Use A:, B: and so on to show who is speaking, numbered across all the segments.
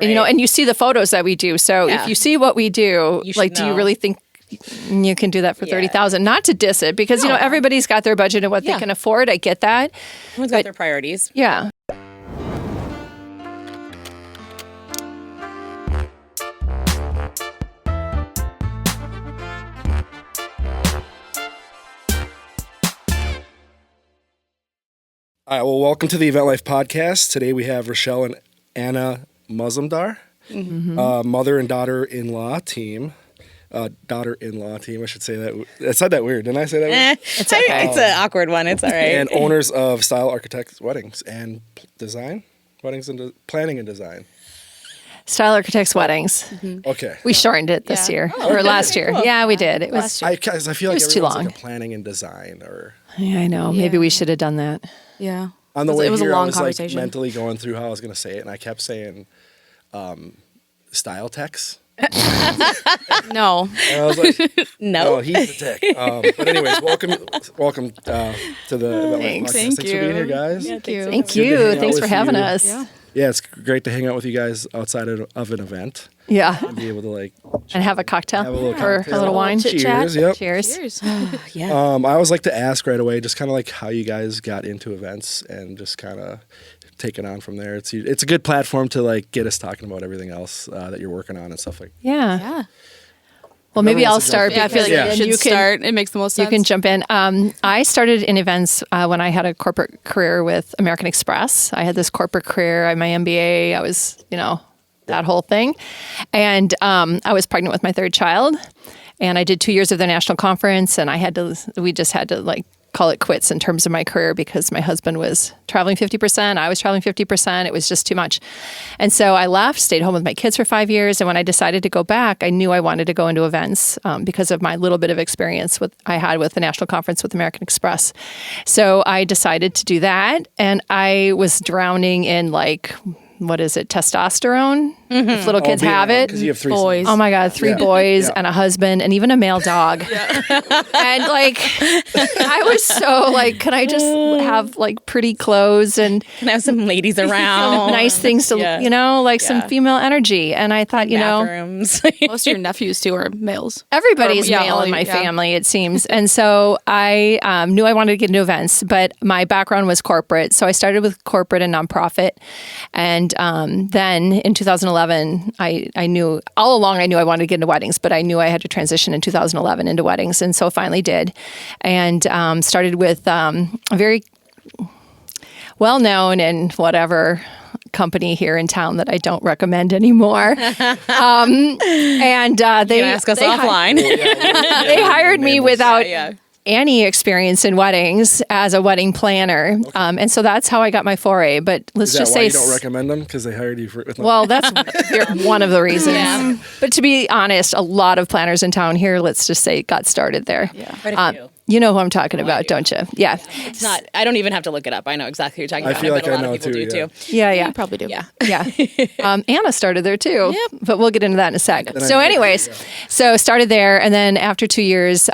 A: and you see the photos that we do. So if you see what we do, like, do you really think you can do that for $30,000? Not to diss it, because everybody's got their budget and what they can afford. I get that.
B: Everyone's got their priorities.
A: Yeah.
C: All right, well, welcome to the Event Life Podcast. Today we have Rachelle and Anna Mazumdar, mother and daughter-in-law team. Daughter-in-law team, I should say that. I said that weird. Didn't I say that weird?
B: It's okay. It's an awkward one. It's all right.
C: And owners of Style Architects Weddings and Design? Planning and Design.
A: Style Architects Weddings.
C: Okay.
A: We shortened it this year or last year. Cool. Yeah, we did. It was.
C: I feel like
A: it was too long.
C: like a planning and design, or.
A: Yeah, I know. Maybe we should have done that.
D: Yeah.
C: On the way
D: it was
C: here,
D: a long
C: I was
D: conversation.
C: like mentally going through how I was going to say it, and I kept saying style techs.
D: No.
C: And I was like,
B: No.
C: he's the tech. But anyways, welcome to the
A: Thanks.
C: Thanks for being here, guys.
D: Thank you.
A: Thank you. Thanks for having us.
C: Yeah, it's great to hang out with you guys outside of an event.
A: Yeah.
C: And be able to
A: And have a cocktail,
C: have a little
A: or
C: cocktail.
A: a little wine.
C: Cheers. Yep.
A: Cheers.
B: Yeah.
C: I always like to ask right away, just kind of like how you guys got into events and just kind of take it on from there. It's a good platform to like get us talking about everything else that you're working on and stuff like.
A: Yeah. Well, maybe I'll start.
D: Yeah, I feel like you should start. It makes the most sense.
A: You can jump in. I started in events when I had a corporate career with American Express. I had this corporate career. I had my MBA. I was, that whole thing. And I was pregnant with my third child. And I did 2 years of the national conference. And we just had to like call it quits in terms of my career because my husband was traveling 50%. I was traveling 50%. It was just too much. And so I left, stayed home with my kids for 5 years. And when I decided to go back, I knew I wanted to go into events because of my little bit of experience I had with the national conference with American Express. So I decided to do that. And I was drowning in testosterone, if little kids have it.
C: Because you have three
D: Boys.
C: sons.
A: Oh my God, 3 boys and a husband and even a male dog. And I was so can I just have pretty clothes and
B: Can I have some ladies around?
A: nice things to, some female energy. And I thought,
B: Bathrooms.
D: Most of your nephews too are males.
A: everybody's male in my family, it seems. And so I knew I wanted to get into events, but my background was corporate. So I started with corporate and nonprofit. And then in 2011, I knew all along I wanted to get into weddings, but I knew I had to transition in 2011 into weddings. And so finally did. And started with a very well-known and whatever company here in town that I don't recommend anymore. And they
B: ask us offline.
A: They hired me without any experience in weddings as a wedding planner. And so that's how I got my foray. But let's just say...
C: you don't recommend them? Because they hired you for...
A: Well, that's one of the reasons. But to be honest, a lot of planners in town here, let's just say, got started there.
B: Yeah. Quite a few.
A: You know who I'm talking about, don't you? Yeah.
B: It's not. I don't even have to look it up. I know exactly who you're talking about.
C: I feel like
B: bet a
C: I
B: lot
C: know
B: of people
C: too,
B: do
C: yeah.
B: too.
A: Yeah.
D: You probably do.
A: Yeah. Anna started there too.
B: Yep.
A: But we'll get into that in a sec. So anyways, so started there. And then after 2 years,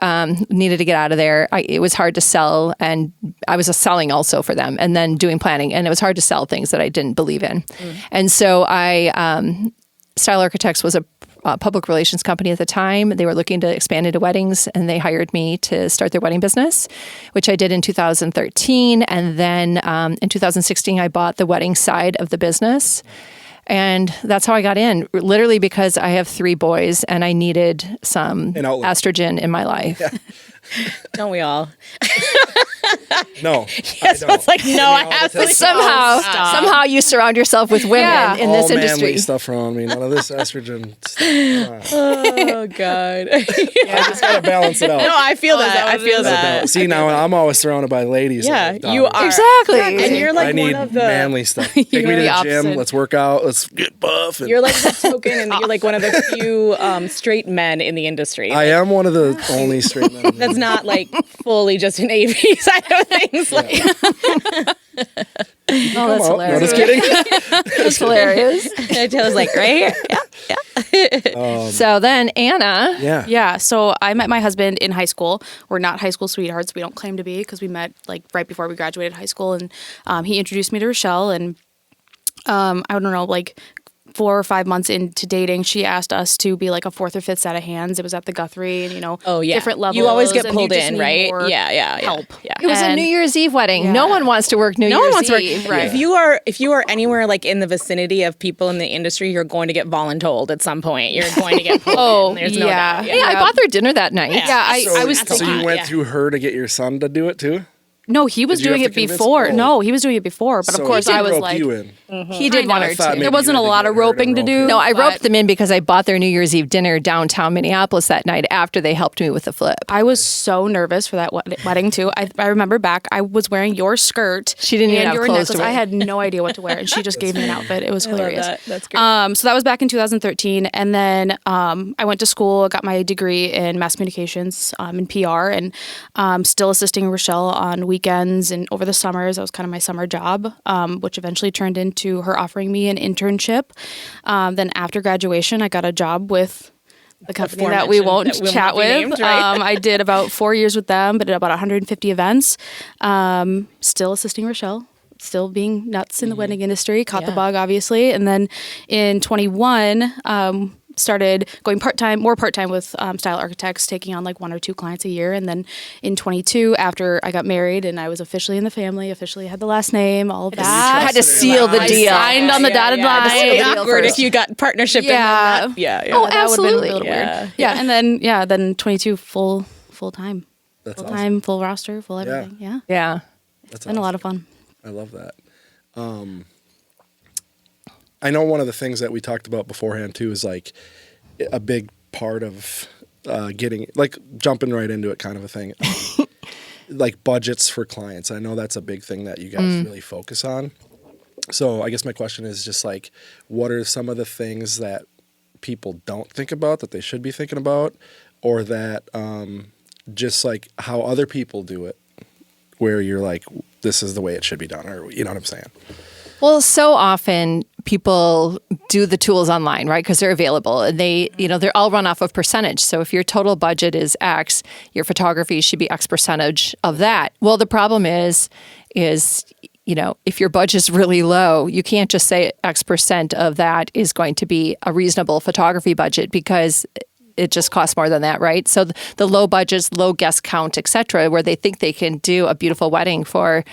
A: needed to get out of there. It was hard to sell. And I was selling also for them and then doing planning. And it was hard to sell things that I didn't believe in. And so Style Architects was a public relations company at the time. They were looking to expand into weddings, and they hired me to start their wedding business, which I did in 2013. And then in 2016, I bought the wedding side of the business. And that's how I got in, literally because I have 3 boys and I needed some estrogen in my life.
C: Yeah.
B: Don't we all?
C: No.
B: Yes, I was like, no, I have to.
A: Somehow you surround yourself with women in this
C: all
A: industry.
C: manly stuff around me. None of this estrogen stuff.
B: Oh, God.
C: I just got to balance it out.
B: No, I feel that. I feel that.
C: See, now I'm always surrounded by ladies.
B: Yeah,
C: like
B: you are.
A: Exactly.
B: And you're like
C: I need
B: one of the...
C: manly stuff. Take me to the
D: opposite.
C: gym. Let's work out. Let's get buff. And
B: You're like the token, and you're like one of the few straight men in the industry.
C: I am one of the only straight men.
B: That's not like fully just an AV side of things.
A: Oh, that's
C: No,
A: hilarious.
C: just kidding.
A: That's hilarious.
B: Taylor's like, right? Yeah.
A: So then Anna.
C: Yeah.
D: Yeah, so I met my husband in high school. We're not high school sweethearts. We don't claim to be because we met right before we graduated high school. And he introduced me to Rachelle. And I don't know, 4 or 5 months into dating, she asked us to be like a 4th or 5th set of hands. It was at the Guthrie, and different levels.
B: You always get
D: and
B: pulled
D: you just
B: in,
D: need
B: right?
D: more
B: Yeah.
D: help.
B: Yeah.
A: It was a New Year's Eve wedding. No one wants to work New
B: No
A: Year's
B: one wants to work.
A: Eve.
B: Right. If you are anywhere like in the vicinity of people in the industry, you're going to get voluntold at some point. You're going to get pulled in. There's no doubt.
A: Yeah, I bought their dinner that night.
D: Yeah, I was
C: So
D: thinking.
C: you went through her to get your son to do it too?
D: No, he was
C: Did you
D: doing
C: have
D: it
C: to convince
D: before.
C: him? Oh.
D: No, he was doing it before. But
C: So
D: of course,
C: he
D: I
C: did
D: was
C: rope
D: like,
C: you in.
A: He did want her
C: thought
A: to.
C: maybe
D: there wasn't
C: you
D: a
C: had to
D: lot
C: get
D: of
C: her to
D: roping to
C: rope
D: do.
C: you.
A: No, I
D: but
A: roped them in because I bought their New Year's Eve dinner downtown Minneapolis that night after they helped me with the flip.
D: I was so nervous for that wedding too. I remember back, I was wearing your skirt.
A: She didn't even
D: and
A: have
D: your
A: clothes to
D: necklace.
A: wear.
D: I had no idea what to wear, and she just gave me an outfit. It was hilarious.
B: That's great.
D: So that was back in 2013, and then I went to school, got my degree in mass communications in PR, and still assisting Rachelle on weekends and over the summers. That was kind of my summer job, which eventually turned into her offering me an internship. Then after graduation, I got a job with the company that we won't
B: that will
D: chat
B: not be
D: with.
B: named, right?
D: I did about 4 years with them, but did about 150 events. Still assisting Rachelle. Still being nuts in the wedding industry, caught the bug, obviously. And then in 21, started going more part-time with style architects, taking on like 1 or 2 clients a year. And then in 22, after I got married and I was officially in the family, officially had the last name, all of that.
A: Had to seal the deal.
D: Signed on the dotted line.
B: It'd be
A: deal
B: awkward
A: first.
B: if you got partnership.
D: Yeah.
B: And yeah.
A: Oh,
D: That would've been
A: absolutely.
D: a little
B: Yeah.
D: weird. Yeah. And then 22 full time.
C: That's
D: Full
C: awesome.
D: time, full roster, full everything. Yeah.
A: Yeah.
C: That's
D: Been a lot of fun.
C: I love that. I know one of the things that we talked about beforehand too is like a big part of getting, like, jumping right into it kind of a thing. Like budgets for clients. I know that's a big thing that you guys really focus on. So I guess my question is just like, what are some of the things that people don't think about that they should be thinking about, or that just like how other people do it, where you're like, this is the way it should be done, or you know what I'm saying?
A: Well, so often people do the tools online, right? Because they're available, and they're all run off of percentage. So if your total budget is X, your photography should be X percentage of that. Well, the problem is, if your budget's really low, you can't just say X percent of that is going to be a reasonable photography budget, because it just costs more than that, right? So the low budgets, low guest count, et cetera, where they think they can do a beautiful wedding for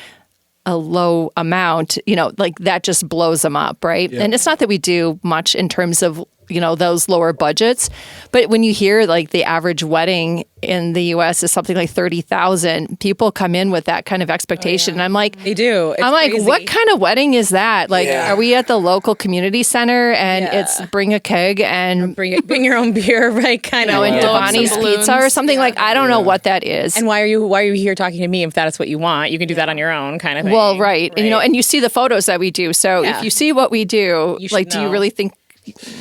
A: a low amount, like that just blows them up, right?
C: Yeah.
A: And it's not that we do much in terms of, those lower budgets, but when you hear like the average wedding in the U.S. is something like 30,000, people come in with that kind of expectation. And I'm like,
B: They do. It's
A: I'm like,
B: crazy.
A: what kind of wedding is that? Like,
C: Yeah.
A: are we at the local community center and
B: Yeah.
A: it's bring a keg and
B: Bring your own beer, right? Kind of.
A: and
D: blow up some
A: Devani's
D: balloons.
A: pizza or something? Like, I don't know what that is.
B: And why are you here talking to me if that's what you want? You can do that on your own, kind of thing.
A: Well, right. And you see the photos that we do. So
B: Yeah.
A: if you see what we do,
B: You should
A: like, do you
B: know.
A: really think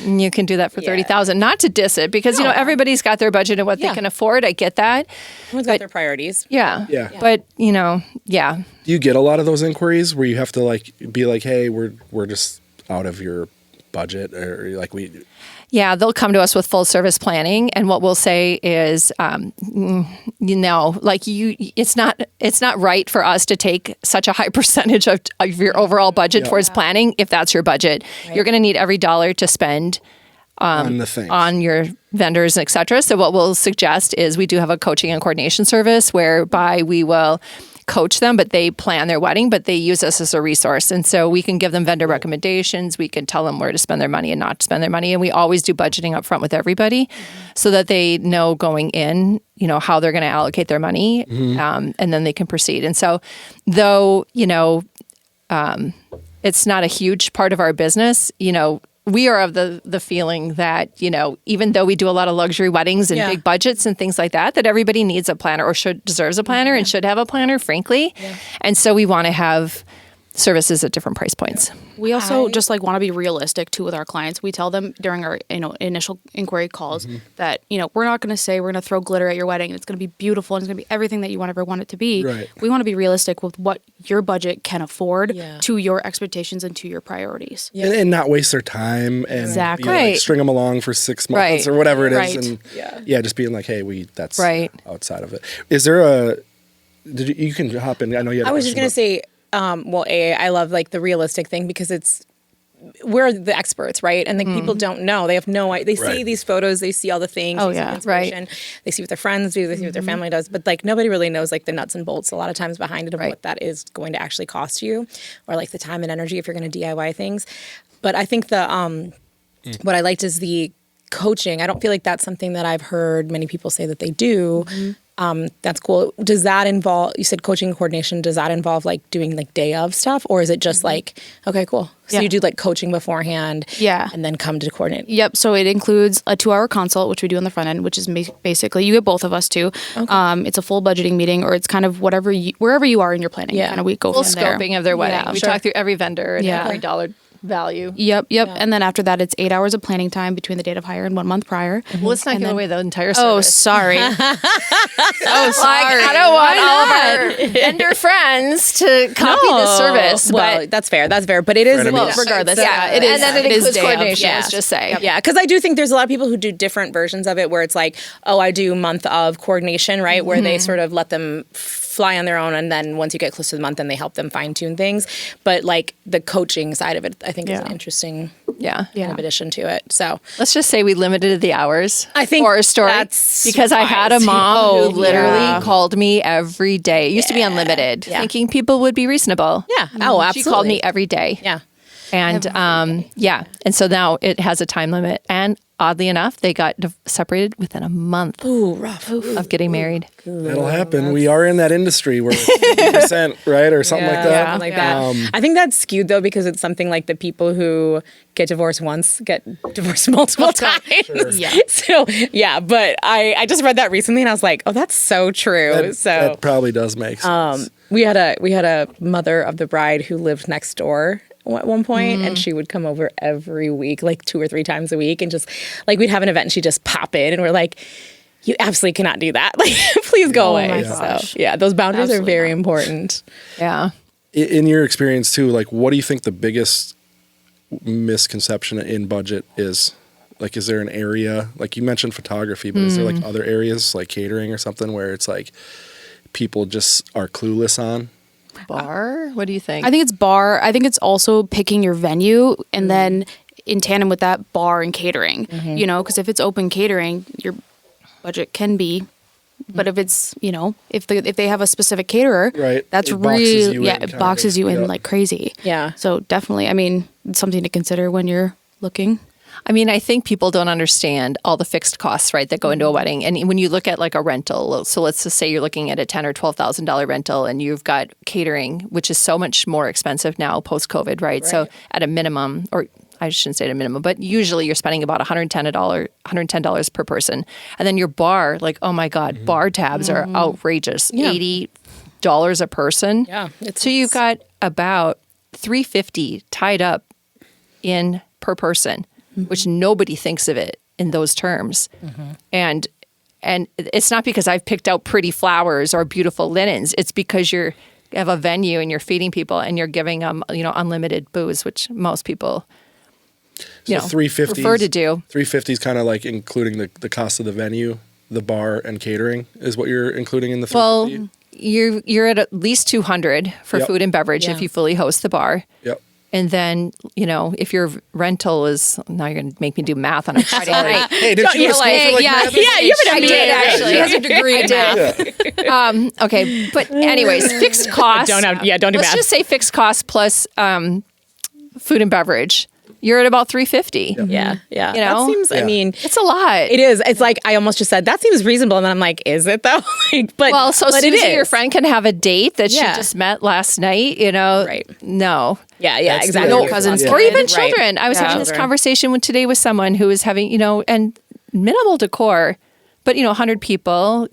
A: you can do that for 30,000? Not to diss it, because everybody's got their budget and what they
B: Yeah.
A: can afford. I get that.
B: Everyone's got their priorities.
A: Yeah.
C: Yeah.
A: But
C: Do you get a lot of those inquiries where you have to like be like, hey, we're just out of your budget, or like
A: Yeah, they'll come to us with full service planning, and what we'll say is, it's not right for us to take such a high percentage of your overall budget towards planning. If that's your budget, you're going to need every dollar to spend
C: on the things.
A: on your vendors, et cetera. So what we'll suggest is we do have a coaching and coordination service whereby we will coach them, but they plan their wedding, but they use us as a resource. And so we can give them vendor recommendations. We can tell them where to spend their money and not to spend their money. And we always do budgeting up front with everybody so that they know going in, how they're going to allocate their money, and then they can proceed. And so though, it's not a huge part of our business, we are of the feeling that, even though we do a lot of luxury weddings and big budgets and things like that, that everybody needs a planner or deserves a planner and should have a planner, frankly. Yeah. And so we want to have services at different price points.
D: We also just want to be realistic too with our clients. We tell them during our initial inquiry calls that we're not going to say we're going to throw glitter at your wedding and it's going to be beautiful and it's going to be everything that you ever want it to be.
C: Right.
D: We want to be realistic with what your budget can afford
B: Yeah.
D: to your expectations and to your priorities.
C: and not waste their time and
D: Exactly.
A: Right.
C: string them along for 6 months
A: Right.
C: or whatever it is,
D: Right.
C: and just being like, hey, that's
A: Right.
C: outside of it. Is there you can hop in? I know you. Had
B: I was just going to say, I love like the realistic thing because we're the experts, right? And people don't know. They have no idea. They see these photos, they see all the things, they see the inspiration, they see what their friends do, they see what their family does, but like nobody really knows like the nuts and bolts a lot of times behind it of what that is going to actually cost you, or like the time and energy if you're going to DIY things. But I think what I liked is the coaching. I don't feel like that's something that I've heard many people say that they do. That's cool. Does that involve, you said coaching and coordination, does that involve like doing like day of stuff, or is it just like, okay, cool. So you do like coaching beforehand and then come to coordinate?
D: Yep. So it includes a 2-hour consult, which we do on the front end, which is basically, you get both of us too. Okay. It's a full budgeting meeting, or it's kind of wherever you are in your planning. Kind of we go
A: full
D: from there.
A: Scoping of their wedding. We talk through every vendor and every dollar value.
D: Yep. And then after that, it's 8 hours of planning time between the date of hire and 1 month prior.
A: Well, let's not give away the entire service.
D: Oh, sorry.
A: Sorry. I don't want all of our vendor friends to copy the service.
B: Well,
A: but
B: that's fair. But it is,
D: regardless.
A: It is. And then it includes coordination,
B: let's
A: just say.
B: Yeah, because I do think there's a lot of people who do different versions of it where it's like, oh, I do month of coordination, right? Where they sort of let them fly on their own, and then once you get close to the month, then they help them fine tune things. But like the coaching side of it, I think is an interesting kind of addition to it. So
A: let's just say we limited the hours.
B: I think
A: for a story
B: that's
A: because I had a mom who literally
B: called
A: called me every day. It used to be unlimited, thinking people would be reasonable.
B: Yeah. Oh, absolutely.
A: She called me every day.
B: Yeah.
A: And and so now it has a time limit. And oddly enough, they got separated within a month of getting married.
C: That'll happen. We are in that industry where it's 50%, right? Or something like that.
B: Something like that. I think that's skewed though, because it's something like the people who get divorced once get divorced multiple times. Sure. So but I just read that recently and I was like, oh, that's so true.
C: That probably does make sense.
B: We had a mother of the bride who lived next door at one point, and she would come over every week, like 2 or 3 times a week, and just like we'd have an event and she'd just pop in, and we're like, you absolutely cannot do that. Like, please go away.
D: My gosh.
B: So those boundaries are very important.
A: Yeah.
C: In your experience too, like what do you think the biggest misconception in budget is? Like, is there an area, like you mentioned photography, but is there like other areas like catering or something where it's like people just are clueless on?
A: Bar? What do you think?
D: I think it's bar. I think it's also picking your venue, and then in tandem with that, bar and catering. You know, because if it's open catering, your budget can be. But if it's, you know, if they have a specific caterer, that's really it boxes you in like crazy. Yeah. So definitely, I mean, it's something to consider when you're looking.
A: I mean, I think people don't understand all the fixed costs, right, that go into a wedding. And when you look at like a rental, so let's just say you're looking at a $10,000 or $12,000 rental, and you've got catering, which is so much more expensive now post-COVID, right? So at a minimum, or I shouldn't say at a minimum, but usually you're spending about $110 per person. And then your bar, like, oh my God, bar tabs are outrageous, $80 a person. Yeah. So you've got about $350 tied up in per person, which nobody thinks of it in those terms. And it's not because I've picked out pretty flowers or beautiful linens. It's because you have a venue and you're feeding people and you're giving them, unlimited booze, which most people, prefer to do.
C: 350 is kind of like including the cost of the venue, the bar, and catering is what you're including in the 350?
A: Well, you're at least $200 for food and beverage if you fully host the bar.
C: Yep.
A: And then, if your rental is, now you're going to make me do math on a Friday night.
C: Hey, did you go to school for like math?
B: Yeah, you've been
A: I did, actually. He has a degree in math. Okay, but anyways, fixed costs.
B: Don't do math.
A: Let's just say fixed costs plus food and beverage. You're at about $350.
B: Yeah. That seems, I mean,
A: it's a lot.
B: It is. It's like, I almost just said, that seems reasonable. And then I'm like, is it though?
A: But Susie, your friend can have a date that she just met last night,
B: Right.
A: No.
B: Yeah, exactly.
A: No cousins. Or even children. I was having this conversation today with someone who was having, and minimal decor, but, 100 people,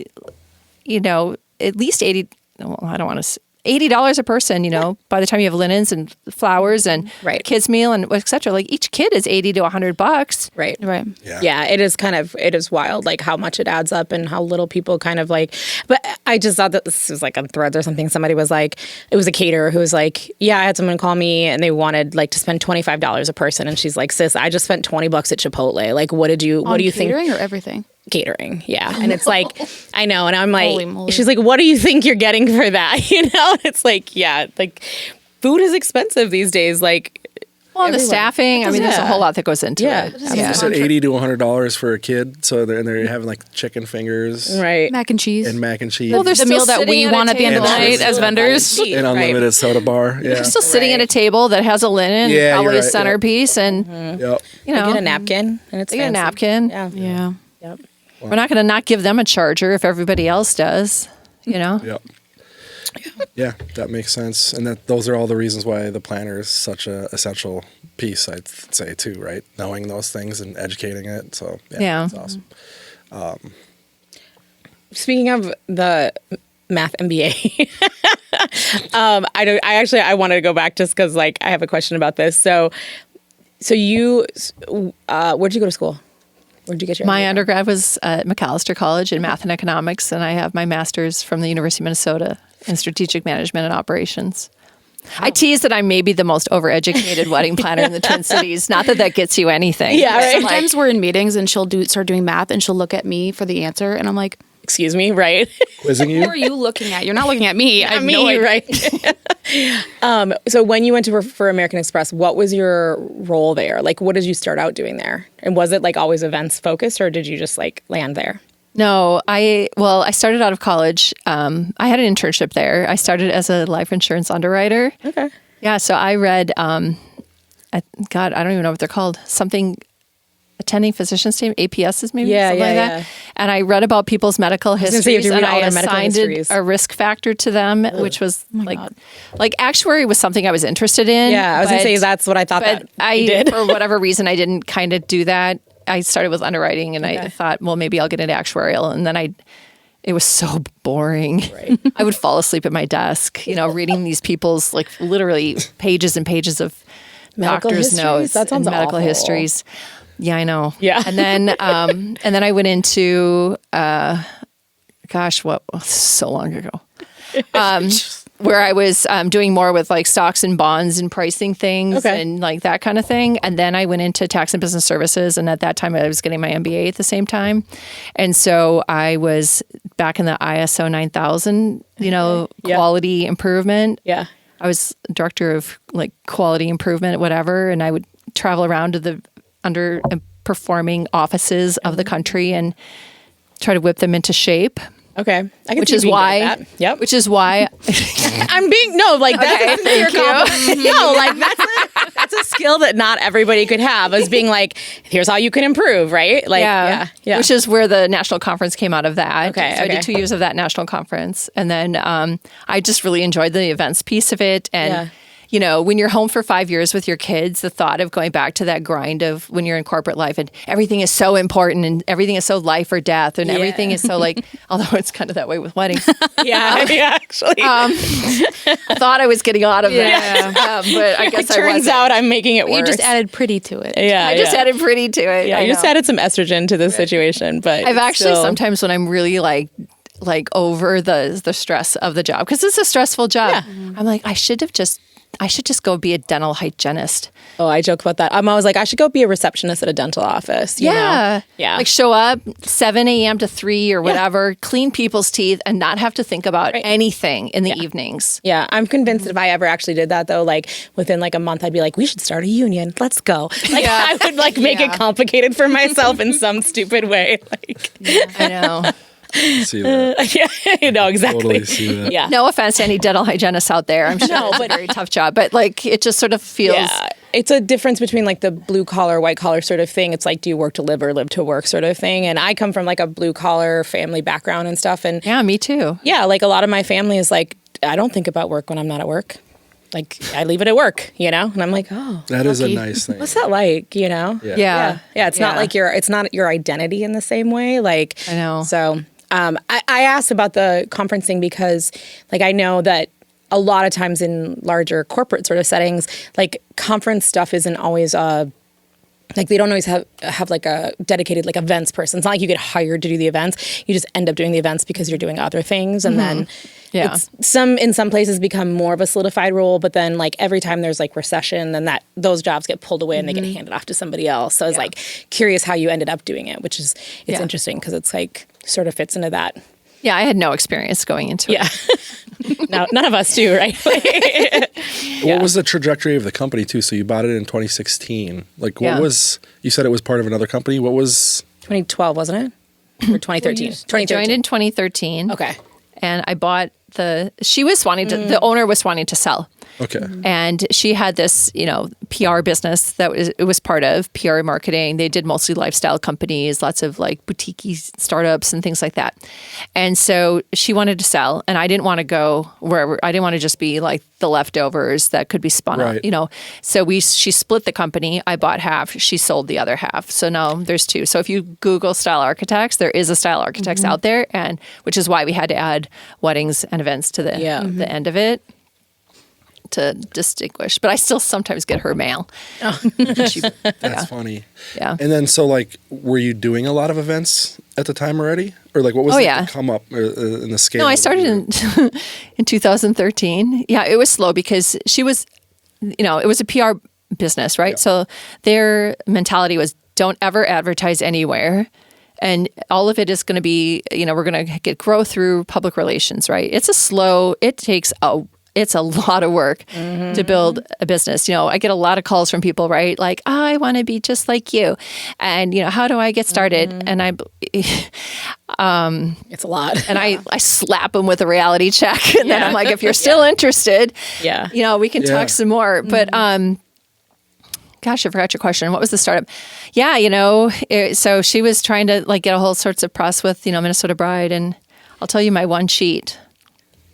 A: at least 80, well, I don't want to say, $80 a person, by the time you have linens and flowers and kids meal and et cetera, like each kid is $80 to $100.
B: Right.
C: Yeah.
B: It is wild, like how much it adds up and how little people kind of like, but I just thought that this was like on Threads or something. Somebody was like, it was a caterer who was like, I had someone call me and they wanted like to spend $25 a person. And she's like, sis, I just spent $20 at Chipotle. Like, what do you think?
D: Catering or everything?
B: Catering, and it's like, I know, and I'm like, she's like, what do you think you're getting for that? It's like, like food is expensive these days. Like,
A: the staffing. I mean, there's a whole lot that goes into it.
C: You said $80 to $100 for a kid, so they're having like chicken fingers,
B: right?
D: Mac and cheese.
A: Well, there's
D: the meal that we want at the end of the night as vendors.
C: An unlimited soda bar. Yeah.
A: You're still sitting at a table that has a linen, probably a centerpiece, and you know,
B: get a napkin, and it's
A: get a napkin.
D: Yeah.
B: Yep.
A: We're not going to not give them a charger if everybody else does. You know.
C: Yep. Yeah, that makes sense, and those are all the reasons why the planner is such a essential piece. I'd say too, right? Knowing those things and educating it. So that's awesome.
B: Speaking of the math MBA, I wanted to go back just because like I have a question about this. So you, where'd you go to school? Where'd you get your
A: My undergrad was at McAllister College in math and economics, and I have my master's from the University of Minnesota in strategic management and operations. I tease that I'm maybe the most overeducated wedding planner in the Twin Cities. Not that that gets you anything.
B: Yeah, right.
D: Sometimes we're in meetings and she'll start doing math and she'll look at me for the answer, and I'm like,
B: excuse me, right?
C: Quizzing you?
D: who are you looking at? You're not looking at me. I have
B: me,
D: no idea.
B: right? So when you went to work for American Express, what was your role there? Like, what did you start out doing there? And was it like always events focused, or did you just like land there?
A: No, I started out of college. I had an internship there. I started as a life insurance underwriter.
B: Okay.
A: Yeah, so I read, God, I don't even know what they're called. Something, attending physician's team, APSs maybe? Something like that. And I read about people's medical histories, and I assigned a risk factor to them, which was like actuary was something I was interested in.
B: Yeah, I was going to say that's what I thought that you did.
A: For whatever reason, I didn't kind of do that. I started with underwriting, and I thought, well, maybe I'll get into actuarial. And then it was so boring. Right. I would fall asleep at my desk, reading these people's like literally pages and pages of
B: medical
A: doctor's
B: histories?
A: notes
B: That sounds
A: and medical
B: awful.
A: histories. Yeah, I know.
B: Yeah.
A: And then I went into, so long ago. Where I was doing more with like stocks and bonds and pricing things and like that kind of thing. And then I went into tax and business services. And at that time I was getting my MBA at the same time. And so I was back in the ISO 9000, quality improvement.
B: Yeah.
A: I was director of like quality improvement, whatever. And I would travel around to the underperforming offices of the country and try to whip them into shape.
B: Okay.
A: Which is why I'm being that's
B: a skill that not everybody could have, as being like, here's how you can improve, right? Like, yeah.
A: Which is where the national conference came out of that.
B: Okay.
A: So I did 2 years of that national conference, and then I just really enjoyed the events piece of it. And when you're home for 5 years with your kids, the thought of going back to that grind of when you're in corporate life and everything is so important and everything is so life or death and everything is so like, although it's kind of that way with weddings.
B: Actually.
A: I thought I was getting out of that. But I guess
B: turns out I'm making it worse.
D: You just added pretty to it.
B: Yeah.
A: I just added pretty to it.
B: Yeah, you just added some estrogen to this situation. But
A: I've actually sometimes when I'm really like over the stress of the job, because it's a stressful job, I'm like, I should just go be a dental hygienist.
B: Oh, I joke about that. I'm always like, I should go be a receptionist at a dental office. You know? Yeah.
A: Like show up 7 a.m. to 3 or whatever, clean people's teeth and not have to think about anything in the evenings.
B: Yeah. I'm convinced if I ever actually did that though, like within like a month, I'd be like, we should start a union. Let's go. Like I would like make it complicated for myself in some stupid way. Like
A: I know.
C: See that.
B: Exactly.
C: Totally see that.
B: Yeah.
A: No offense to any dental hygienists out there. I'm sure it's a very tough job, but like it just sort of feels.
B: Yeah. It's a difference between like the blue collar, white collar sort of thing. It's like, do you work to live or live to work sort of thing? And I come from like a blue collar family background and stuff. And
A: yeah, me too.
B: Yeah. Like a lot of my family is like, I don't think about work when I'm not at work. Like I leave it at work, and I'm like, oh,
C: that is a nice thing.
B: What's that like,
A: Yeah.
B: It's not like it's not your identity in the same way. Like,
A: I know.
B: So I asked about the conferencing because like, I know that a lot of times in larger corporate sort of settings, like conference stuff isn't always like they don't always have like a dedicated like events person. It's not like you get hired to do the events. You just end up doing the events because you're doing other things. And then it's in some places become more of a solidified role, but then like every time there's like recession, then those jobs get pulled away and they get handed off to somebody else. So I was like curious how you ended up doing it, which is interesting because it's like sort of fits into that.
A: Yeah, I had no experience going into it.
B: No, none of us do, right?
C: What was the trajectory of the company too? So you bought it in 2016. Like what was, you said it was part of another company. What was?
B: 2012, wasn't it? Or 2013?
A: I joined in 2013.
B: Okay.
A: And I bought she was wanting to, the owner was wanting to sell.
C: Okay.
A: And she had this, PR business that it was part of PR marketing. They did mostly lifestyle companies, lots of like boutique startups and things like that. And so she wanted to sell, and I didn't want to go wherever. I didn't want to just be like the leftovers that could be spun out, So she split the company. I bought half. She sold the other half. So now there's two. So if you Google style architects, there is a style architects out there, and which is why we had to add weddings and events to the end of it to distinguish. But I still sometimes get her mail.
C: That's funny. Yeah. And then so like, were you doing a lot of events at the time already? Or like what was the come up in the scale?
A: No, I started in 2013. Yeah, it was slow because she was, it was a PR business, right? Yeah. So their mentality was don't ever advertise anywhere. And all of it is going to be, we're going to get growth through public relations, right? It's a lot of work to build a business. I get a lot of calls from people, right? Like, I want to be just like you. And, how do I get started? And
B: it's a lot.
A: And I slap them with a reality check. And then I'm like, if you're still interested, we can talk some more. But, gosh, I forgot your question. What was the startup? Yeah, so she was trying to like get a whole sorts of press with, Minnesota Bride. And I'll tell you my one sheet.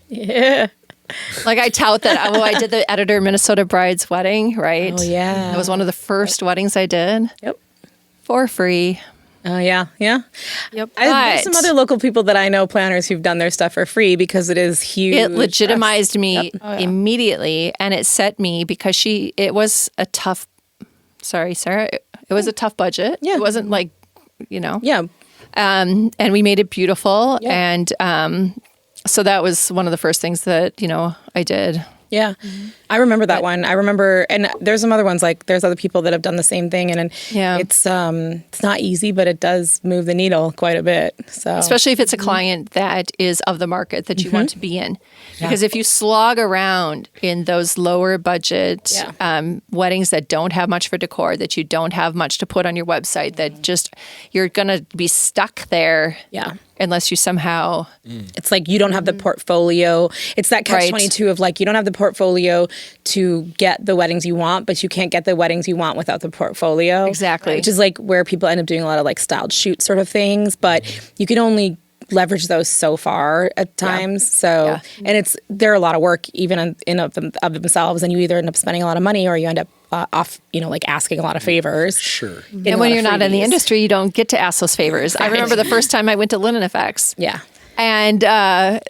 B: Yeah.
A: Like I tout that, I did the editor Minnesota Bride's wedding, right?
B: Oh, yeah.
A: It was one of the first weddings I did.
B: Yep.
A: For free.
B: Oh, yeah. Yeah.
A: Yep.
B: There's some other local people that I know, planners, who've done their stuff for free because it is huge.
A: It legitimized me immediately, and it set me because it was a tough, sorry, Sarah, it was a tough budget. Yeah. It wasn't like,
B: Yeah.
A: And we made it beautiful. Yeah. And, so that was one of the first things that, I did.
B: Yeah. I remember that one. I remember, and there's some other ones, like there's other people that have done the same thing. And it's not easy, but it does move the needle quite a bit. So
A: especially if it's a client that is of the market that you want to be in. Because if you slog around in those lower budget weddings that don't have much for decor, that you don't have much to put on your website, that just, you're going to be stuck there.
B: Yeah.
A: Unless you somehow...
B: It's like you don't have the portfolio. It's that catch-22 of like, you don't have the portfolio to get the weddings you want, but you can't get the weddings you want without the portfolio.
A: Exactly.
B: Which is like where people end up doing a lot of like styled shoot sort of things, but you can only leverage those so far at times. So, and they're a lot of work even in of themselves, and you either end up spending a lot of money or you end up like asking a lot of favors.
C: Sure.
A: And when you're not in the industry, you don't get to ask those favors. I remember the first time I went to Linen Effects.
B: Yeah.
A: And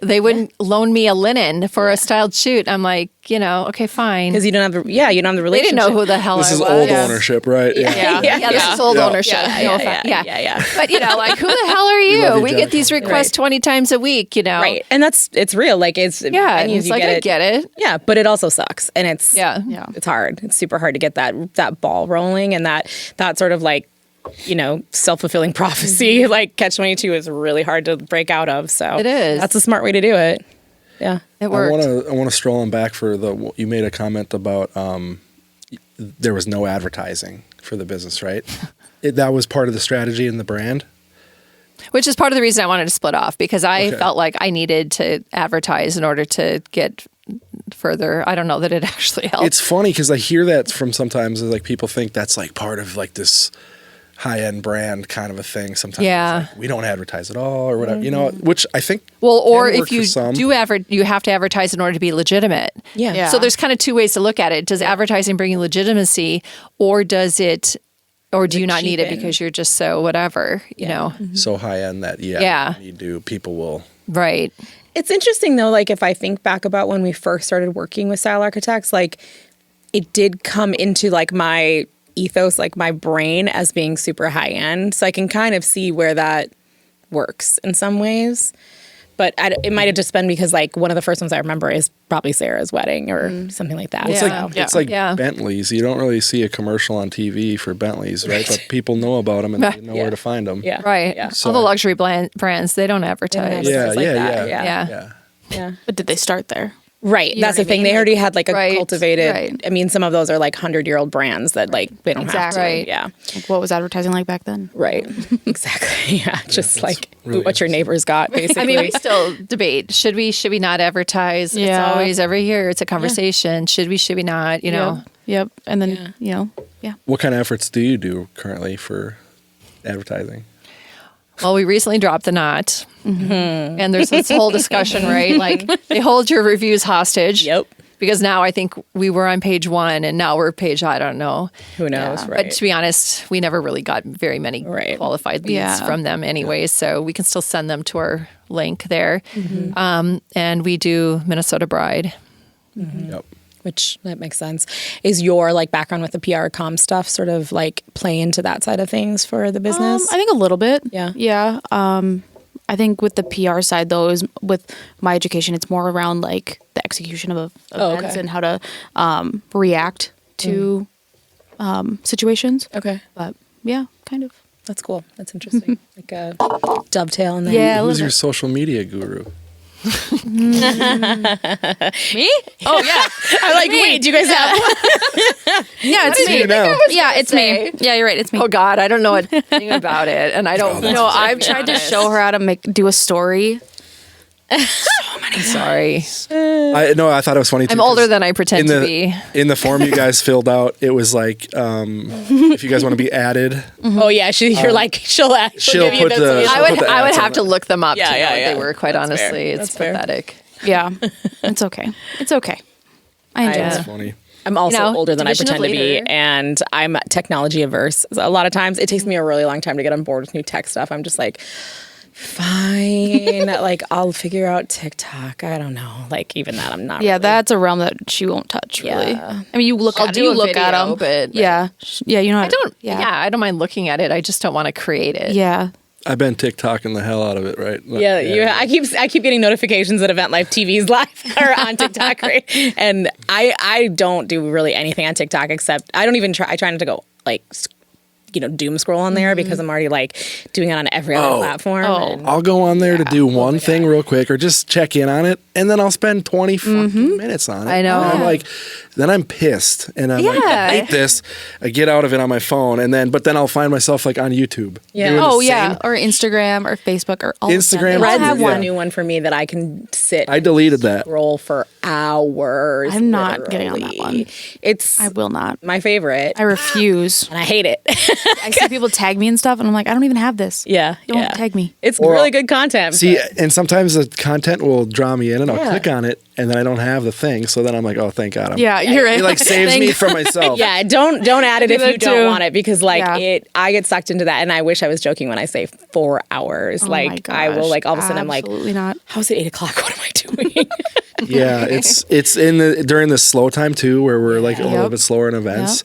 A: they wouldn't loan me a linen for a styled shoot. I'm like, okay, fine.
B: Because you don't have the relationship.
A: They didn't know who the hell
C: this
A: I was.
C: This is old ownership, right?
A: Yeah, this is old ownership.
B: Yeah.
A: But, like, who the hell are you? We get these requests 20 times a week,
B: Right. And it's real. Like, it's...
A: Yeah, it's like, I get it.
B: Yeah, but it also sucks. And it's... It's hard. It's super hard to get that ball rolling and that sort of, like, self-fulfilling prophecy, like catch-22 is really hard to break out of. So
A: it is.
B: That's a smart way to do it. Yeah,
A: it worked.
C: I want to stroll on back for you made a comment about there was no advertising for the business, right? That was part of the strategy in the brand.
A: Which is part of the reason I wanted to split off, because I felt like I needed to advertise in order to get further. I don't know that it actually helped.
C: It's funny because I hear that from sometimes like people think that's like part of like this high-end brand kind of a thing. Sometimes like, we don't advertise at all or whatever, which I think
A: or if you do you have to advertise in order to be legitimate.
B: Yeah.
A: So there's kind of two ways to look at it. Does advertising bring you legitimacy, or do you not need it because you're just so whatever,
C: so high-end that you do, people will.
A: Right.
B: It's interesting though, like if I think back about when we first started working with style architects, like it did come into like my ethos, like my brain, as being super high end. So I can kind of see where that works in some ways. But it might have just been because like one of the first ones I remember is probably Sarah's wedding or something like that.
C: It's like Bentleys. You don't really see a commercial on TV for Bentleys, right? But people know about them and they know where to find them.
B: Yeah.
A: Right. Yeah. So, all the luxury brands, they don't advertise.
C: Yeah.
B: Yeah.
D: But did they start there?
B: Right.
D: You know
B: That's the
D: what I
B: thing.
D: mean?
B: They already had like a
A: Right.
B: cultivated.
D: Right.
B: I mean, some of those are like 100-year-old brands that like they don't have to.
A: Right.
B: Yeah.
D: Like, what was advertising like back then?
B: Right. Exactly. Yeah. Just like
C: really
B: what your neighbors got, basically.
A: I mean, we still debate. Should we not advertise? It's
D: Yeah.
A: always every year. It's a conversation. Should we not? You know.
D: Yep. And then, yeah.
C: What kind of efforts do you do currently for advertising?
A: Well, we recently dropped the knot, and there's this whole discussion, right? Like they hold your reviews hostage.
B: Yep.
A: Because now I think we were on page 1, and now we're page, I don't know.
B: Who knows?
A: But
B: Right.
A: to be honest, we never really got very many qualified leads
D: Yeah.
A: from them anyway. So we can still send them to our link there. And we do Minnesota Bride.
C: Yep.
B: Which that makes sense. Is your like background with the PR comm stuff sort of like play into that side of things for the business?
D: I think a little bit.
B: Yeah.
D: Yeah. I think with the PR side, though, is with my education, it's more around like the execution of events and how to react to situations.
B: Okay.
D: But yeah, kind of.
B: That's cool. That's interesting. Like a dovetail in there.
D: Yeah.
C: Who's your social media guru?
D: Me? Oh yeah.
B: I'm like, wait, do you guys have
D: Yeah, it's me.
C: you know?
D: Yeah, it's me. Yeah, you're right. It's me.
A: Oh, God, I don't know a thing about it. And I don't
D: No, I've tried to show her how to do a story.
A: Sorry.
C: I thought it was funny too.
A: I'm older
C: 'cause
A: than I pretend to be.
C: In the form you guys filled out, it was like, if you guys want to be added,
B: Oh yeah, you're like she'll
C: she'll
B: give you
C: put
B: this
C: the-
B: one.
C: she'll
A: I
C: put
A: would
C: the
A: I would
C: ads on
A: have to
C: it.
A: look them up
B: Yeah,
A: to know
B: yeah,
A: what
B: yeah.
A: they were, quite
B: That's fair.
A: honestly. It's
B: That's fair.
A: pathetic.
D: Yeah, it's okay. It's okay. I enjoy
B: Yeah.
C: it's
D: it.
C: funny.
B: I'm also
A: You know,
B: older than I
A: division of
B: pretend to be,
A: labor.
B: and I'm technology averse. A lot of times, it takes me a really long time to get on board with new tech stuff. I'm just like, fine, like I'll figure out TikTok. I don't know, like even that I'm not.
D: Yeah,
B: really-
D: that's a realm that she won't touch. Really.
B: Yeah.
D: I mean, you look
A: I'll
D: at
A: do
D: you
A: a
D: look at
A: video,
D: them,
A: but
D: yeah, yeah, you know.
A: I don't. Yeah. I don't mind looking at it. I just don't want to create it.
D: Yeah.
C: I've been TikToking the hell out of it, right?
B: Yeah, I keep getting notifications that Event Life TV's live or on TikTok, right? And I don't do really anything on TikTok except I don't even try. I try not to go like doom scroll on there because I'm already like doing it on every other platform. and-
C: I'll go on there to do one thing real quick or just check in on it, and then I'll spend 20 fucking minutes on it.
A: I know.
C: And I'm like, then I'm pissed, and I'm like, I hate this. I get out of it on my phone, but then I'll find myself like on YouTube.
B: Yeah.
C: doing the
D: Oh
C: same-
D: yeah, or Instagram or Facebook or all
C: Instagram,
D: Of them.
B: Threads
C: Yeah.
B: is a new one for me that I can sit.
C: I deleted that.
B: Scroll for hours.
D: I'm not getting on that
B: literally.
D: one.
B: It's
D: I will not.
B: my favorite,
D: I refuse.
B: and I hate it.
D: I see people tag me and stuff, and I'm like, I don't even have this.
B: Yeah,
D: Don't
B: yeah.
D: tag me.
B: It's really good content.
C: See,
B: but-
C: and sometimes the content will draw me in, and I'll
B: Yeah.
C: click on it, and then I don't have the thing. So then I'm like, oh, thank God.
D: Yeah, you're right.
C: It like saves me from myself.
B: yeah, don't add it if
D: that
B: you don't
D: too.
B: want it because like
D: Yeah.
B: I get sucked into that, and I wish I was joking when I say 4 hours.
D: Oh my
B: like I will
D: gosh,
B: like all of a sudden I'm like,
D: absolutely not.
B: how's it 8 o'clock? What am I doing?
C: Yeah, it's in during the slow time too, where we're like a little
D: Yep.
C: bit slower in events.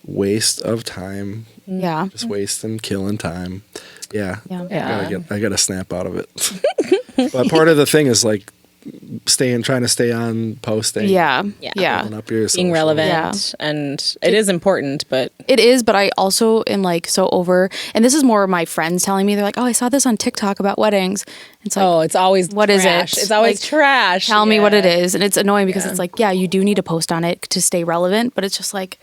C: Waste of time,
D: Yeah.
C: just wasting, killing time. Yeah,
D: Yeah.
C: I gotta snap out of it. But part of the thing is like trying to stay on posting.
D: Yeah.
B: Yeah.
D: Yeah.
C: Building up your
B: Being
C: social.
B: relevant,
D: Yeah.
B: and it is important, but
D: It is, but I also am like so over, and this is more my friends telling me, they're like, oh, I saw this on TikTok about weddings. It's like,
B: it's always
D: what is
B: trash.
D: it?
B: It's always
D: Like,
B: trash.
D: tell me what
B: Yeah.
D: it is. And it's annoying because it's like, yeah, you do need to post on it to stay relevant, but it's just like,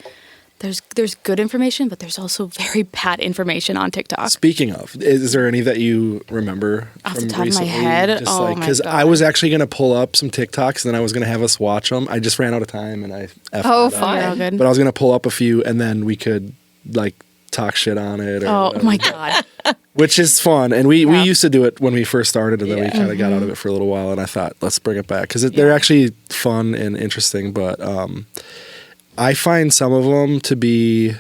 D: there's good information, but there's also very bad information on TikTok.
C: Speaking of, is there any that you remember
D: Off the
C: from
D: top of my
C: recently?
D: head?
C: Just
D: Oh
C: like,
D: my
C: because I
D: God.
C: was actually gonna pull up some TikToks, and then I was gonna have us watch them. I just ran out of time, and I effed
A: Oh,
C: that up.
A: fine.
D: You're all good.
C: But I was gonna pull up a few, and then we could like talk shit on it. Or
D: Oh
C: whatever.
D: my God.
C: Which is fun, and we
D: Yeah.
C: used to do it when we first started, and then we kind of got out of it for a little while. And I thought, let's bring it back because they're actually fun and interesting. But I find some of them to be,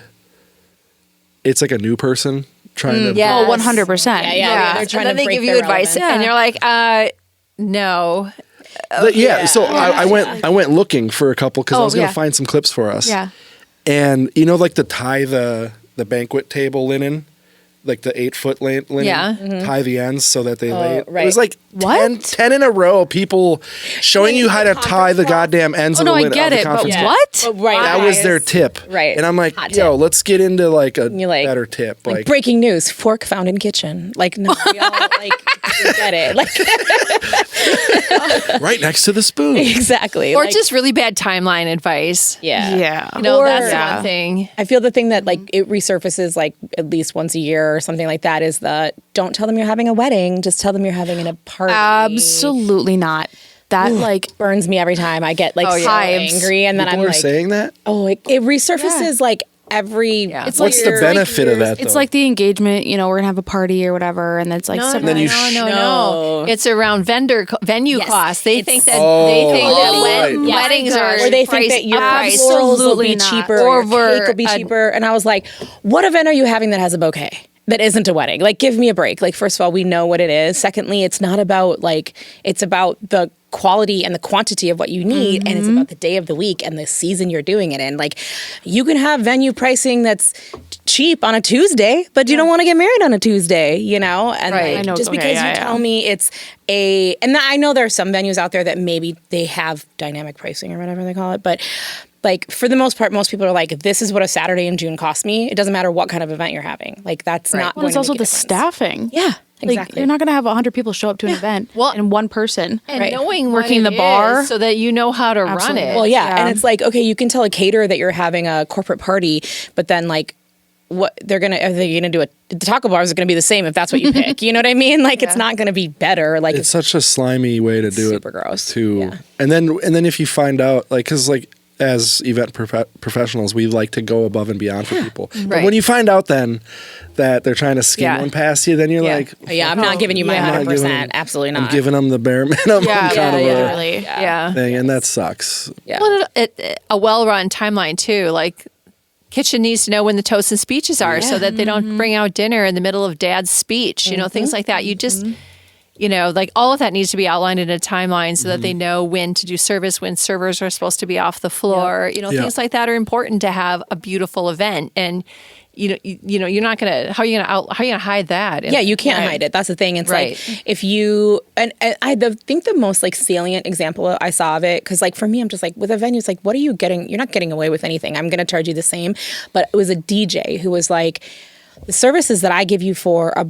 C: it's like a new person trying to.
A: yeah.
D: Oh, 100%.
B: Yeah, they're trying
A: and then
B: to
A: they
B: break
A: give you
B: their
A: advice,
B: relevance.
A: and you're like, no.
C: Yeah, so I went looking for a couple because I
D: Oh,
C: was going to
D: yeah.
C: find some clips for us.
D: Yeah.
C: And like the tie the banquet table linen like the 8-foot linen, tie the ends so that they lay.
B: right.
C: It was like 10 in a row. People showing you how to tie the goddamn ends of the linen.
D: I get it, but
C: what?
B: Right.
C: That was their tip.
B: Right.
C: And I'm like, yo, let's get into like a better tip.
B: Like breaking news: fork found in kitchen. Like no, we all like we get it. Like
C: right next to the spoon.
B: Exactly.
A: Or just really bad timeline advice.
D: Yeah.
A: You know,
B: Or-
A: that's one thing.
B: I feel the thing that like it resurfaces like at least once a year or something like that is the don't tell them you're having a wedding, just tell them you're having a party.
D: Absolutely not. That like
B: burns me every time. I get like so angry, and then
C: People
B: I'm
C: are
B: like,
C: saying that.
B: oh, it resurfaces like every.
A: It's
C: What's the benefit of that?
D: it's
C: though?
D: like the engagement. You know, we're gonna have a party or whatever, and it's like
A: No,
C: then you
A: no. It's around venue costs. They think that
C: right.
A: weddings are
B: Or they think that your
A: priced.
B: florals will be
D: Absolutely not.
B: cheaper,
A: Or
B: or your cake will be cheaper. And I was like, what event are you having that has a bouquet? That isn't a wedding. Like, give me a break. Like, first of all, we know what it is. Secondly, it's not about like, it's about the quality and the quantity of what you need. And it's about the day of the week and the season you're doing it in. Like, you can have venue pricing that's cheap on a Tuesday, but you don't want to get married on a Tuesday, you know? And
A: Right.
B: like,
A: I know.
B: just because you tell me it's and I know there are some venues out there that maybe they have dynamic pricing or whatever they call it, but like for the most part, most people are like, this is what a Saturday in June costs me. It doesn't matter what kind of event you're having. Like that's not
D: Well,
B: going
D: it's
B: to
D: also
B: make a
D: the
B: difference.
D: staffing.
B: Yeah,
D: Like,
B: exactly.
D: you're not going to have 100 people show up to an event and one person.
A: And knowing what
D: Working
A: it
D: the bar.
A: is so that you know how to run it.
B: Well, yeah. And it's like, okay, you can tell a caterer that you're having a corporate party, but then like what are they gonna do the taco bars is gonna be the same if that's what you pick. You know what I mean? Like it's not gonna be better. Like
C: it's such a slimy way to do it.
B: Super gross.
C: Too.
B: Yeah.
C: And then if you find out, like, because like as event professionals, we like to go above and beyond for people. But
A: Right.
C: when you find out then that they're trying to skin one past you, then you're like,
B: yeah, I'm not giving you my
C: I'm not giving
B: 100%.
C: them-
B: Absolutely not.
C: I'm giving them the bare minimum kind of a thing, and that sucks.
B: Yeah.
A: Well, a well-run timeline too. Like, kitchen needs to know when the toasts and speeches are, so that they don't bring out dinner in the middle of Dad's speech. You know, things like that. You just, you know, like all of that needs to be outlined in a timeline so that they know when to do service, when servers are supposed to be off the floor. You know, things like that are important to have a beautiful event. And you know, you're not gonna. How are you gonna hide that?
B: Yeah, you can't hide it. That's the thing. It's like if you and I think the most like salient example I saw of it, because like for me, I'm just like with a venue, it's like, what are you getting? You're not getting away with anything. I'm gonna charge you the same. But it was a DJ who was like, the services that I give you for a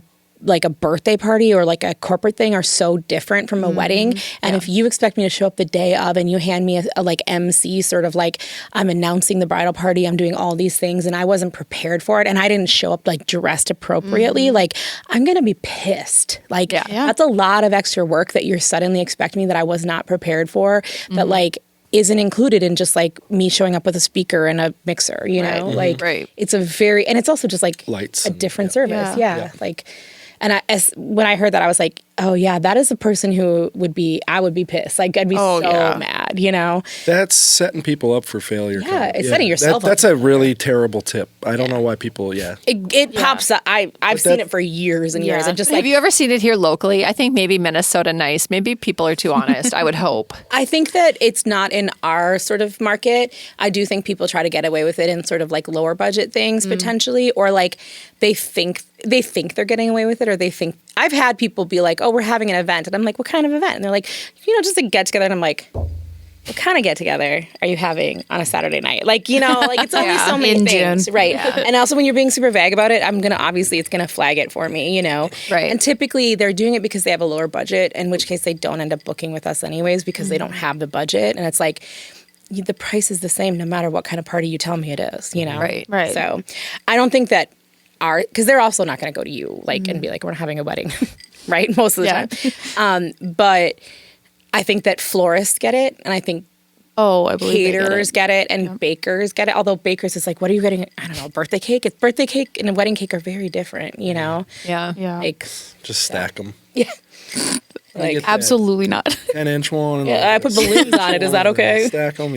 B: birthday party or like a corporate thing are so different from a wedding. And if you expect me to show up the day of and you hand me a like MC sort of like I'm announcing the bridal party, I'm doing all these things and I wasn't prepared for it and I didn't show up like dressed appropriately, like I'm going to be pissed. Like that's a lot of extra work that you're suddenly expecting me that I was not prepared for, that like isn't included in just like me showing up with a speaker and a mixer, you know? Like it's a very, and it's also just like
C: lights
B: a different service. Yeah. Like, and when I heard that, I was like, oh yeah, that is a person who I would be pissed. Like I'd be so mad, you know?
C: That's setting people up for failure.
B: Yeah, it's setting yourself up.
C: That's a really terrible tip. I don't know why people,
B: It pops up. I've seen it for years and years. And just
A: have you ever seen it here locally? I think maybe Minnesota nice. Maybe people are too honest. I would hope.
B: I think that it's not in our sort of market. I do think people try to get away with it in sort of like lower budget things potentially, or like they think they're getting away with it, or they think I've had people be like, oh, we're having an event. And I'm like, what kind of event? And they're like, you know, just a get together. And I'm like, what kind of get together are you having on a Saturday night? Like, you know, like it's always so many things.
D: June.
B: Right. Yeah. And also when you're being super vague about it, it's going to flag it for me, you know?
A: Right.
B: And typically they're doing it because they have a lower budget, in which case they don't end up booking with us anyways because they don't have the budget. And it's like, the price is the same no matter what kind of party you tell me it is, you know?
A: Right.
B: So I don't think that because they're also not going to go to you like and be like, we're having a wedding, right? Most of the time. But I think that florists get it, and I think
D: I believe
B: caterers get it, and bakers get it. Although bakers is like, what are you getting? I don't know, birthday cake. It's birthday cake and a wedding cake are very different, you know?
A: Yeah.
B: Like,
C: just stack them.
B: yeah. Like,
D: absolutely not.
C: 10-inch one. And
B: I put balloons on it. Is that okay?
C: Stack them,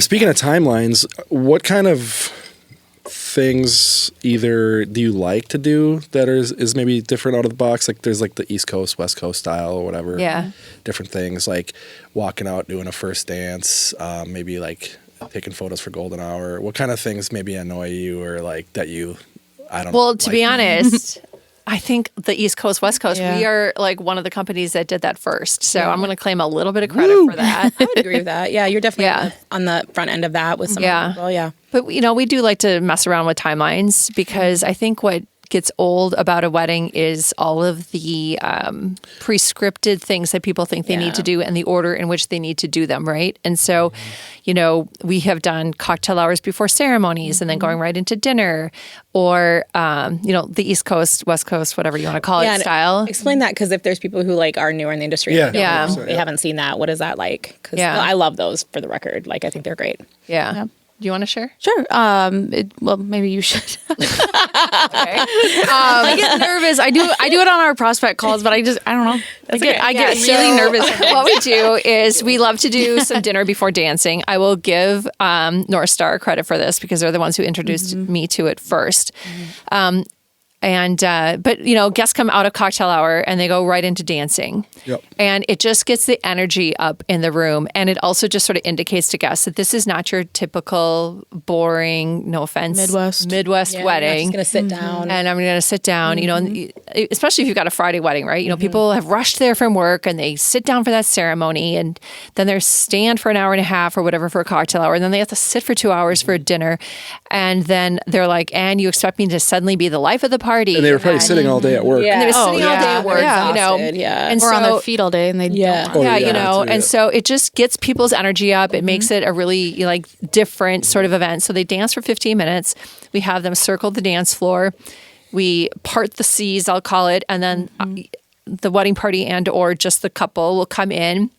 C: speaking of timelines, what kind of things either do you like to do that is maybe different out of the box? Like there's like the East Coast, West Coast style or whatever.
A: Yeah.
C: Different things like walking out, doing a first dance, maybe like taking photos for golden hour. What kind of things maybe annoy you or like that you I don't.
A: Well, to be honest, I think the East Coast, West Coast, we are like one of the companies that did that first. So I'm going to claim a little bit of credit for that.
B: I would agree with that. Yeah, you're definitely on the front end of that with some people. Yeah.
A: But, we do like to mess around with timelines because I think what gets old about a wedding is all of the prescripted things that people think they need to do and the order in which they need to do them, right? And so, we have done cocktail hours before ceremonies and then going right into dinner or, the East Coast, West Coast, whatever you want to call it, style.
B: Explain that because if there's people who like are newer in the industry and they haven't seen that, what is that like? Because I love those for the record. Like, I think they're great.
A: Yeah. Do you want to share?
D: Sure. Well, maybe you should. I get nervous. I do it on our prospect calls, but I don't know. I get really nervous.
A: What we do is we love to do some dinner before dancing. I will give North Star credit for this because they're the ones who introduced me to it first. But guests come out of cocktail hour and they go right into dancing.
C: Yep.
A: And it just gets the energy up in the room. And it also just sort of indicates to guests that this is not your typical, boring, no offense, Midwest wedding.
B: I'm just going to sit down.
A: And I'm going to sit down, and especially if you've got a Friday wedding, right? People have rushed there from work and they sit down for that ceremony and then they're stand for an hour and a half or whatever for a cocktail hour. And then they have to sit for 2 hours for a dinner. And then they're like, and you expect me to suddenly be the life of the party.
C: And they were probably sitting all day at work.
A: And they were sitting all day at work,
B: and
D: or on their feet all day, and they
A: and so it just gets people's energy up. It makes it a really different sort of event. So they dance for 15 minutes. We have them circle the dance floor. We part the seas, I'll call it, and then the wedding party and or just the couple will come in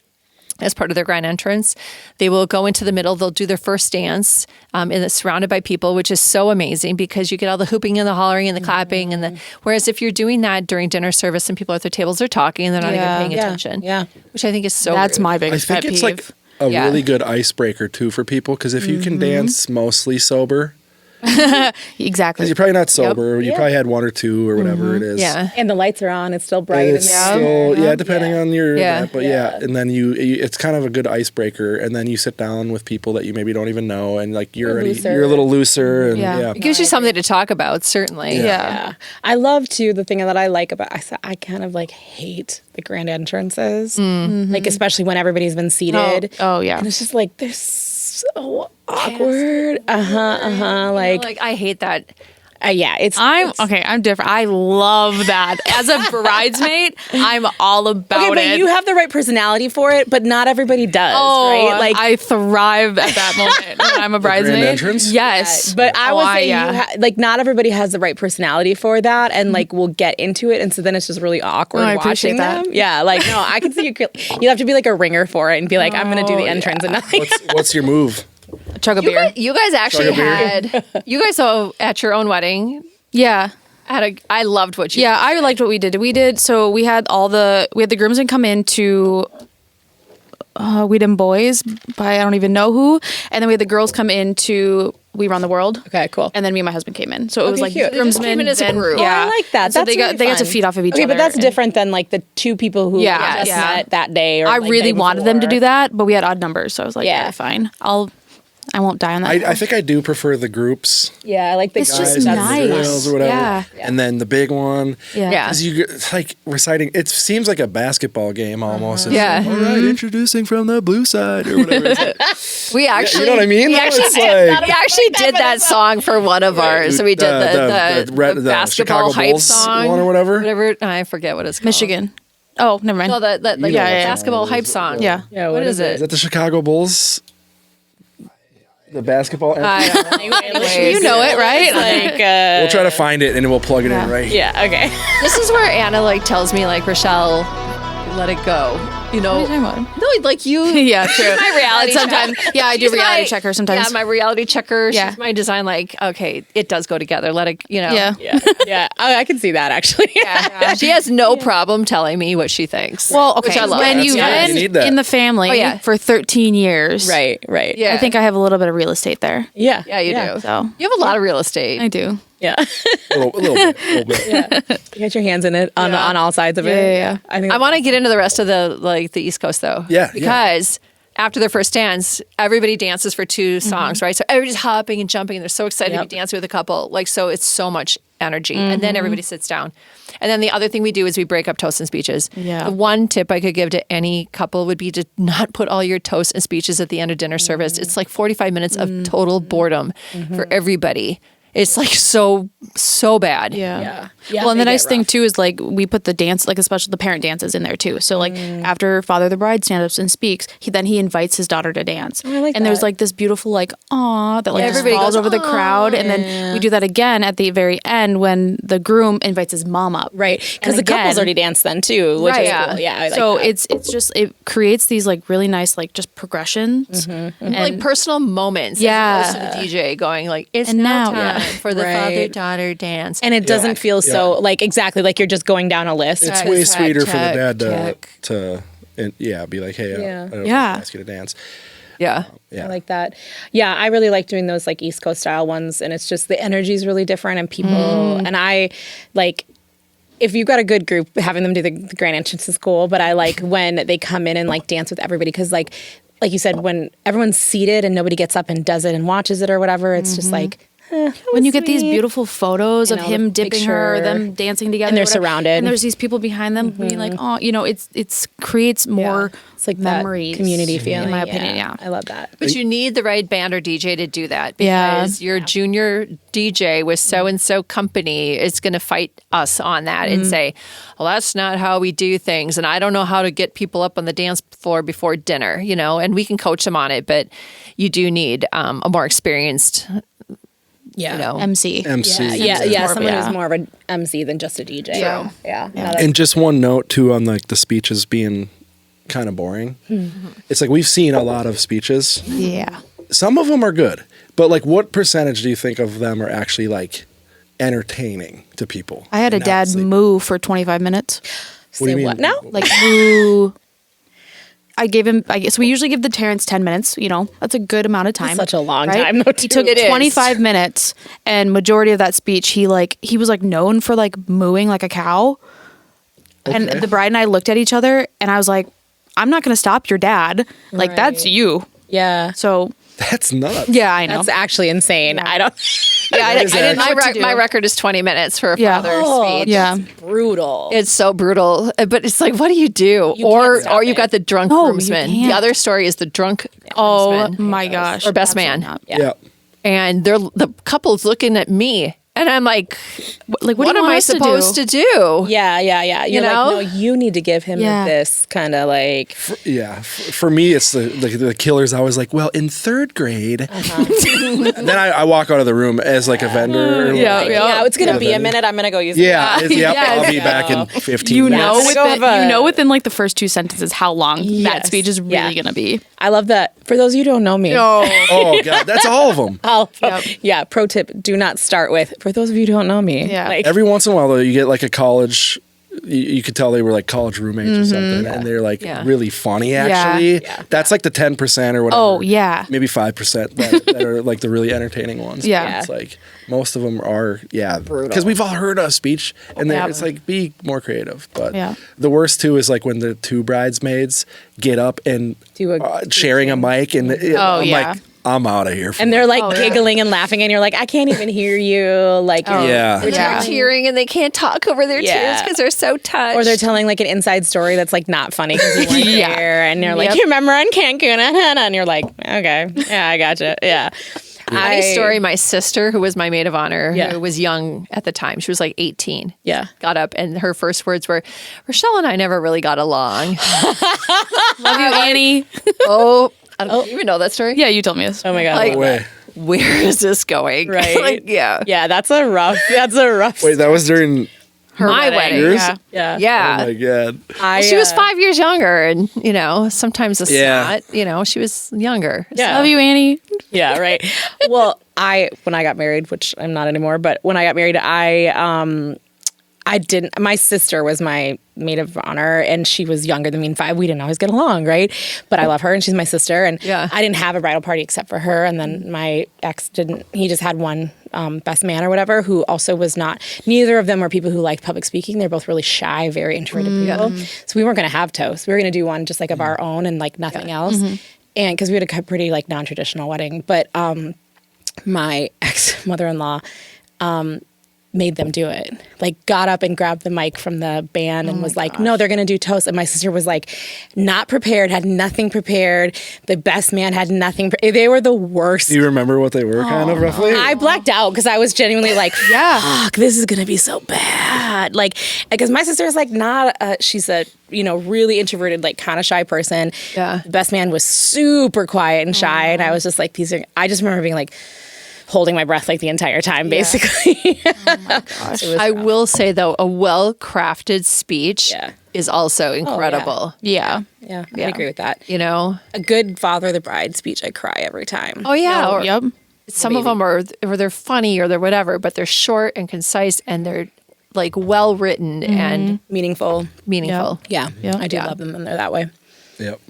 A: as part of their grand entrance. They will go into the middle. They'll do their first dance and it's surrounded by people, which is so amazing because you get all the hooping and the hollering and the clapping. Whereas if you're doing that during dinner service and people at their tables, they're talking and they're not even paying attention.
B: Yeah.
A: Which I think is so
D: That's
A: rude.
D: my biggest pet peeve.
C: I think it's like a really good icebreaker too for people because if you can dance mostly sober.
D: Exactly.
C: Because you're probably not sober. You probably had one or two or whatever it is.
A: Yeah.
B: And the lights are on. It's still bright.
C: And it's still, depending on your event. But and then it's kind of a good icebreaker. And then you sit down with people that you maybe don't even know. And like you're a little looser. And
A: It gives you something to talk about, certainly.
B: Yeah. I love too, the thing that I like about, I kind of like hate the grand entrances. Like especially when everybody's been seated.
D: Oh yeah.
B: And it's just like, they're so awkward. Like
A: I hate that.
D: I'm different. I love that. As a bridesmaid, I'm all about
B: but
D: it.
B: you have the right personality for it, but not everybody does, right?
D: Like I thrive at that moment when I'm a bridesmaid.
C: grand entrance?
D: Yes.
B: But I would say like not everybody has the right personality for that and like will get into it, and so then it's just really awkward watching them. Yeah, like no, I can see you have to be like a ringer for it and be like, I'm gonna do the entrance and nothing.
C: What's your move?
D: Chug a beer.
A: You guys actually you guys at your own wedding.
D: Yeah.
A: I loved what you
D: did. I liked what we did. So we had the groomsmen come in to we did boys by I don't even know who, and then we had the girls come in to We Run the World.
B: Okay, cool.
D: And then me and my husband came in. So it was like
B: cute.
D: groomsmen
A: as a group.
D: Yeah,
B: I like that.
D: So
B: That's
D: they got to feed off of each other.
B: But that's different than like the two people who just met that day. Or
D: I
B: like
D: really
B: day
D: wanted them to
B: before.
D: do that, but we had odd numbers, so I was like, yeah fine. I won't die on that.
C: I think I do prefer the groups.
B: Yeah, I like the
D: It's
B: guys
D: just
C: and
D: nice.
C: the girls or whatever.
D: Yeah.
C: And then the big one.
D: Yeah.
C: Because it's like reciting, it seems like a basketball game almost. It's
A: Yeah.
C: like, all right, introducing from the blue side or whatever.
A: We actually,
C: you know what I mean?
A: We actually did that song for one of ours. So we did the basketball
C: Chicago
A: hype
C: Bulls
A: song,
C: one or whatever.
A: I forget what it's called.
D: Michigan. Oh, never mind.
A: No, the basketball hype song.
D: Yeah.
A: What is it?
C: Is that the Chicago Bulls? The basketball?
A: I don't know. Anyways,
D: You know it, right?
B: Like
C: we'll try to find it and we'll plug it in right here.
B: yeah, okay.
A: This is where Anna tells me Rachelle, let it go. You know,
D: What are you talking about?
A: no, you.
D: Yeah, true.
A: My reality
D: sometimes.
A: check.
D: Yeah, I do
A: She's
D: reality check her sometimes.
A: Yeah, my reality checker.
D: Yeah.
A: She's my design. Okay, it does go together. Let it.
D: Yeah.
B: Yeah. I can see that actually.
A: Yeah. She has no problem telling me what she thinks.
D: Well, okay.
A: Which I love.
D: When you've
C: You need that.
D: been in the family for 13 years,
B: Right.
A: Yeah.
D: I think I have a little bit of real estate there.
B: Yeah.
A: Yeah, you do.
D: So
A: You have a lot of real estate.
D: I do.
B: Yeah.
C: A little bit.
B: You got your hands in it on all sides of it.
D: Yeah.
B: I think
A: I want to get into the rest of the East Coast though.
C: Yeah,
A: Because after their first dance, everybody dances for 2 songs, right? So everybody's hopping and jumping and they're so excited to be dancing with a couple. Like, so it's so much energy. And then everybody sits down. And then the other thing we do is we break up toasts and speeches.
D: Yeah.
A: The one tip I could give to any couple would be to not put all your toasts and speeches at the end of dinner service. It's like 45 minutes of total boredom for everybody. It's like so bad.
D: Yeah. Well, and the nice thing too is like we put the dance, like especially the parent dances in there too. So like after Father of the Bride stands up and speaks, he invites his daughter to dance.
B: I like
D: and
B: that.
D: there's like this beautiful like aw that like just
A: Everybody
D: falls
A: goes,
D: over the crowd, and then we do that again at the very end when the groom invites his mom up.
B: Right, because the couple's already danced then too, which is cool. Yeah, I like
D: so
B: that.
D: it's just it creates these like really nice like just progressions
A: And like personal moments.
D: Yeah.
A: As opposed to the DJ going like, it's
D: And
A: now
D: now-
A: time for the father-daughter dance.
B: and it doesn't feel so like exactly like you're just going down a list.
C: It's way sweeter for the dad to be like, hey, I don't ask you to dance.
A: Yeah.
B: I like that. Yeah, I really like doing those like East Coast style ones, and it's just the energy is really different, and people and I like. If you've got a good group, having them do the grand entrance is cool. But I like when they come in and like dance with everybody, because like you said, when everyone's seated and nobody gets up and does it and watches it or whatever, it's just like.
D: When you get these beautiful photos of
B: know,
D: him
B: the
D: dipping her, or
B: picture.
D: them dancing together,
B: And they're
D: or whatever,
B: surrounded.
D: and there's these people behind them being like, oh, it's creates more
B: It's like
D: memories,
B: that community feeling,
D: in my opinion. Yeah,
B: I love that.
A: But you need the right band or DJ to do that,
D: Yeah.
A: because your junior DJ with so-and-so company is going to fight us on that and say, well, that's not how we do things. And I don't know how to get people up on the dance floor before dinner, and we can coach them on it. But you do need a more experienced,
D: MC.
B: Yeah, someone who's more of an MC than just a DJ. Yeah.
C: And just one note too on like the speeches being kind of boring. It's like we've seen a lot of speeches.
D: Yeah.
C: Some of them are good, but like what percentage do you think of them are actually like entertaining to people?
D: I had a
C: and not
D: dad
C: sleep?
D: moo for 25 minutes.
C: What do you mean?
B: What now?
D: Like moo. I gave him. So we usually give the Terrence 10 minutes. That's a good amount of time.
B: Such a long
D: right?
B: time, though,
D: He
B: too.
D: took
B: It is.
D: 25 minutes, and majority of that speech, he was like known for like mooing like a cow. And the bride and I looked at each other, and I was like, "I'm not going to stop your dad. Like that's you."
B: Yeah.
D: So
C: That's nuts.
D: yeah, I know.
B: That's actually insane. I don't.
A: I
C: is
A: didn't.
C: that?
A: My record is 20 minutes for a
D: Yeah.
A: father speech.
D: yeah.
B: Brutal.
A: It's so brutal, but it's like, what do you do?
B: can't stop
A: Or you've
B: it.
A: got the drunk
D: No, you
A: groomsman. The
D: can't.
A: other story is the drunk
D: Oh
A: groomsman.
D: my gosh.
A: Or best man.
D: Absolutely not.
C: Yeah.
A: And the couple's looking at me, and I'm like,
D: Like
A: what
D: do you
A: am
D: want
A: I
D: us to
A: supposed
D: do?
A: to do?
B: Yeah. You're
A: know?
B: like, no, you need to give him
D: Yeah.
B: this kind of like.
C: For me, it's the killers. I was like, well, in third grade. Then I walk out of the room as like a vendor. or
D: Yeah,
C: like-
B: Yeah, it's gonna be a minute. I'm gonna go use.
C: Yeah,
B: it.
C: yep,
A: Yes.
C: I'll be back in 15
D: You
C: minutes.
D: know,
B: Let's go have a-
D: within like the first 2 sentences how long that
B: Yes.
D: speech is really
B: Yeah.
D: gonna be.
B: I love that. For those of you who don't know me,
C: Oh, God, that's all of them.
B: yeah. Pro tip: do not start with. For those of you who don't know me,
D: Yeah.
B: like,
C: Every once in a while, though, you get like a college. You could tell they were like college roommates or something, and they're like really funny. Actually, that's like the 10% or whatever.
D: Oh, yeah.
C: maybe 5% that are like the really entertaining ones.
D: Yeah.
C: It's like most of them are because we've all heard a speech, and then it's like be more creative. But the worst too is like when the two bridesmaids get up and
B: Do a-
C: sharing a mic, and I'm
D: yeah.
C: like, I'm out of here.
B: and they're like giggling and laughing, and you're like, I can't even hear you. Like,
C: Yeah.
A: They're tearing and they can't talk over their tears because they're so touched.
B: or they're telling like an inside story that's like not funny because you weren't
D: Yeah.
B: there, and you're like, you remember in Cancun, and you're like, okay, yeah, I gotcha, yeah.
A: Funny story. My sister, who was my maid of honor,
B: Yeah.
A: who was young at the time, she was like 18.
B: Yeah.
A: Got up and her first words were, Rachelle and I never really got along.
D: Love you, Annie.
A: I don't even know that story.
D: Yeah, you told me this.
B: Oh my god,
A: Like,
C: No way.
A: where is this going?
B: Right.
A: Like, yeah.
B: yeah, that's a rough.
C: Wait, that was during.
A: My wedding.
C: Yours?
D: Yeah.
B: Yeah,
A: Yeah.
C: Oh my God.
A: She was 5 years younger, and sometimes a
C: Yeah.
A: snot. She was younger.
B: Yeah.
D: Love you, Annie.
B: Yeah, right. Well, when I got married, which I'm not anymore, but when I got married, I didn't. My sister was my maid of honor, and she was younger than me in 5. We didn't always get along, right? But I love her, and she's my sister, and I didn't have a bridal party except for her. And then my ex didn't. He just had one best man or whatever, who also was not. Neither of them were people who liked public speaking. They're both really shy, very introverted people. So we weren't going to have toast. We were going to do one just like of our own and like nothing else. and because we had a pretty like non-traditional wedding, but my ex-mother-in-law made them do it. Like got up and grabbed the mic from the band and was like, no, they're going to do toast. And my sister was like, not prepared, had nothing prepared. The best man had nothing. They were the worst.
C: Do you remember what they were kind of roughly?
B: I blacked out because I was genuinely like, fuck, this is going to be so bad. Like, because my sister is like she's a, really introverted, like kind of shy person.
A: Yeah. The
B: best man was super quiet and shy. And I was just like, I just remember being like, holding my breath like the entire time, basically.
A: Oh my gosh. I will say though, a well-crafted speech is also incredible.
B: Yeah, I agree with that.
A: A
B: good father of the bride speech, I cry every time.
A: Oh yeah. Some of them are they're funny or they're whatever, but they're short and concise and they're like well written and
B: meaningful.
A: Yeah.
B: I do love them when they're that way.
C: Yep.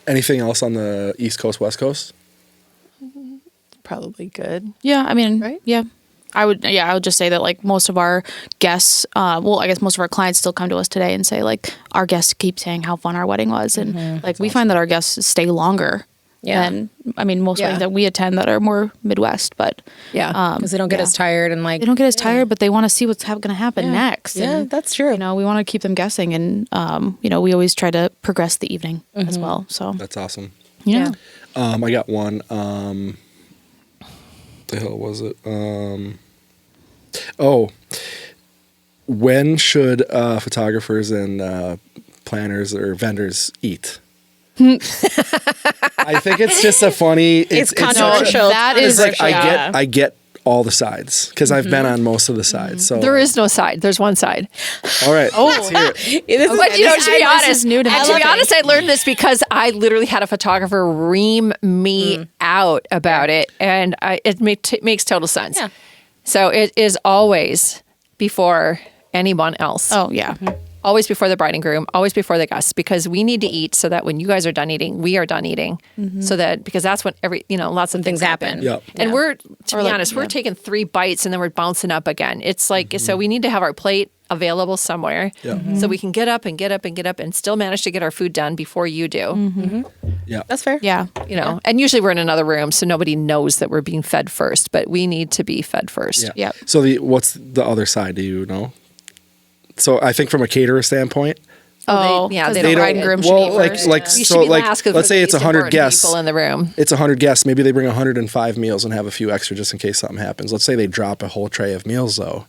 C: Anything else on the East Coast, West Coast?
A: Probably good.
D: Yeah, I mean,
A: right?
D: Yeah. I would just say that like most of our guests, I guess most of our clients still come to us today and say like our guests keep saying how fun our wedding was. And like we find that our guests stay longer. Yeah. And I mean, most weddings that we attend that are more Midwest, but
B: because they don't get as tired and like
D: they don't get as tired, but they want to see what's going to happen next.
B: Yeah,
D: and,
B: that's true.
D: We want to keep them guessing, and we always try to progress the evening as well. So
C: that's awesome.
D: Yeah.
C: I got one. The hell was it? When should photographers and planners or vendors eat? I think it's just a funny.
B: It's controversial.
D: That is
C: like I get all the sides because I've been on most of the sides. So
A: there is no side. There's one side.
C: All right. Let's hear it.
A: But to be honest,
D: new to me.
A: I learned this because I literally had a photographer ream me out about it, and it makes total sense. Yeah. So it is always before anyone else.
D: Oh yeah.
A: Always before the bride and groom, always before the guests, because we need to eat so that when you guys are done eating, we are done eating. So that, because that's when lots of things happen.
C: Yep.
A: And we're, to be honest, we're taking 3 bites and then we're bouncing up again. It's like, so we need to have our plate available somewhere so we can get up and still manage to get our food done before you do.
C: Yeah.
B: That's fair.
D: Yeah.
A: And usually we're in another room, so nobody knows that we're being fed first, but we need to be fed first.
C: Yeah.
D: Yep.
C: So what's the other side? Do you know? So I think from a caterer standpoint.
D: The bride and groom should eat first.
C: Let's say it's 100 guests.
A: People in the room.
C: It's 100 guests. Maybe they bring 105 meals and have a few extra just in case something happens. Let's say they drop a whole tray of meals though.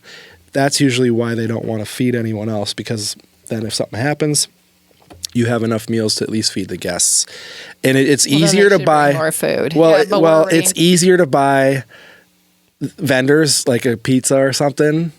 C: That's usually why they don't want to feed anyone else, because then if something happens, you have enough meals to at least feed the guests. And it's easier to buy
A: more food.
C: Well, it's easier to buy vendors like a pizza or something,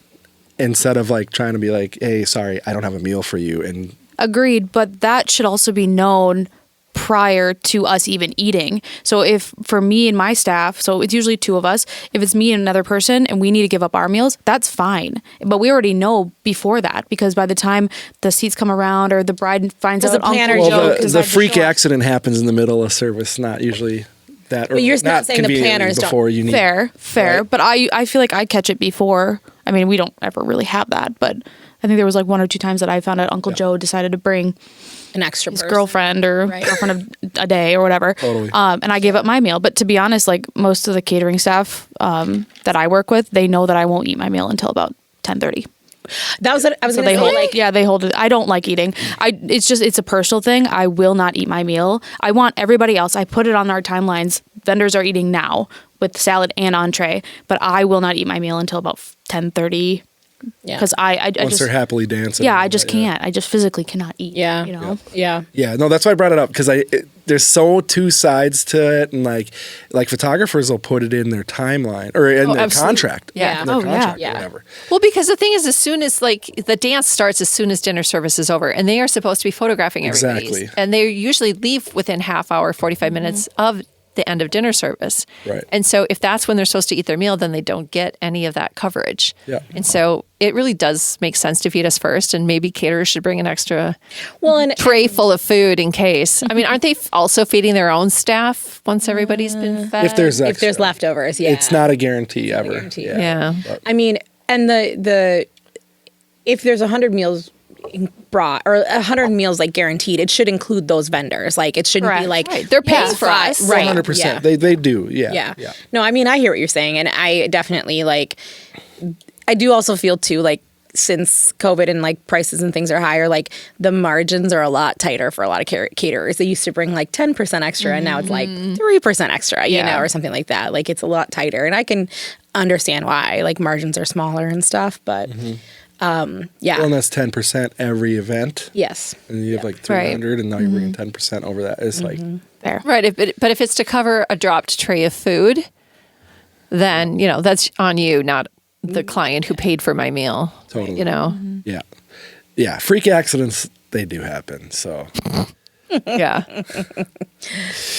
C: instead of like trying to be like, hey, sorry, I don't have a meal for you. And
D: agreed, but that should also be known prior to us even eating. So if for me and my staff, so it's usually 2 of us, if it's me and another person and we need to give up our meals, that's fine. But we already know before that, because by the time the seats come around or the bride finds out
C: the freak accident happens in the middle of service, not usually that.
B: But you're not saying the planners
C: before you need.
D: Fair. Right? But I feel like I catch it before. I mean, we don't ever really have that, but I think there was like 1 or 2 times that I found out Uncle Joe decided to bring
B: an extra
D: his girlfriend or girlfriend of a day or whatever.
C: Totally.
D: And I gave up my meal. But to be honest, like most of the catering staff that I work with, they know that I won't eat my meal until about 10:30.
B: That was what I was going to say.
D: They hold it. I don't like eating. It's a personal thing. I will not eat my meal. I want everybody else. I put it on our timelines. Vendors are eating now with salad and entree, but I will not eat my meal until about 10:30. Because I
C: once
D: just,
C: they're happily dancing.
D: Yeah, I just can't. I just physically cannot eat.
B: Yeah.
C: Yeah. No, that's why I brought it up, because there's 2 sides to it, and like photographers will put it in their timeline or in their contract.
A: Yeah.
C: In their contract or whatever.
A: Well, because the thing is, as soon as the dance starts, as soon as dinner service is over, and they are supposed to be photographing everybody.
C: Exactly.
A: And they usually leave within half hour, 45 minutes of the end of dinner service.
C: Right.
A: And so if that's when they're supposed to eat their meal, then they don't get any of that coverage.
C: Yeah.
A: And so it really does make sense to feed us first, and maybe caterers should bring an extra tray full of food in case. I mean, aren't they also feeding their own staff once everybody's been fed?
C: If there's
B: leftovers,
C: It's not a guarantee ever.
A: Yeah.
B: I mean, and if there's 100 meals, brought, or 100 meals like guaranteed, it should include those vendors. Like it shouldn't be like
A: they're paying for us.
B: Right.
C: 100%.
B: Yeah.
C: They do. Yeah.
B: No, I mean, I hear what you're saying. And I definitely like, I do also feel too, like, since COVID and like prices and things are higher, like the margins are a lot tighter for a lot of caterers. They used to bring like 10% extra and now it's like 3% extra, you know, or something like that. Like it's a lot tighter, and I can understand why, like margins are smaller and stuff, but
C: Well, and that's 10% every event.
B: Yes.
C: And you have like 300 and now you're bringing 10% over that. It's like
D: Fair.
A: Right. But if it's to cover a dropped tray of food, then, you know, that's on you, not the client who paid for my meal.
C: Totally.
A: You know?
C: Yeah. Yeah. Freak accidents, they do happen. So
A: Yeah.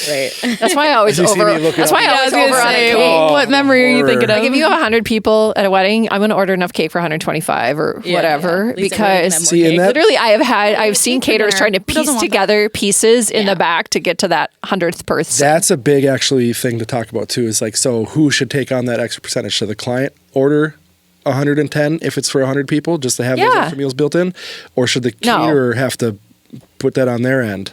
B: Right.
A: That's why I always
C: You see me
A: over.
C: looking
A: That's
C: up-
A: why I always
D: I was
A: over
D: gonna
A: on a
D: say,
A: cake.
D: what memory are you thinking of?
A: Like if you have 100 people at a wedding, I'm going to order enough cake for 125 or whatever
B: At least
A: because
B: everyone can have more
C: See, and
B: cake.
C: that-
A: literally I've seen caterers trying to
D: Who doesn't
A: piece
D: want that?
A: together pieces in the back to get to that 100th person.
C: that's a big actually thing to talk about too, is like, so who should take on that extra percentage? Should the client order 110 if it's for 100 people just to have those extra meals built in? Or should the caterer have to put that on their end?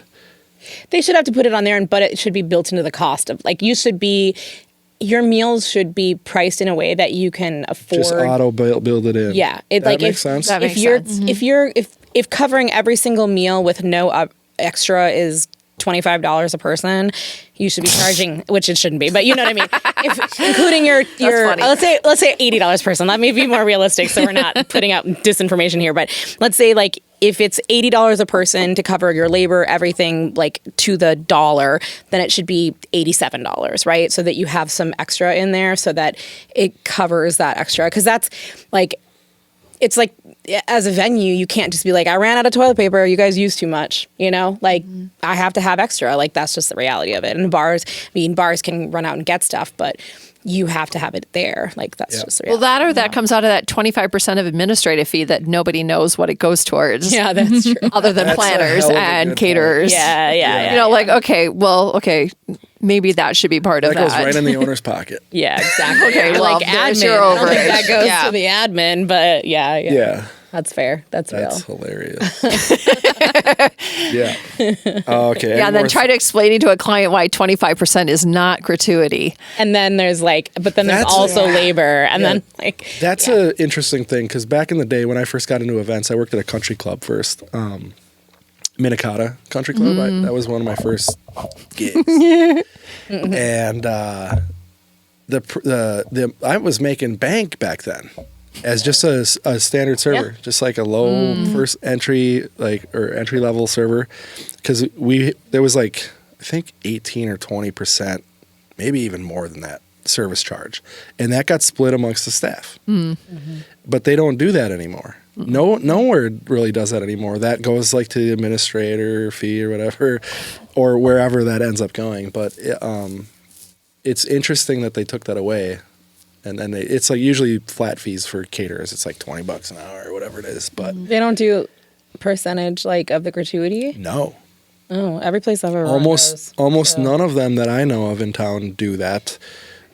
B: They should have to put it on there, but it should be built into the cost of, like, your meals should be priced in a way that you can afford.
C: Just auto build it in.
B: Yeah,
C: That makes sense.
A: That makes sense.
B: If covering every single meal with no extra is $25 a person, you should be charging, which it shouldn't be, but you know what I mean. If including your
A: funny.
B: let's say $80 a person. Let me be more realistic, so we're not putting out disinformation here. But let's say like if it's $80 a person to cover your labor, everything like to the dollar, then it should be $87, right? So that you have some extra in there, so that it covers that extra, because that's like. It's like, as a venue, you can't just be like, I ran out of toilet paper, you guys used too much, you know? Like, I have to have extra. Like, that's just the reality of it. And bars can run out and get stuff, but you have to have it there. Like, that's just the
A: Well,
B: reality.
A: that or that comes out of that 25% of administrative fee that nobody knows what it goes towards.
B: Yeah, that's true.
A: Other than
C: That's a
A: planners
C: hell of a
A: and
C: good
A: caterers.
B: Yeah.
A: You know, like, okay, maybe that should be part of
C: That
A: that.
C: goes right in the owner's pocket.
B: Yeah, exactly.
A: Okay,
B: Yeah,
A: well,
B: like
A: there's
B: admin.
A: your
B: I don't think
A: overage.
B: that goes
A: Yeah.
B: to the admin, but yeah.
C: Yeah.
B: That's fair. That's
C: That's
B: real.
C: hilarious. Yeah. Okay.
A: Yeah, and then try to explain to a client why 25% is not gratuity.
B: And then there's like, but then there's
C: That's-
B: also labor, and then like
C: That's a interesting thing, because back in the day when I first got into events, I worked at a country club first, Minneapolis Country Club. That was one of my first gigs, and I was making bank back then as just a standard server, just like a low first entry entry level server, because there was like I think 18 or 20%, maybe even more than that, service charge, and that got split amongst the staff. But they don't do that anymore. Nowhere really does that anymore. That goes like to the administrator fee or whatever, or wherever that ends up going. But it's interesting that they took that away, and then it's like usually flat fees for caterers. It's like $20 an hour or whatever it is. But
B: they don't do percentage like of the gratuity.
C: no,
B: Oh, every place I've ever run
C: almost
B: does.
C: none of them that I know of in town do that.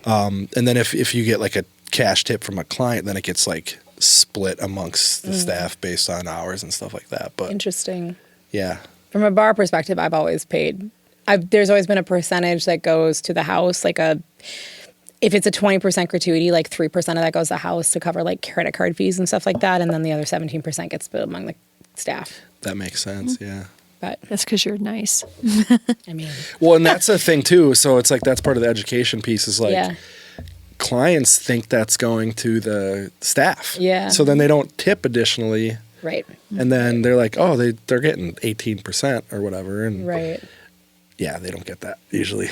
C: And then if you get like a cash tip from a client, then it gets like split amongst the staff based on hours and stuff like that. But
B: Interesting.
C: yeah,
B: From a bar perspective, I've always paid. There's always been a percentage that goes to the house, like if it's a 20% gratuity, like 3% of that goes to the house to cover like credit card fees and stuff like that, and then the other 17% gets split among the staff.
C: that makes sense. Yeah.
B: But
A: That's because you're nice.
B: I mean,
C: Well, and that's a thing too. So it's like that's part of the education piece is like
B: yeah,
C: clients think that's going to the staff.
B: Yeah.
C: So then they don't tip additionally,
B: right,
C: and then they're like, oh, they're getting 18% or whatever, and
B: right.
C: yeah, they don't get that usually.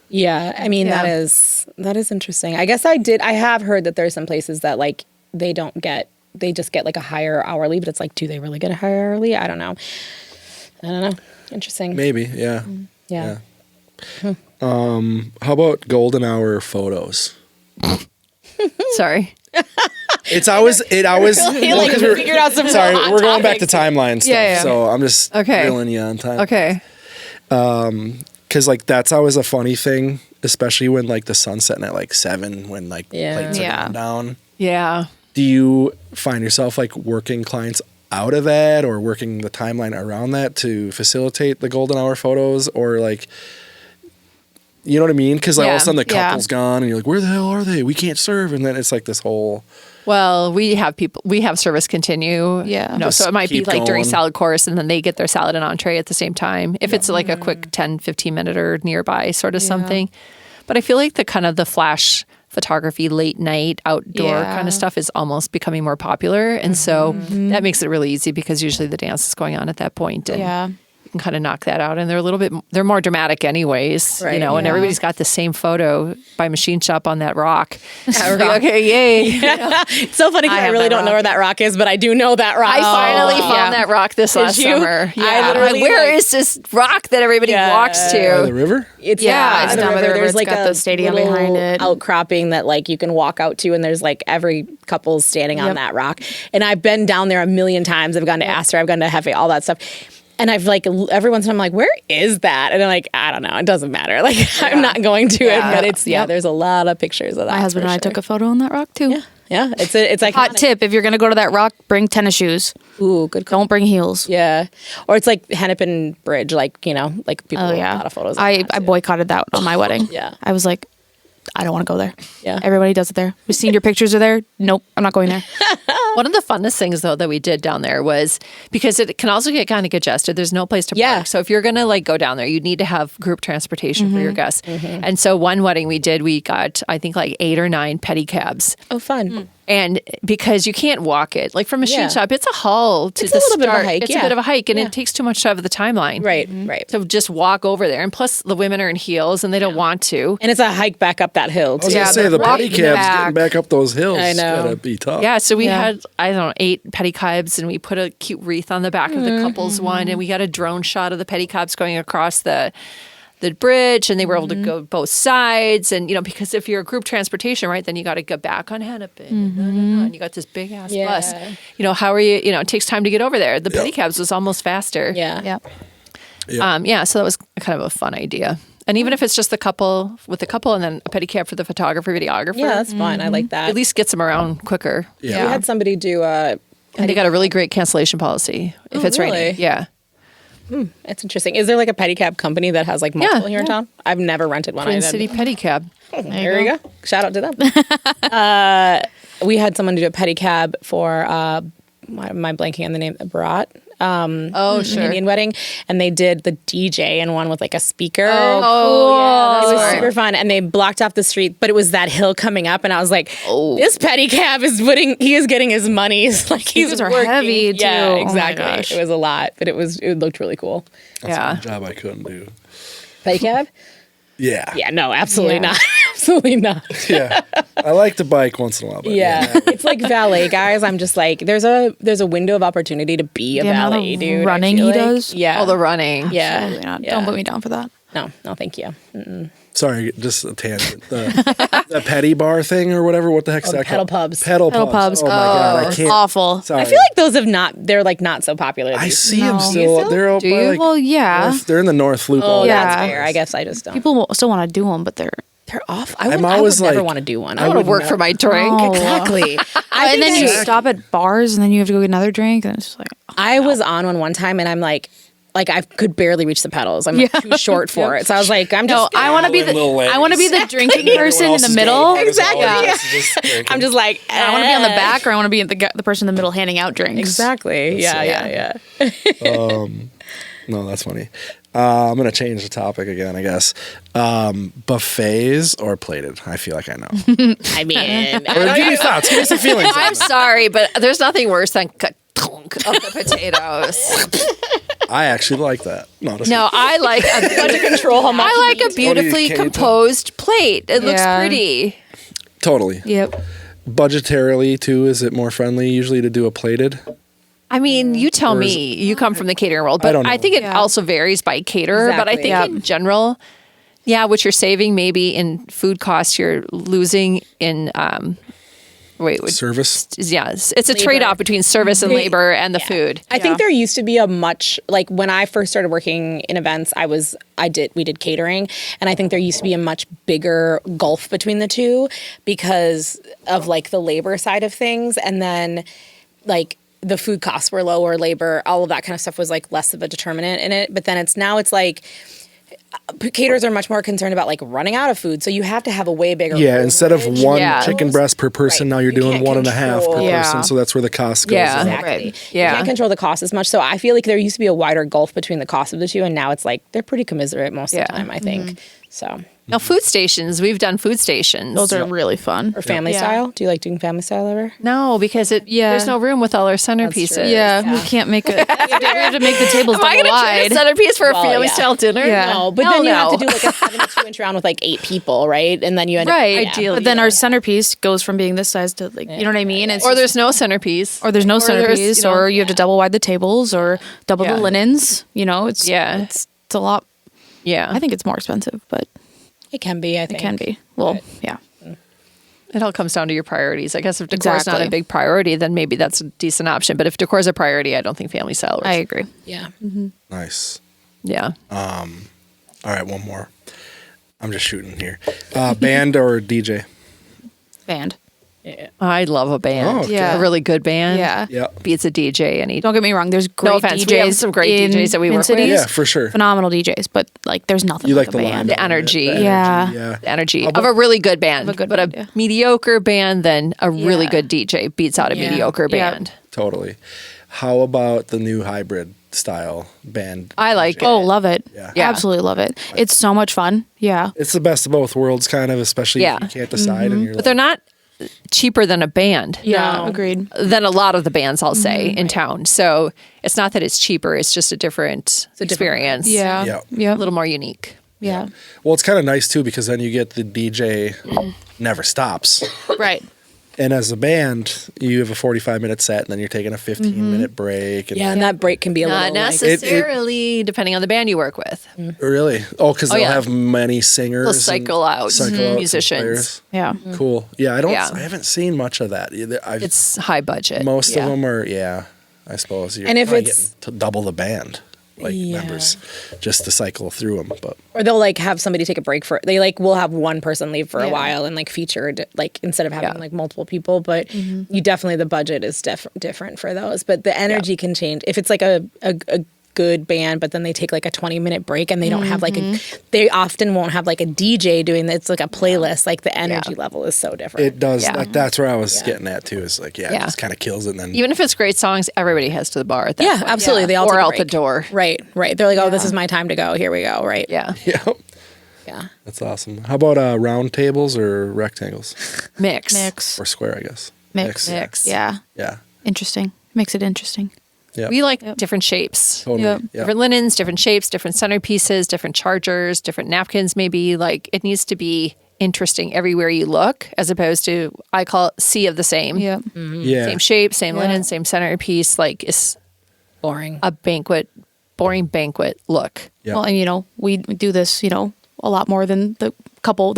B: Yeah, I mean
A: Yeah.
B: that is interesting. I guess I have heard that there's some places that like they just get like a higher hourly, but it's like, do they really get a higher hourly? I don't know. Interesting.
C: Maybe, yeah.
B: Yeah.
C: How about golden hour photos?
A: Sorry.
C: It's always well, 'cause we're-
B: figured out some
C: sorry,
B: hot
C: we're going back to
B: topics.
C: timeline stuff.
A: Yeah.
C: So I'm just
A: Okay.
C: grilling you on time.
A: Okay.
C: Because like that's always a funny thing, especially when like the sun's setting at like 7 when like
B: Yeah.
C: lights are
A: Yeah.
C: going down.
A: Yeah.
C: Do you find yourself like working clients out of that or working the timeline around that to facilitate the golden hour photos, or like, you know what I mean? Because like all of a sudden the couple's gone and you're like, where the hell are they? We can't serve. And then it's like this whole...
A: Well, we have service continue.
D: Yeah.
A: So it might be like
C: going.
A: during salad course and then they get their salad and entree at the same time. If it's like a quick 10, 15 minute or nearby sort of something. But I feel like the flash photography, late night, outdoor kind of stuff is almost becoming more popular. And so that makes it really easy because usually the dance is going on at that point. And you can kind of knock that out. And they're more dramatic anyways,
B: right.
A: And everybody's got the same photo by machine shop on that rock. Okay, yay.
B: It's so funny because I really don't know where that rock is, but I do know that rock.
A: I finally found that rock this last summer. Yeah.
B: I literally,
A: where is this rock that everybody walks
C: By
A: to?
C: the river?
B: It's
D: it's down by the river.
B: There's
D: It's
B: like
D: got
B: a
D: the stadium
B: little
D: behind it.
B: outcropping that like you can walk out to, and there's like every couple's standing on that rock. And I've been down there a million times. I've gone to Astor, I've gone to Hefe, all that stuff. And I've like every once in a while I'm like, where is that? And I'm like, I don't know. It doesn't matter. Like I'm not going to it, but it's there's a lot of pictures of that.
D: My husband and I took a photo on that rock too.
B: Yeah, it's like
D: Hot tip: if you're gonna go to that rock, bring tennis shoes.
B: Ooh, good call.
D: Don't bring heels.
B: Yeah, or it's like Hennepin Bridge, like like people. A lot of photos.
D: I boycotted that on my wedding.
B: Yeah.
D: I was like, I don't want to go there.
B: Yeah.
D: Everybody does it there. We've seen your pictures are there. Nope, I'm not going there.
A: One of the funnest things, though, that we did down there was because it can also get kind of congested. There's no place to park. So if you're going to like go down there, you need to have group transportation for your guests. And so one wedding we did, we got, I think, like 8 or 9 pedicabs.
B: Oh, fun.
A: And because you can't walk it, like from a machine shop, it's a haul to
B: It's
A: the
B: a little
A: start.
B: bit of a hike,
A: It's a bit of a hike, and it takes too much to have the timeline.
B: Right, right.
A: So just walk over there. And plus, the women are in heels, and they don't want to.
B: And it's a hike back up that hill,
C: I was
B: too.
C: going to say, the
A: walking
C: pedicabs
A: back.
C: getting back up those hills
B: I
C: is
B: know.
C: going to be tough.
A: Yeah, so we had, I don't know, 8 pedicabs, and we put a cute wreath on the back of the couple's one, and we got a drone shot of the pedicabs going across the bridge, and they were able to go both sides. And, because if you're a group transportation, right, then you got to go back on Hennepin. And you got this big ass bus. How are you, it takes time to get over there. The pedicabs was almost faster.
B: Yeah.
A: So that was kind of a fun idea. And even if it's just the couple with the couple and then a pedicab for the photographer, videographer.
B: Yeah, that's fun. I like that.
A: At least gets them around quicker.
C: Yeah.
B: We had somebody do
A: And they got a really great cancellation policy if it's
B: really?
A: raining. Yeah.
B: That's interesting. Is there like a pedicab company that has like multiple here in town? I've never rented one.
A: Twin City Pedicab.
B: There you go. Shout out to them. We had someone do a pedicab for, why am I blanking on the name? Barat.
A: Sure.
B: Indian wedding, and they did the DJ and one with like a speaker.
A: Oh,
B: It was super fun, and they blocked off the street, but it was that hill coming up, and I was like, this pedicab he is getting his money. Like he's
D: are
B: working.
D: heavy, too.
B: Yeah,
D: Oh my
B: exactly.
D: gosh.
B: It was a lot, but it looked really cool.
C: That's a job I couldn't do.
B: Pedicab?
C: Yeah.
B: Yeah, no, absolutely
D: Yeah.
B: not. Absolutely not.
C: Yeah. I like to bike once in a while. But
B: Yeah. It's like valet, guys. I'm just like, there's a window of opportunity to be a
D: The amount
B: valet,
D: of
B: dude. I
D: running
B: feel
D: he
B: like.
D: does?
B: Yeah.
A: All the running.
B: Yeah.
D: Absolutely not.
B: Yeah.
D: Don't put me down for that.
B: No, thank you.
C: Sorry, just a tangent. The petty bar thing or whatever. What the heck's that
B: pedal
C: called?
B: pubs.
C: Pedal pubs. Oh my God. I
D: It's
C: can't.
D: awful.
C: Sorry.
B: I feel like those they're like not so popular.
C: I
B: these
C: see
B: days.
C: them still. They're out
A: Do
C: by
A: you?
C: like,
D: Well, yeah.
C: they're in the North Loop.
B: Oh,
C: all
D: Yeah.
B: that's
C: over.
B: fair. I guess I just don't.
D: People still want to do them, but they're
B: off.
C: I'm
B: I would
C: always
B: never
C: like-
B: want to do one.
A: I want to work for my drink.
D: Oh.
B: Exactly.
D: and then you
C: Exactly.
D: stop at bars, and then you have to go get another drink, and it's just like,
B: I was on one time, and I'm like I could barely reach the pedals. I'm like, too short for it. So I was like, I'm just.
D: I want to be the
C: Little legs.
D: I want to be the drinking person in the middle.
B: Exactly.
C: Yeah.
B: I'm just like,
D: I want to be on the back, or I want to be the person in the middle handing out drinks.
B: Exactly. Yeah.
C: No, that's funny. I'm going to change the topic again, I guess. Buffets or plated? I feel like I know.
B: I mean,
C: Or give me thoughts. Give me some feelings. on
A: I'm
C: it.
A: sorry, but there's nothing worse than ka-tunk of the potatoes.
C: I actually like that. No, just
A: No, I like
B: to control how much.
A: I like a beautifully
C: Can't you tell?
A: composed plate. It looks
D: Yeah.
A: pretty.
C: totally.
D: Yep.
C: Budgetarily, too, is it more friendly usually to do a plated?
A: I mean, you tell
C: Or is
A: me. You come from the catering world,
C: I
A: but
C: don't
A: I
C: know.
A: think it
D: Yeah.
A: also varies by caterer. But I
B: Exactly.
A: think in general, what you're saving maybe in food costs, you're losing in
C: Service?
A: Yes, it's a trade-off between service and labor and the food.
B: I think there used to be a much like when I first started working in events, we did catering, and I think there used to be a much bigger gulf between the two because of like the labor side of things, and then like the food costs were lower, labor, all of that kind of stuff was like less of a determinant in it. But then it's like caterers are much more concerned about like running out of food, so you have to have a way bigger.
C: Yeah, instead of one
A: Yeah.
C: chicken breast per person, now you're
B: You
C: doing
B: can't
C: 1.5 per
B: control-
C: person. So that's where the cost goes.
A: Yeah.
B: Exactly.
A: Yeah.
B: You can't control the cost as much. So I feel like there used to be a wider gulf between the cost of the two, and now it's like they're pretty commiserate most of
A: Yeah.
B: the time, I think. So
A: Now, food stations, we've done food stations.
D: Those are really fun.
B: or family
D: Yeah.
B: style. Do you like doing family style ever?
A: No, because there's no room with all our centerpieces.
B: true.
D: Yeah, we can't make it. We have to make the tables
A: Am I
D: double
A: going to train
D: wide.
A: a centerpiece for a
B: Well,
A: family
B: yeah.
A: style dinner?
D: Yeah.
B: No, but
A: Hell
B: then you have
A: no.
B: to do like a 72-inch round with like 8 people, right? And then you end
A: Right.
B: up
A: Ideally.
D: But then our centerpiece goes from being this size to like, you know what I mean? It's
A: Or
D: just-
A: there's no centerpiece.
D: or there's no
A: there's,
D: centerpiece,
A: you know,
D: or you have to double wide the tables, or double
A: Yeah.
D: the linens. You know, it's
A: Yeah.
D: it's a lot.
A: Yeah.
D: I think it's more expensive, but
B: it can be. I think
D: it can be. Well, yeah.
A: It all comes down to your priorities. I guess if decor is not
D: Exactly.
A: a big priority, then maybe that's a decent option. But if decor is a priority, I don't think family style works.
D: I agree.
B: Yeah.
C: Nice.
A: Yeah.
C: All right, one more. I'm just shooting here. Band or DJ?
D: Band.
A: I love a band.
C: Oh, okay.
D: Yeah.
A: A really good band.
D: Yeah.
C: Yeah.
A: Beats a DJ any.
D: Don't get me wrong. There's great
A: No offense,
D: DJs.
A: we have some great
D: in
A: DJs that we
D: in
A: work with.
D: cities.
C: Yeah, for sure.
D: Phenomenal DJs, but like, there's nothing
C: You
D: like,
C: like
D: a
C: the
D: band.
C: line.
A: The energy.
D: Yeah.
C: Yeah.
A: The energy
C: How
A: of
C: about-
A: a really good band.
D: Of a good
A: but
D: band,
A: a
D: yeah.
A: mediocre band, then a really
D: Yeah.
A: good DJ beats out a
B: Yeah.
A: mediocre
D: Yeah.
A: band.
C: Totally. How about the new hybrid style band?
A: I like it.
D: Oh, love it.
C: Yeah.
A: Yeah.
D: Absolutely love it. It's so much fun. Yeah.
C: It's the best of both worlds, kind of, especially
A: Yeah.
C: if you can't decide. And you're
A: But they're not cheaper than a band.
D: Yeah.
B: No.
D: Agreed.
A: Than a lot of the bands, I'll say, in town. So it's not that it's cheaper, it's just a different experience.
D: Yeah.
C: Yeah.
D: Yeah.
A: A little more unique.
D: Yeah.
C: Well, it's kind of nice too because then you get the DJ never stops.
D: Right.
C: And as a band, you have a 45-minute set, and then you're taking a 15-minute break. And
B: Yeah, and that break can be a
A: Not
B: little like,
A: necessarily, depending on the band you work with.
C: Really? Oh, because they'll
A: yeah.
C: have many singers.
A: They'll
C: and
A: cycle out
C: some
A: musicians.
C: players.
D: Yeah.
C: Cool. Yeah,
A: Yeah.
C: I haven't seen much of that.
A: It's high budget.
C: Most
A: Yeah.
C: of them are. Yeah, I suppose. You're
B: And if
C: probably
B: it's-
C: getting to double the band, like
B: Yeah.
C: members, just to cycle through them. But
B: or they'll like have somebody take a break for they like will have one person leave for a
D: Yeah.
B: while and like featured like instead of having
A: Yeah.
B: like multiple people, but you definitely the budget is different for those, but the energy can change if it's like a good band, but then they take like a 20-minute break and they don't have like they often won't have like a DJ doing that. It's like a playlist. Like the energy level is so different.
C: it does.
A: Yeah.
C: Like that's where I was getting at too. Is like, it
A: Yeah.
C: just kind of kills it. And then
A: Even if it's great songs, everybody heads to the bar at that
B: yeah,
A: point.
B: absolutely. They all
A: or
B: take a
A: out
B: break.
A: the door.
B: Right. They're like, oh, this is my time to go. Here we go. Right.
A: Yeah.
C: yeah,
B: Yeah.
C: that's awesome. How about round tables or rectangles
A: Mix.
C: or square? I guess
D: Mix.
A: Mix.
D: Yeah.
C: Yeah,
D: Interesting. Makes it interesting.
C: yeah.
A: We like different shapes.
C: Totally.
D: Yep.
C: Yeah.
A: Different linens, different shapes, different centerpieces, different chargers, different napkins, maybe. Like it needs to be interesting everywhere you look, as opposed to, I call it sea of the same.
D: Yeah.
C: Yeah.
A: Same shape, same
D: Yeah.
A: linen, same centerpiece. Like it's
B: Boring.
A: a boring banquet look.
C: Yeah.
D: Well, and we do this, a lot more than the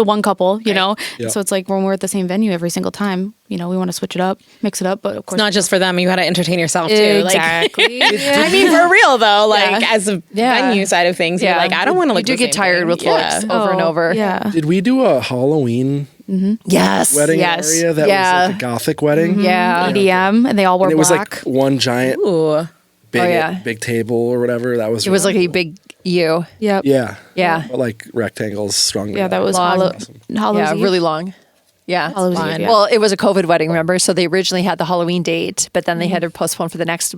D: one couple,
C: Yeah.
D: So it's like when we're at the same venue every single time, we want to switch it up, mix it up, but of course
B: It's not just for them. You got to entertain yourself too.
D: exactly.
B: I mean, for real though, like
D: Yeah.
B: as a
A: Yeah.
B: venue side of things, you're like, I don't want to
A: You
B: look.
A: do
B: the
A: get
B: same
A: tired
B: thing.
A: with
B: Yeah.
A: looks over and over.
D: Yeah.
C: Did we do a Halloween
A: Yes.
C: wedding
D: Yes.
C: area that
A: Yeah.
C: was like a gothic wedding?
A: Yeah.
D: EDM, and they all wore
C: And it was
D: black.
C: like one giant
B: Ooh.
C: big,
A: Oh, yeah.
C: big table or whatever. That was
A: It was like
C: really
A: a big U.
D: Yep.
C: yeah,
A: Yeah.
C: but like rectangles strung.
D: Yeah, that
C: together.
D: was
A: Long.
D: Hallows
A: Yeah,
D: Eve.
A: really long. Yeah.
D: Hallows Eve, yeah.
A: Well, it was a COVID wedding, remember? So they originally had the Halloween date, but then they had to postpone for the next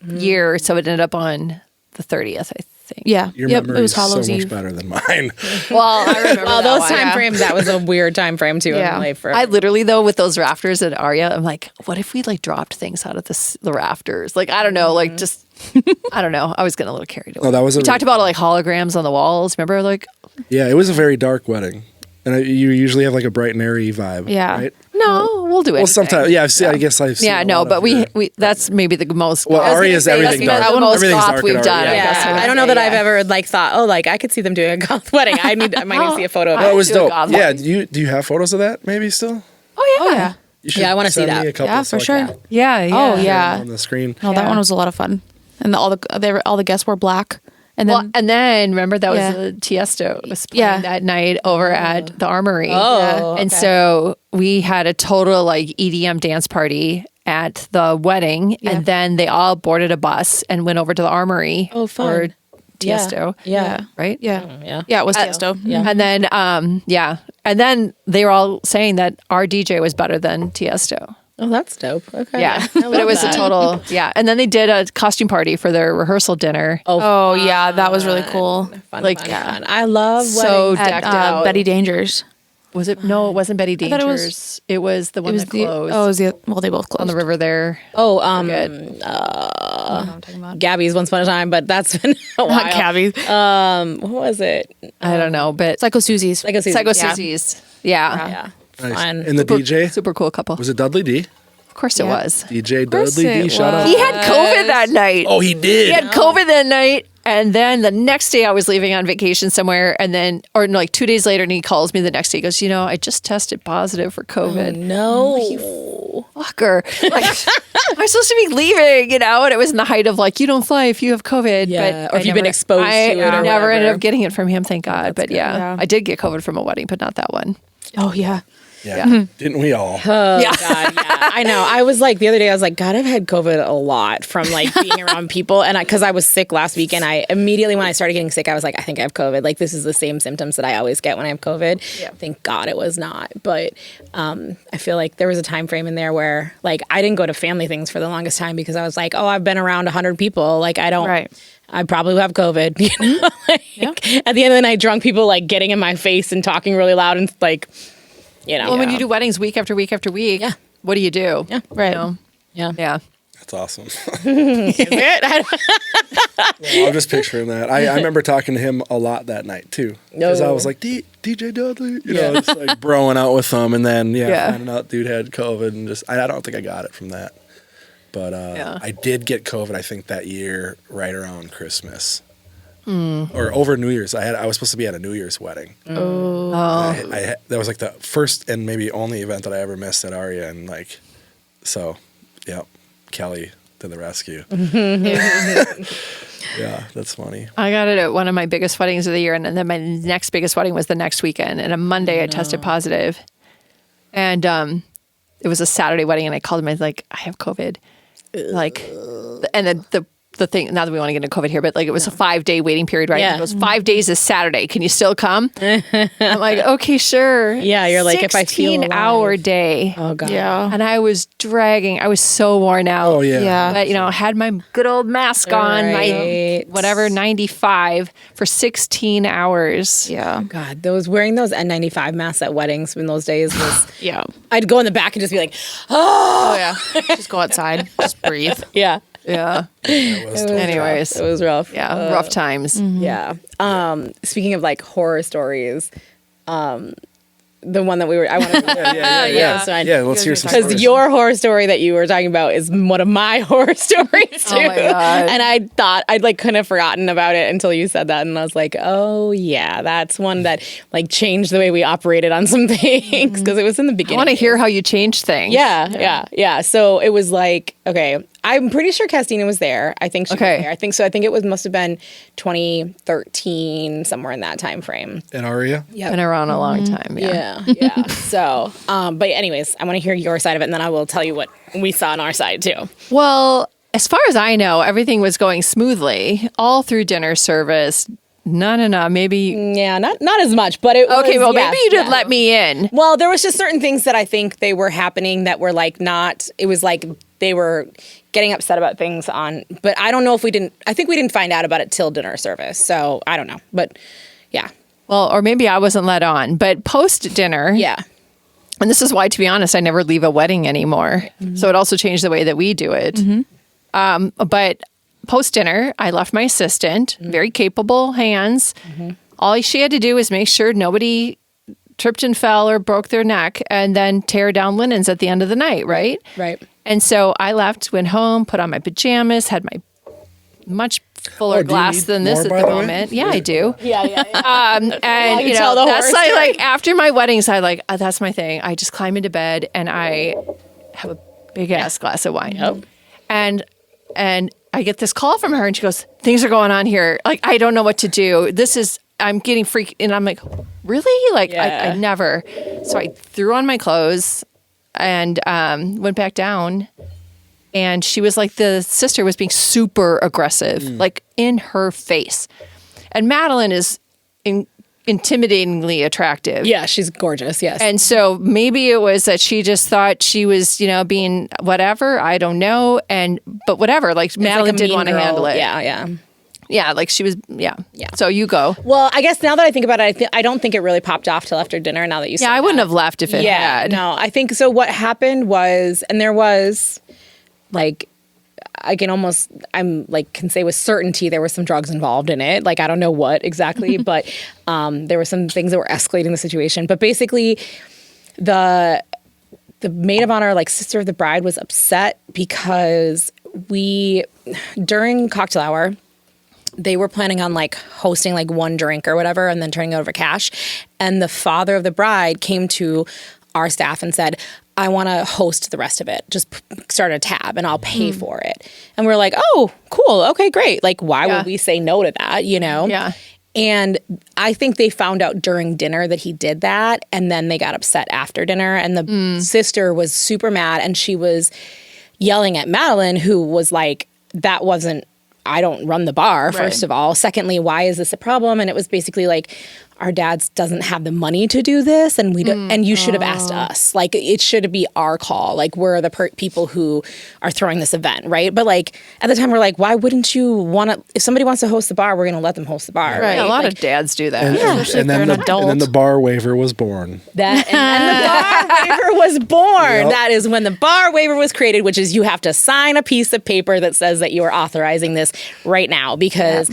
A: year. So it ended up on the 30th, I think.
D: Yeah.
C: Your
D: Yep.
C: memory
D: It was
C: is so
D: Hallows
C: much
D: Eve.
C: better than mine.
A: Well, I remember
B: Well,
A: that
B: those
A: one.
B: time frames, that was a weird time frame too.
D: Yeah.
B: In life for
A: I literally, though, with those rafters at Aria, I'm like, what if we like dropped things out of the rafters? Like, I don't know, like just, I don't know. I was getting a little carried away.
C: No, that was
A: we
C: a-
A: talked about like holograms on the walls. Remember, like,
C: Yeah, it was a very dark wedding, and you usually have like a bright and airy vibe.
D: Yeah.
C: Right?
A: no, we'll do it.
C: Well, sometimes, yeah, I guess I've seen.
A: Yeah,
C: a
A: no,
C: lot
A: but
C: of
A: we
C: your-
A: that's maybe the most.
C: Well,
A: I was gonna
C: Aria's
A: say,
C: everything
A: that's
C: dark.
A: the most
C: Everything's
A: goth
C: dark
A: we've
C: at
A: done.
C: Aria.
A: I guess
B: I don't know that I've ever like thought, oh, like I could see them doing a goth wedding. I might need to see a photo of
C: Oh, it
B: it.
C: was
A: do a
C: dope.
A: goth
C: Yeah,
A: wedding.
C: do you have photos of that? Maybe still.
A: Oh yeah,
D: Oh, yeah.
C: You should
B: Yeah, I wanna see
C: send me
B: that.
C: a couple
D: Yeah,
C: so
D: for
C: I
D: sure.
C: can
A: yeah.
D: Oh,
C: have
D: yeah.
C: them on the screen.
D: No, that
A: Yeah.
D: one was a lot of fun. And all the guests were black. And
A: Well,
D: then
A: and then remember that was
D: Yeah.
A: the Tiesto was playing
D: Yeah.
A: that night over at the Armory.
B: Oh,
A: and
B: okay.
A: so we had a total like EDM dance party, at the wedding, and then they all boarded a bus and went over to the Armory.
B: Oh, fun.
A: Or Tiesto.
B: Yeah.
A: Right?
D: Yeah, it was Tiesto.
A: And then, and then they were all saying that our DJ was better than Tiesto.
B: Oh, that's dope. Okay.
A: Yeah. But it was a total, And then they did a costume party for their rehearsal dinner.
D: Oh yeah, that was really cool.
B: Fun. I love
A: so
B: weddings.
A: decked out.
D: Betty Dangers.
A: Was it? No, it wasn't Betty Dangers. It was the one that closed.
D: It was they both closed.
A: On the river there.
B: Oh,
D: I'm talking about.
B: Gabby's Once Upon a Time, but that's been a while.
D: Not Gabby.
B: What was it?
A: I don't know, but
D: Psycho Susie's.
A: Psycho Susie's. Yeah.
B: Yeah.
C: Nice.
B: Fun.
C: And the DJ?
A: Super cool couple.
C: Was it Dudley D?
A: Of course it was.
C: DJ Dudley D, shout out.
A: He had COVID that night.
C: Oh, he did?
A: He had COVID that night. And then the next day I was leaving on vacation somewhere, and then, or no, like 2 days later, and he calls me the next day. He goes, I just tested positive for COVID.
B: No.
A: You fucker. Like, I'm supposed to be leaving, and it was in the height of like, you don't fly if you have COVID.
B: Yeah,
A: but
B: or if you've been exposed to it or
A: never ended
B: whatever.
A: up getting it from him, thank God. But I did get COVID from a wedding, but not that one.
D: Oh yeah.
C: Yeah. Didn't we all?
B: Oh, God, yeah. I know. I was like, the other day, I was like, God, I've had COVID a lot from like being around people. And because I was sick last week, and I immediately, when I started getting sick, I was like, I think I have COVID. Like, this is the same symptoms that I always get when I have COVID. Yeah. Thank God it was not. But I feel like there was a time frame in there where like I didn't go to family things for the longest time because I was like, I've been around 100 people. Like, I don't.
D: Right.
B: I probably have COVID. At the end of the night, drunk people like getting in my face and talking really loud and like,
A: Well, when you do weddings week after week after week, what do you do?
B: Yeah.
D: Right.
A: Yeah.
C: That's awesome.
B: Is it?
C: I'm just picturing that. I remember talking to him a lot that night too. Because I was like, DJ Dudley, just like broing out with him. And then, finding out dude had COVID. And just, I don't think I got it from that. But I did get COVID, I think, that year right around Christmas. Or over New Year's. I was supposed to be at a New Year's wedding.
A: Oh.
C: That was like the first and maybe only event that I ever missed at Aria. And like, so, Kelly to the rescue. Yeah, that's funny.
A: I got it at one of my biggest weddings of the year, and then my next biggest wedding was the next weekend. And on Monday, I tested positive, and it was a Saturday wedding. And I called him. I was like, I have COVID. Like, and then the thing. Not that we want to get into COVID here, but like it was a 5-day waiting period, right?
B: Yeah.
A: It was 5 days is Saturday. Can you still come? I'm like, okay, sure.
B: Yeah, you're like, if I feel alive.
A: 16-hour day.
B: Oh God.
D: Yeah.
A: And I was dragging. I was so worn out.
C: Oh, yeah.
D: Yeah.
A: But, I had my good old mask on,
B: Right.
A: my whatever, 95 for 16 hours.
D: Yeah.
B: God, wearing those N95 masks at weddings in those days was.
D: Yeah.
B: I'd go in the back and just be like,
D: Oh yeah. Just go outside. Just breathe.
B: yeah.
A: Yeah.
C: It was tough.
A: Anyways.
B: It was rough.
A: Yeah. Rough times.
B: Yeah. Speaking of like horror stories, the one that I wanted to
C: Yeah, let's hear some
B: because
C: stories.
B: your horror story that you were talking about is one of my horror stories too.
A: Oh my God.
B: And I thought I'd like couldn't have forgotten about it until you said that, and I was like, oh yeah, that's one that like changed the way we operated on some things because it was in the
A: I
B: beginning.
A: want to hear how you changed things.
B: Yeah. So it was like, okay, I'm pretty sure Castina was there. I think she was there. I think so. I think it must have been 2013, somewhere in that time frame.
C: And Aria?
A: Yeah. Been around a long time.
B: Yeah. So, but anyways, I want to hear your side of it, and then I will tell you what we saw on our side too.
A: Well, as far as I know, everything was going smoothly all through dinner service. No, maybe.
B: Yeah, not as much, but it was.
A: Okay, well, maybe you did let me in.
B: Well, there was just certain things that I think they were happening that were like not. It was like they were getting upset about things on, but I don't know if we didn't. I think we didn't find out about it till dinner service, so I don't know. But yeah.
A: Well, or maybe I wasn't let on, but post dinner.
B: Yeah.
A: And this is why, to be honest, I never leave a wedding anymore. Mm-hmm. So it also changed the way that we do it. Mm-hmm. But post dinner, I left my assistant, very capable hands. Mm-hmm. All she had to do was make sure nobody tripped and fell or broke their neck, and then tear down linens at the end of the night, right?
B: Right.
A: And so I left, went home, put on my pajamas, had my much fuller glass than this at the moment. Yeah, I do.
B: Yeah.
A: And that's like after my weddings, I like that's my thing. I just climb into bed and I have a big ass glass of wine.
B: Yep.
A: And I get this call from her, and she goes, "Things are going on here. Like I don't know what to do. I'm getting freaked." And I'm like, "Really?" Like I never. So I threw on my clothes and went back down. And she was like, the sister was being super aggressive, like in her face. And Madeline is intimidatingly attractive.
B: Yeah, she's gorgeous. Yes.
A: And so maybe it was that she just thought she was, being whatever. I don't know. But whatever, like Madeline didn't want to handle it.
B: Yeah, yeah.
A: Yeah, like she was, yeah. So you go.
B: Well, I guess now that I think about it, I don't think it really popped off till after dinner. Now that you said
A: I wouldn't have left if it had.
B: No, I think so. What happened was, and there was like, I'm like, can say with certainty there were some drugs involved in it. Like, I don't know what exactly, but there were some things that were escalating the situation. But basically, the maid of honor, like sister of the bride, was upset because during cocktail hour, they were planning on like hosting like one drink or whatever and then turning it over cash. And the father of the bride came to our staff and said, I want to host the rest of it. Just start a tab and I'll pay for it. And we're like, oh, cool. Okay, great. Like, why would we say no to that,
A: Yeah.
B: And I think they found out during dinner that he did that. And then they got upset after dinner. And the sister was super mad. And she was yelling at Madeline, who was like, I don't run the bar, first of all. Secondly, why is this a problem? And it was basically like, our dad doesn't have the money to do this, and and you should have asked us. Like, it should be our call. Like, we're the people who are throwing this event, right? But like at the time, we're like, why wouldn't you want to? If somebody wants to host the bar, we're going to let them host the bar, right?
A: Yeah, a lot of dads do that.
C: And then the bar waiver was born.
B: And then the bar waiver was born. Yep. That is when the bar waiver was created, which is you have to sign a piece of paper that says that you are authorizing this right now because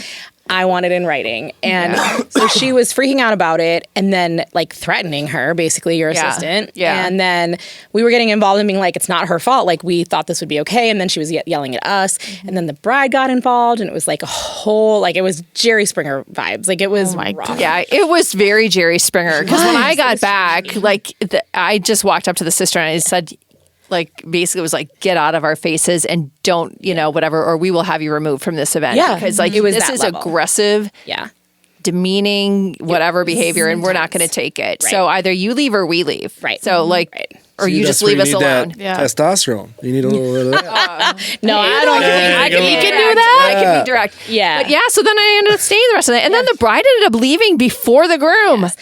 B: I want it in writing. And so she was freaking out about it and then like threatening her, basically your assistant.
A: Yeah.
B: And then we were getting involved in being like, it's not her fault. Like, we thought this would be okay. And then she was yelling at us. And then the bride got involved and it was like a whole, like, it was Jerry Springer vibes. Like, it was rough.
A: Yeah, it was very Jerry Springer. Because when I got back, like, I just walked up to the sister and I said, like, basically it was like, get out of our faces and don't, whatever, or we will have you removed from this event.
B: Yeah.
A: Because like, this is level. Aggressive, demeaning, whatever behavior, and we're not going to take it. Right. So either you leave or we leave.
B: Right.
A: So like, or you just leave us alone.
C: Testosterone. You need a little bit of that.
B: No, I don't think
A: you can do that. I can be direct.
B: Yeah.
A: But so then I ended up staying the rest of the night. And then the bride ended up leaving before the groom. Yes.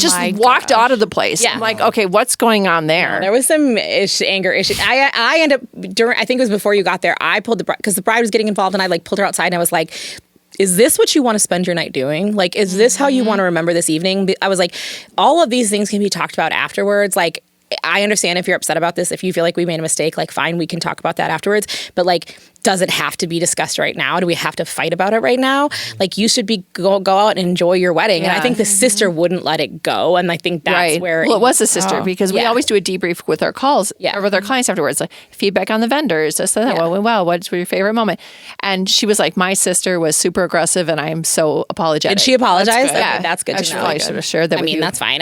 A: Just walked out of the place. Yeah. I'm like, okay, what's going on there?
B: There was some anger issues. I ended up, I think it was before you got there, I pulled the bride, because the bride was getting involved and I like pulled her outside and I was like, is this what you want to spend your night doing? Like, is this how you want to remember this evening? I was like, all of these things can be talked about afterwards. Like, I understand if you're upset about this, if you feel like we made a mistake, like, fine, we can talk about that afterwards. But like, does it have to be discussed right now? Do we have to fight about it right now? Like, you should be go out and enjoy your wedding. And I think the sister wouldn't let it go. And I think that's where
A: it was the sister, because we always do a debrief with our calls or with our clients afterwards, like feedback on the vendors. This, that, well, what's your favorite moment? And she was like, my sister was super aggressive and I'm so apologetic.
B: Did she apologize?
A: That's good
B: to know.
A: I should have shared that with you.
B: That's fine.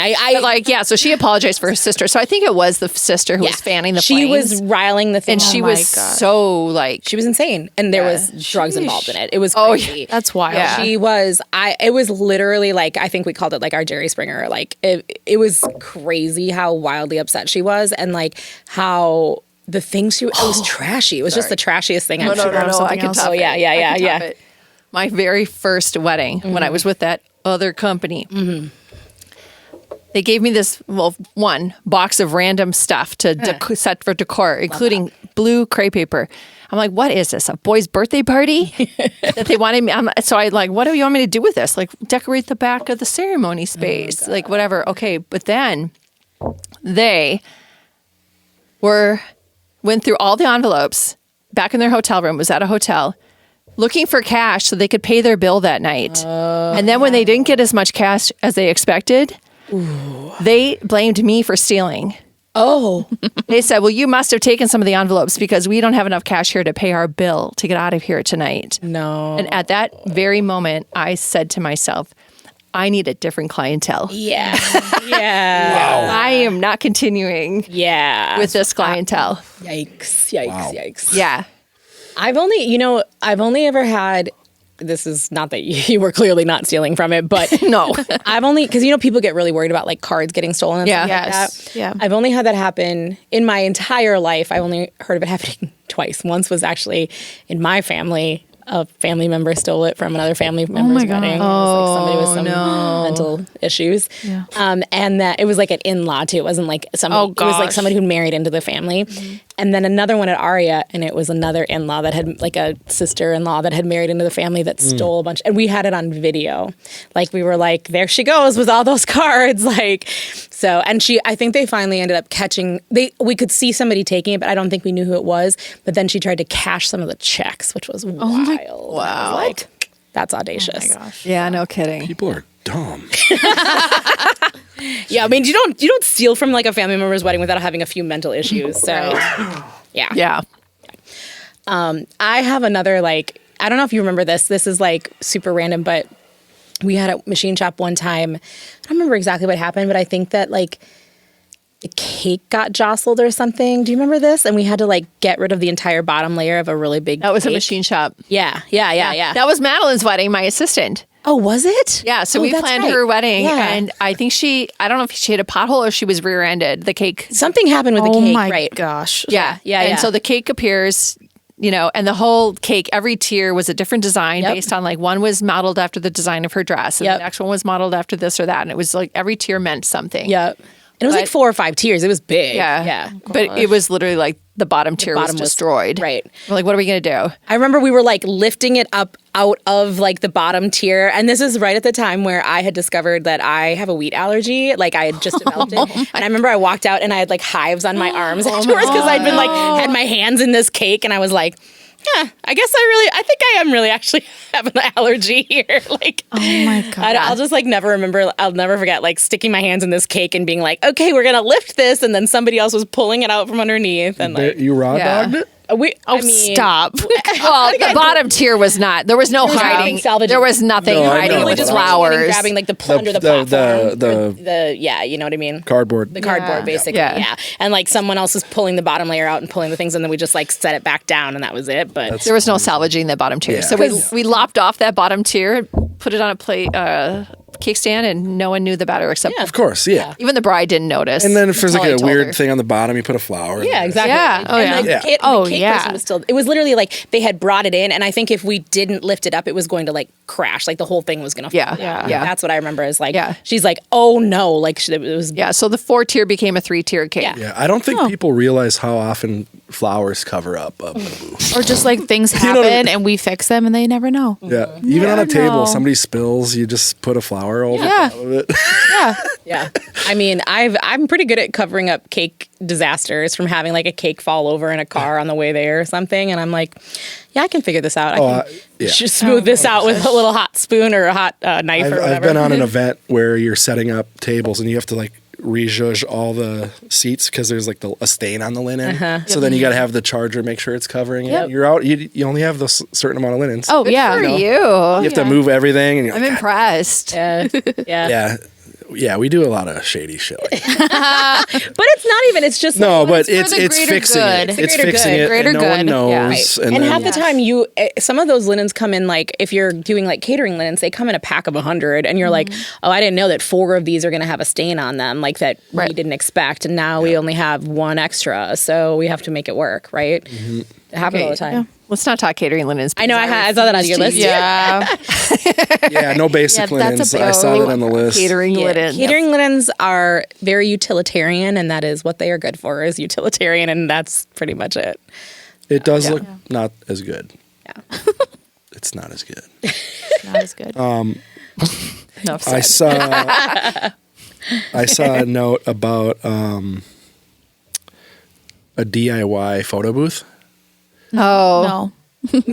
A: So she apologized for her sister. So I think it was the sister who was fanning the flames.
B: She was riling the thing.
A: And she was so like...
B: She was insane. And there was drugs involved in it. It was crazy.
D: That's wild.
A: Yeah.
B: She was, it was literally like, I think we called it like our Jerry Springer. Like, it was crazy how wildly upset she was and like how the things it was trashy. It was just the trashiest thing I've seen.
A: No, I can top it.
B: Yeah.
A: My very first wedding, when I was with that other company, they gave me this, one box of random stuff to set for decor, including blue crepe paper. I'm like, what is this? A boy's birthday party that they wanted me? So I like, what do you want me to do with this? Like, decorate the back of the ceremony space, like whatever. Okay, but then they went through all the envelopes back in their hotel room. Was at a hotel, looking for cash so they could pay their bill that night. And then when they didn't get as much cash as they expected, they blamed me for stealing.
B: Oh.
A: They said, well, you must have taken some of the envelopes because we don't have enough cash here to pay our bill to get out of here tonight.
B: No.
A: And at that very moment, I said to myself, I need a different clientele.
B: Yeah. Yeah.
C: Wow.
A: I am not continuing with this clientele.
B: Yikes.
C: Wow.
A: Yeah.
B: I've only ever had this is not that you were clearly not stealing from it, but
A: No.
B: I've only, because people get really worried about like cards getting stolen and stuff like that.
D: Yeah.
B: I've only had that happen in my entire life. I only heard of it happening twice. Once was actually in my family. A family member stole it from another family member's wedding. It was like somebody with some mental issues. Yeah. And that it was like an in-law too. It wasn't like somebody. It was like somebody who married into the family. Mm-hmm. And then another one at Aria, and it was another in-law that had like a sister-in-law that had married into the family that stole a bunch. And we had it on video. Like we were like, there she goes with all those cards. Like, so, and I think they finally ended up catching. We could see somebody taking it, but I don't think we knew who it was. But then she tried to cash some of the checks, which was wild.
A: Wow.
B: Like, that's audacious.
D: Oh my gosh.
A: Yeah, no kidding.
C: People are dumb.
B: Yeah, I mean, you don't steal from like a family member's wedding without having a few mental issues. So, yeah.
A: Yeah.
B: I have another, like, I don't know if you remember this. This is like super random, but we had a machine shop one time. I don't remember exactly what happened, but I think that like the cake got jostled or something. Do you remember this? And we had to like get rid of the entire bottom layer of a really big
A: That was
B: cake.
A: a machine shop.
B: Yeah.
A: That was Madeline's wedding, my assistant.
B: Oh, was it?
A: Yeah, so we
B: that's
A: planned
B: right.
A: her wedding,
B: Yeah.
A: and I think I don't know if she hit a pothole or she was rear-ended. The cake.
B: Something happened with the
D: Oh
B: cake,
D: my
B: right?
D: gosh.
B: Yeah.
A: And so the cake appears, and the whole cake, every tier was a different design
B: Yep.
A: based on like one was modeled after the design of her dress, and
B: Yep.
A: the next one was modeled after this or that, and it was like every tier meant something.
B: Yep. And it was like 4 or 5 tiers. It was big.
A: Yeah. But it was literally like the bottom tier was destroyed.
B: Right.
A: We're like, what are we going to do?
B: I remember we were like lifting it up out of like the bottom tier. And this is right at the time where I had discovered that I have a wheat allergy. Like I had just developed it. And I remember I walked out and I had like hives on my arms afterwards because I'd been like, had my hands in this cake. And I was like, yeah, I guess I think I am really actually have an allergy here. Like,
D: Oh my god.
B: I'll just like I'll never forget like sticking my hands in this cake and being like, okay, we're going to lift this. And then somebody else was pulling it out from underneath. And like,
C: You raw dogged it?
D: Stop.
A: Well, the bottom tier was not. There was no hiding.
B: salvaging.
A: There was nothing
C: No, I
A: hiding
C: know.
A: with
C: Just
A: flowers.
B: grabbing like the under the platform. Yeah, you know what I mean?
C: Cardboard.
B: The cardboard, basically.
A: Yeah.
B: Yeah. And like someone else was pulling the bottom layer out and pulling the things, and then we just like set it back down, and that was it. But
A: There was no salvaging the bottom tier.
C: Yeah.
A: So we lopped off that bottom tier, put it on a plate, cake stand, and no one knew the batter except
C: Of course, yeah.
A: even the bride didn't notice.
C: And then if there's
A: until I
C: like a
A: told
C: weird
A: her.
C: thing on the bottom, you put a flower.
B: yeah, exactly.
A: Yeah. Oh,
B: And,
A: yeah.
B: like,
C: Yeah.
B: the cake person was still. It was literally like they had brought it in, and I think if we didn't lift it up, it was going to like crash. Like the whole thing was going to.
A: Yeah.
B: fall down.
A: Yeah.
B: That's what I remember. Is like,
A: Yeah.
B: she's like, oh no, like it was.
A: Yeah, so the 4-tier became a 3-tier cake.
B: Yeah.
C: Yeah, I don't think people realize how often flowers cover up a booth.
D: Or just like things
C: know
D: happen
C: what I mean?
D: and we fix them and they never know.
C: Yeah, even on a table,
D: know.
C: somebody spills, you just put a flower over
D: Yeah.
C: top of it.
D: Yeah.
B: Yeah. I mean, I'm pretty good at covering up cake disasters from having like a cake fall over in a car on the way there or something. And I'm like, yeah, I can figure this out. I can just smooth this out with a little hot spoon or a hot knife or whatever.
C: I've been on an event where you're setting up tables and you have to like rejudge all the seats because there's like a stain on the linen. So then you got to have the charger make sure it's covering it. You're out. You only have this certain amount of linens.
D: Oh, yeah.
A: For you.
C: You have to move everything. And you're
A: I'm
C: like,
A: impressed.
B: Yeah.
C: yeah, we do a lot of shady shit. Like
B: But it's not even. It's just
C: no,
B: like,
C: but
A: for
C: it's
A: the greater
C: fixing
A: good.
C: it.
B: The
C: It's
B: greater
C: fixing
B: good.
C: it.
D: Greater
C: And no one
D: good.
C: knows.
A: Yeah.
B: Right.
C: And,
B: And
C: then,
B: half the time, some of those linens come in like if you're doing like catering linens, they come in a pack of 100, and you're like, oh, I didn't know that 4 of these are going to have a stain on them, like that we didn't expect, and now we only have 1 extra, so we have to make it work, right? It happens all the time.
A: Let's not talk catering linens.
B: I know. I saw that on your list.
D: Yeah.
C: yeah, no basic
D: Yeah, that's
C: linens.
D: a
C: I saw
D: big
C: that on the list.
A: Catering linens.
B: Catering linens are very utilitarian, and that is what they are good for, is utilitarian, and that's pretty much it.
C: It does look not as good.
B: Yeah.
C: It's not as good.
D: Not as good.
A: Enough
C: I
A: said.
C: saw a note about a DIY photo booth.
A: Oh.
D: No.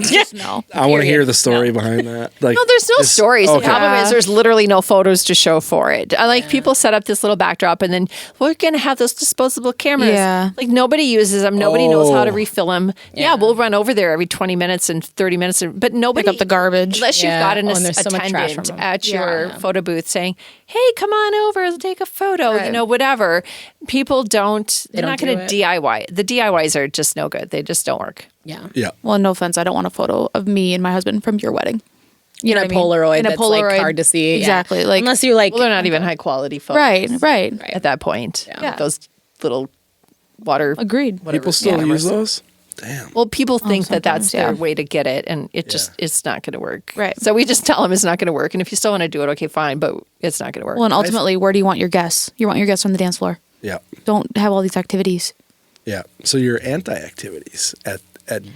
D: Just no.
C: I want to hear the story behind that. Like,
A: No, there's no stories.
C: okay.
A: The problem is there's literally no photos to show for it. Like people set up this little backdrop and then we're going to have those disposable cameras.
D: Yeah.
A: Like nobody uses them. Nobody knows how to
C: Oh.
A: refill them. Yeah, we'll run over there every 20 minutes and 30 minutes. But nobody.
D: Pick up the garbage.
A: Unless you've
B: Yeah.
A: got an
B: Oh, and there's so much trash
A: attendant
B: from 'em.
A: at your photo booth saying, hey, come on over, let's take a photo,
D: Right.
A: whatever. People they're
B: don't
A: not going
B: do
A: to
B: it.
A: DIY. The DIYs are just no good. They just don't work.
B: Yeah.
C: Yeah.
D: Well, no offense. I don't want a photo of me and my husband from your wedding. You know,
B: in a Polaroid.
D: In a
B: that's
D: Polaroid,
B: like hard to see.
D: Exactly.
B: Yeah.
D: Like
B: unless you're like,
A: well, they're not even high quality photos.
D: right.
A: At that point.
D: Yeah.
A: Those little water.
D: Agreed.
C: People still use those? Damn.
A: Well, people think that that's
D: sometimes,
A: their way to get it, and it's not going to work.
D: Right.
A: So we just tell them it's not going to work, and if you still want to do it, okay, fine, but it's not going to work.
D: Well, and ultimately, where do you want your guests? You want your guests on the dance floor.
C: Yeah.
D: Don't have all these activities.
C: Yeah. So you're anti-activities at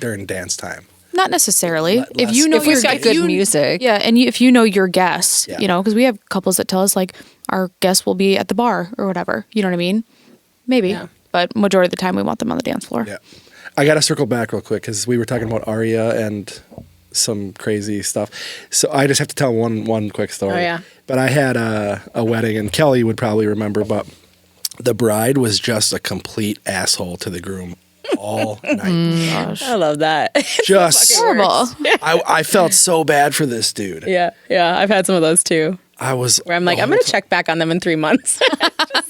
C: during dance time.
D: Not necessarily.
C: Less.
D: If you know
A: If we've
D: your
A: got good music.
D: Yeah, and if you know your guests,
C: Yeah.
D: you know, because we have couples that tell us like our guests will be at the bar or whatever. You know what I mean? Maybe, but majority of the time we want them on the dance floor.
C: Yeah. I got to circle back real quick because we were talking about Aria and some crazy stuff. So I just have to tell one quick story.
B: Oh, yeah.
C: But I had a wedding, and Kelly would probably remember, but the bride was just a complete asshole to the groom all night.
D: Gosh.
B: I love that.
C: Just
D: Horrible.
C: I felt so bad for this dude.
B: Yeah. I've had some of those too.
C: I was
B: Where I'm like, I'm going to check back on them in 3 months.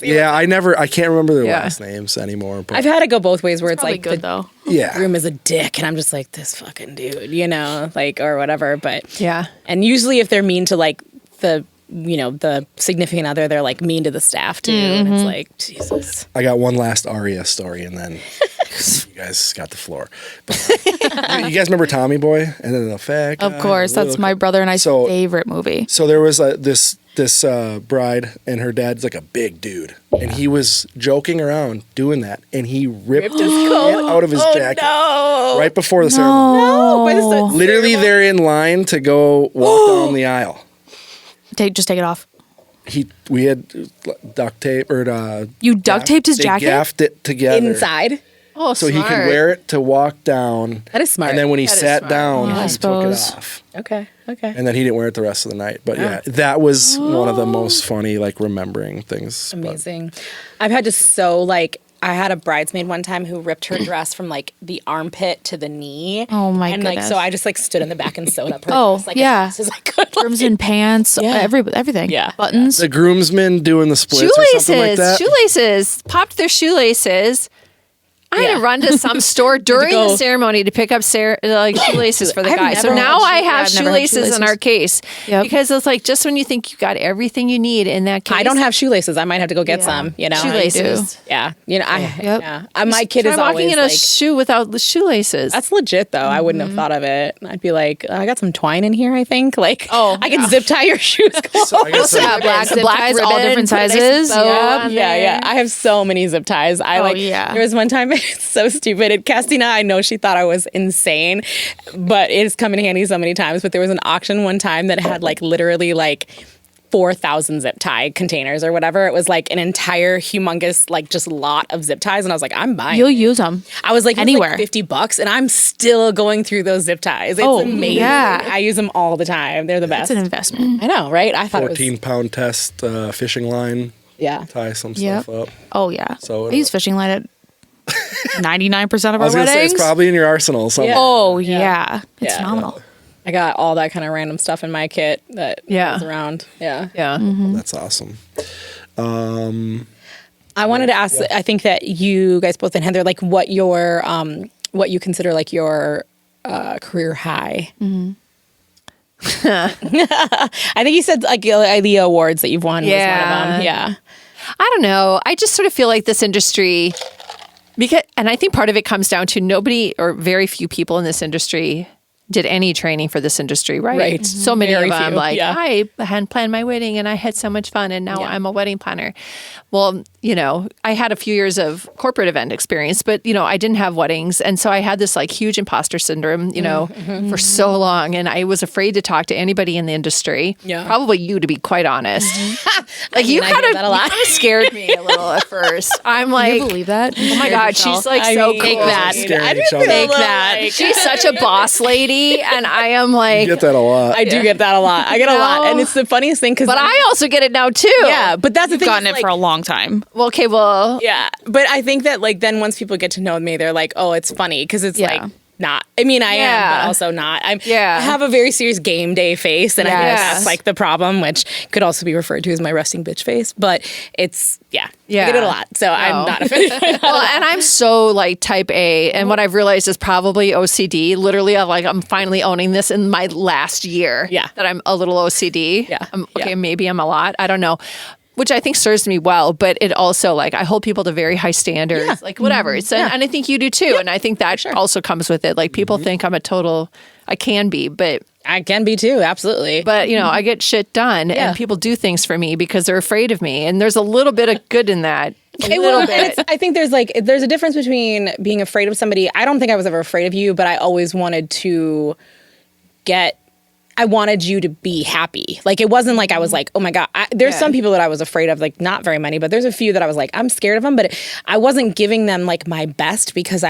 C: Yeah, I can't remember their last names anymore. But
B: I've had it go both ways where it's
D: Probably
B: like
D: good
B: the
D: though.
B: groom is a dick, and I'm just like, this fucking dude, you know, like, or whatever. But
A: Yeah.
B: and usually if they're mean to like the significant other, they're like mean to the staff too, and it's like, Jesus.
C: I got one last Aria story, and then you guys got the floor. But, you guys remember Tommy Boy and then the Fat Guy?
D: Of course, that's my brother and I's favorite movie.
C: So there was this bride, and her dad's like a big dude, and he was joking around doing that, and he ripped his coat out of his jacket right before the ceremony.
B: No, but it's
C: Literally, they're in line to go walk down the aisle.
D: Just take it off.
C: We had duct tape or
D: You duct taped his jacket?
C: They gaffed it together
B: inside.
A: Oh,
C: so he could wear it to walk down.
B: That is smart.
C: And then when he
A: That is
C: sat
A: smart.
C: down,
D: Yeah, I
C: he took it
D: suppose.
C: off.
B: Okay.
C: And then he didn't wear it the rest of the night. But yeah, that was one of the most funny, like, remembering things.
B: Amazing. I've had to sew, like, I had a bridesmaid one time who ripped her dress from like the armpit to the knee.
D: Oh my
B: and
D: goodness.
B: like so I just like stood in the back and sewed up her
D: Oh,
B: dress, like,
D: yeah.
B: as fast as I could. Like,
D: Crimson pants, everything.
B: Yeah.
D: Buttons.
C: The groomsmen doing the splits or something like that.
A: Shoelaces. Popped their shoelaces. I had to run to some store during the ceremony to pick up shoelaces for the
B: I've
A: guy. So
B: never
A: now
B: had
A: I have
D: I've never had
A: shoelaces in our case.
D: Yep.
A: Because it's like just when you think you got everything you need in that case.
B: I don't have shoelaces. I might have to go get some, you know.
A: shoelaces.
B: Yeah. You know,
D: Yep.
B: my kid
A: Try
B: is
A: walking
B: always
A: in a
B: like,
A: shoe without the shoelaces.
B: that's legit though. I wouldn't have thought of it. I'd be like, I got some twine in here, I think. Like, I can zip tie your shoes.
C: So I guess
A: black
D: ties, all different sizes.
B: Yeah. I have so many zip ties. There was one time, it's so stupid. Castina, I know she thought I was insane, but it's come in handy so many times. But there was an auction one time that had like literally like 4,000 zip tie containers or whatever. It was like an entire humongous like just lot of zip ties, and I was like, I'm buying.
D: You'll use them.
B: I was like,
D: anywhere.
B: Like $50, and I'm still going through those zip ties. It's amazing.
D: Yeah.
B: I use them all the time. They're the best.
D: It's an investment.
B: I know, right? I thought
C: 14-pound test fishing line.
B: Yeah.
C: Tie some stuff up.
D: Oh yeah.
C: So
D: I use fishing line at 99% of
C: I was
D: our
C: going to say
D: weddings.
C: it's probably in your arsenal somewhere.
D: Oh yeah. It's
B: Yeah.
D: phenomenal.
B: I got all that kind of random stuff in my kit that goes around. Yeah.
A: Yeah.
C: That's awesome.
B: I wanted to ask, I think that you guys both and Heather, like what you consider like your career high. I think you said like the awards that you've won was one of them. Yeah.
A: I don't know. I just sort of feel like this industry, and I think part of it comes down to nobody or very few people in this industry did any training for this industry, right?
B: Right.
A: So many
B: Very
A: of them,
B: few,
A: like,
B: yeah.
A: I hadn't planned my wedding and I had so much fun and now I'm a wedding planner. Well, you know, I had a few years of corporate event experience, but, you know, I didn't have weddings. And so I had this like huge imposter syndrome, you know, for so long. And I was afraid to talk to anybody in the industry.
B: Yeah.
A: Probably you, to be quite honest. Like you kind of scared me a little at first. I'm like,
D: Can you believe that?
A: oh my God, she's like so cool.
B: Take that.
C: Scared
B: I
C: each other.
B: take
A: That. She's such a boss lady. And I am like,
C: You get that a lot.
B: I do get that a lot. I get a lot. And it's the funniest thing because
A: but I also get it now too.
B: yeah, but that's the
D: You've
B: thing.
D: gotten
B: is,
D: it
B: like,
D: for a long time.
A: Well, okay,
B: yeah, but I think that like then once people get to know me, they're like, oh, it's funny because it's
D: Yeah.
B: like not. I mean, I am, but also not. I have a very serious game day face, and I think that's like the problem, which could also be referred to as my resting bitch face. But it's I get it a lot, so I'm not offended.
A: Well, and I'm so like type A, and what I've realized is probably OCD. Literally, I'm finally owning this in my last year. That I'm a little OCD. Maybe I'm a lot. I don't know. Which I think serves me well, but it also like I hold people to very high standards, like whatever. And I think you do too. And I think that also comes with it. Like people think I'm I can be, but
B: I can be too. Absolutely.
A: But I get shit done and people do things for me because they're afraid of me. And there's a little bit of good in that. A little bit.
B: I think there's a difference between being afraid of somebody. I don't think I was ever afraid of you, but I always wanted to I wanted you to be happy. Like, it wasn't like I was like, oh my God. There's some people that I was afraid of, like not very many, but there's a few that I was like, I'm scared of them, but I wasn't giving them like my best because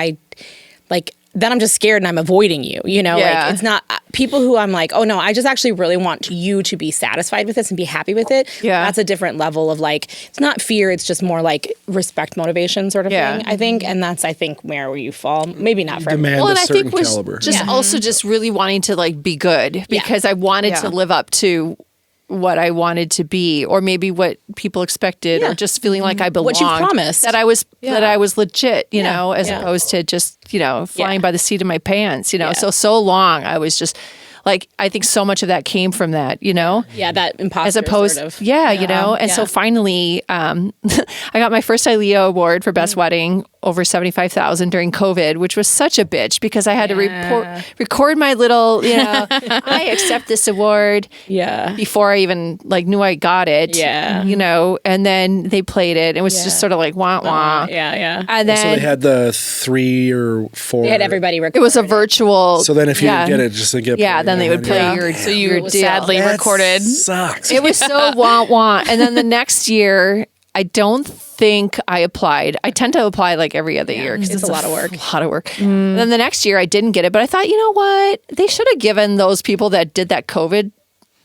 B: then I'm just scared and I'm avoiding you, like it's not people who I'm like, oh no, I just actually really want you to be satisfied with this and be happy with it. Yeah. That's a different level of like, it's not fear. It's just more like respect motivation sort of thing, I think. And that's, I think, where you fall. Maybe not for everyone.
C: Well, and
A: I think was
C: caliber.
A: Just also just really wanting to like be good because I wanted to live up to what I wanted to be, or maybe what people expected, or just feeling like I belonged.
B: What you promised.
A: That I was legit, as opposed to just, flying by the seat of my pants, So long I was just like, I think so much of that came from that,
B: Yeah, that imposter
A: as opposed,
B: sort of.
A: And so finally, I got my first ILEO award for Best Wedding, over $75,000 during COVID, which was such a bitch because I had to record my little, I accept this award before I even like knew I got it, and then they played it. It was just sort of like wah wah. And then
C: so they had the 3 or 4.
B: They had everybody record.
A: It was a virtual.
C: So then if you didn't get it, just to get
A: then they would play your
D: So you
A: your deal.
D: sadly recorded.
C: Sucks.
A: It was so wah wah. And then the next year, I don't think I applied. I tend to apply like every other year because
B: it's a lot of work.
A: A lot of work. And then the next year I didn't get it, but I thought, you know what? They should have given those people that did that COVID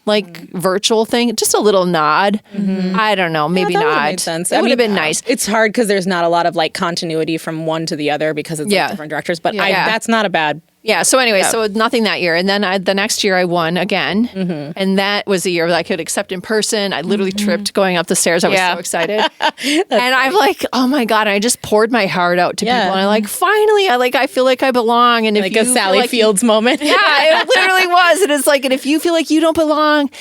A: virtual thing just a little nod. I don't know, maybe
B: that
A: not.
B: Made sense.
A: It would have been nice.
B: It's hard because there's not a lot of like continuity from one to the other because it's like different directors. But that's not a bad.
A: Yeah. So anyway, so nothing that year. And then the next year I won again. And that was the year that I could accept in person. I literally tripped going up the stairs. I was so excited. And I'm like, oh my God. And I just poured my heart out to people. And I'm like, finally, I feel like I belong. And if
B: like a Sally Fields moment.
A: Yeah, it literally was. And it's like, and if you feel like you don't belong,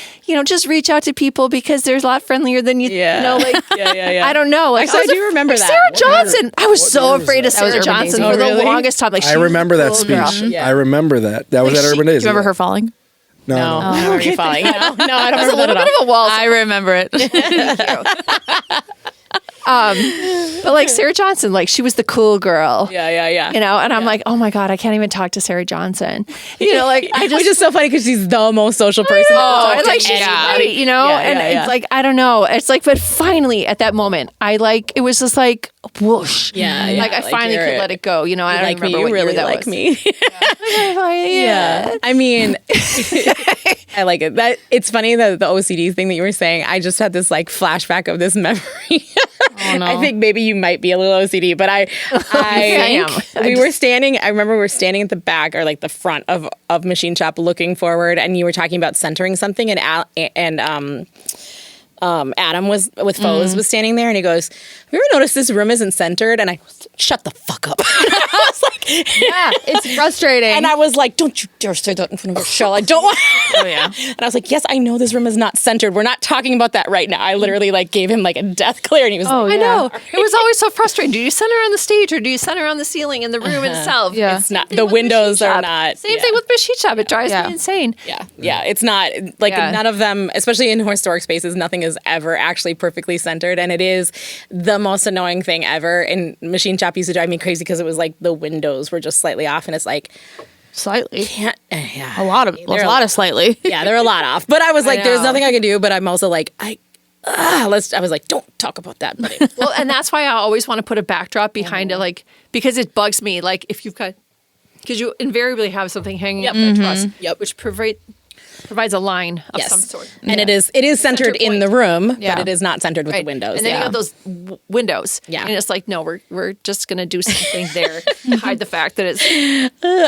A: just reach out to people because they're a lot friendlier than you know. Like, I don't know. Like,
B: actually, I do remember that.
A: Sarah Johnson. I was so afraid of Sarah Johnson for the longest time. Like,
C: I remember that speech. I remember that. That was at Urban Days.
D: Do you remember her falling?
C: No.
B: I remember you falling. No, I don't remember
A: a little bit of a wall.
D: I remember it.
A: But like Sarah Johnson, like she was the cool girl.
B: Yeah.
A: And I'm like, oh my God, I can't even talk to Sarah Johnson. Which
B: is so funny because she's the most social person.
A: I like she's great, and it's like, I don't know. It's like, but finally at that moment, it was just like whoosh.
B: Yeah.
A: Like I finally could let it go. I don't remember what
B: really
A: year that
B: like
A: was.
B: me. Yeah. I mean, I like it. It's funny that the OCD thing that you were saying, I just had this like flashback of this memory. Oh, no. I think maybe you might be a little OCD, but I were standing. I remember we were standing at the back or like the front of Machine Shop, looking forward, and you were talking about centering something, and Adam was with Foes was standing there, and he goes, "Have you ever noticed this room isn't centered?" And I shut the fuck up. I was like,
A: "Yeah, it's frustrating."
B: And I was like, "Don't you dare say that in front of Rachelle. I don't want." Oh yeah. And I was like, "Yes, I know this room is not centered. We're not talking about that right now." I literally like gave him like a death glare, and he was like,
A: "I know." It was always so frustrating. Do you center on the stage or do you center on the ceiling in the room itself?
B: Yeah, it's not. The windows are not.
A: Same thing with Machine Shop. It drives me insane.
B: Yeah. It's not like none of them, especially in historic spaces. Nothing is ever actually perfectly centered, and it is the most annoying thing ever. And Machine Shop used to drive me crazy because it was like the windows were just slightly off, and it's like
D: slightly,
B: a lot of
D: slightly.
B: Yeah, they're a lot off. But I was like, there's nothing I can do. But I'm also like, I was like, don't talk about that. But
A: well, and that's why I always want to put a backdrop behind it, like because it bugs me. Like if you've got, because you invariably have something hanging up that truss, which provides a line of some sort.
B: And it is centered in the room, but it is not centered with the windows.
A: And then you have those windows.
B: Yeah.
A: And it's like, no, we're just going to do something there to hide the fact that it's...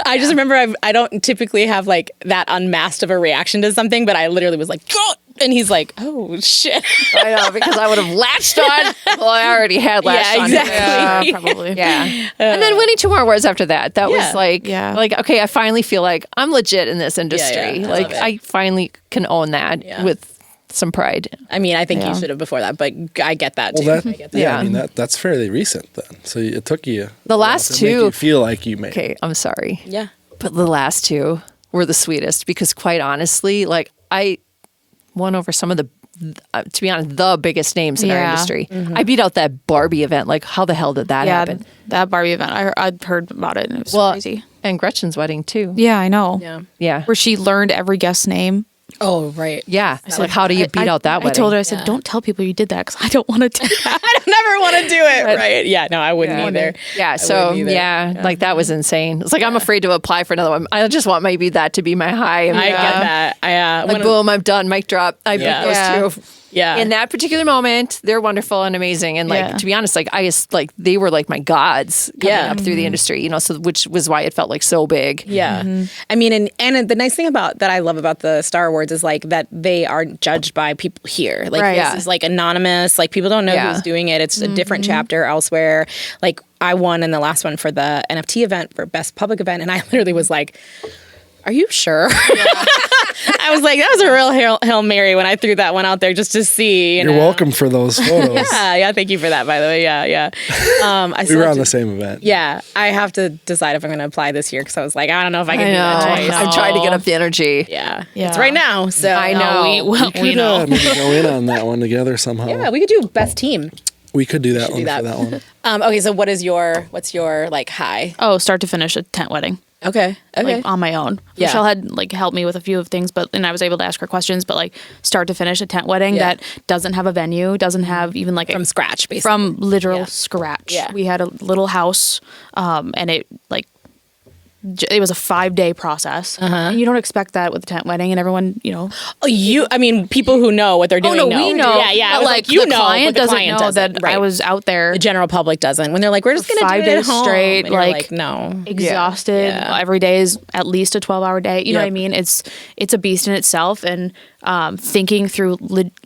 B: I just remember I don't typically have like that unmasked of a reaction to something, but I literally was like, "Oh!" And he's like, "Oh, shit."
A: I know, because I would have latched on. Well, I already had latched on.
B: Exactly.
D: Yeah, probably.
A: Yeah. And then winning 2 more awards after that. That was like, okay, I finally feel like I'm legit in this industry.
B: Yeah,
A: I finally can own that with some pride.
B: I mean, I think you should have before that, but I get that too.
C: Well,
B: I get that.
C: I mean, that's fairly recent then. So it took you
A: the last
C: to
A: 2.
C: make you feel like you made.
A: Okay, I'm sorry.
B: Yeah.
A: But the last 2 were the sweetest because, quite honestly, like I won over some of the, to be honest, the biggest names in our industry. I beat out that Barbie event. Like, how the hell did that happen?
D: That Barbie event. I'd heard about it and it was crazy.
A: And Gretchen's wedding too.
D: Yeah, I know.
A: Yeah.
D: Where she learned every guest's name.
B: Oh, right.
A: Yeah. So like, how do you beat out that wedding?
D: I told her, I said, don't tell people you did that because I don't want to do that.
B: I don't never want to do it. Right. Yeah. No, I wouldn't either.
A: Yeah. So like that was insane. It's like, I'm afraid to apply for another one. I just want maybe that to be my high.
B: I get that.
A: Like, boom, I'm done. Mic drop. I beat those 2.
B: Yeah.
A: In that particular moment, they're wonderful and amazing. And like, to be honest, like they were like my gods coming up through the industry, you know, so which was why it felt like so big.
B: Yeah. I mean, and the nice thing that I love about the Star Awards is like that they aren't judged by people here. Like this is like anonymous. Like people don't know who's doing it. It's a different chapter elsewhere. Like I won in the last one for the NFT event for best public event. And I literally was like, are you sure? I was like, that was a real Hail Mary when I threw that one out there just to see.
C: You're welcome for those photos.
B: Yeah, thank you for that, by the way. Yeah.
C: We were on the same event.
B: Yeah, I have to decide if I'm going to apply this year because I was like, I don't know if I can do that twice.
A: I'm trying to get up the energy.
B: Yeah. It's right now. So
A: I know.
C: We could maybe go in on that one together somehow.
B: Yeah, we could do best team.
C: We could do that one for that one.
B: Okay, so what's your like high?
D: Oh, start to finish a tent wedding.
B: Okay.
D: Like on my own.
B: Yeah.
D: Rachelle had like helped me with a few of things, and I was able to ask her questions, but like start to finish a tent wedding that doesn't have a venue, doesn't have even like
B: from scratch, basically.
D: From literal scratch.
B: Yeah.
D: We had a little house, and it it was a 5-day process. And you don't expect that with a tent wedding, and everyone, you know.
B: I mean, people who know what they're doing know.
D: We know.
B: Yeah.
D: But like
B: you
D: the
B: know,
D: client
B: but the
D: doesn't
B: client
D: know that I was out there.
B: The general public doesn't. When they're like, we're just going to do
D: 5
B: it
D: days
B: at home.
D: straight,
B: And you're like, no.
D: Exhausted.
B: Yeah.
D: Every day is at least a 12-hour day. You know what I mean? It's a beast in itself, and thinking through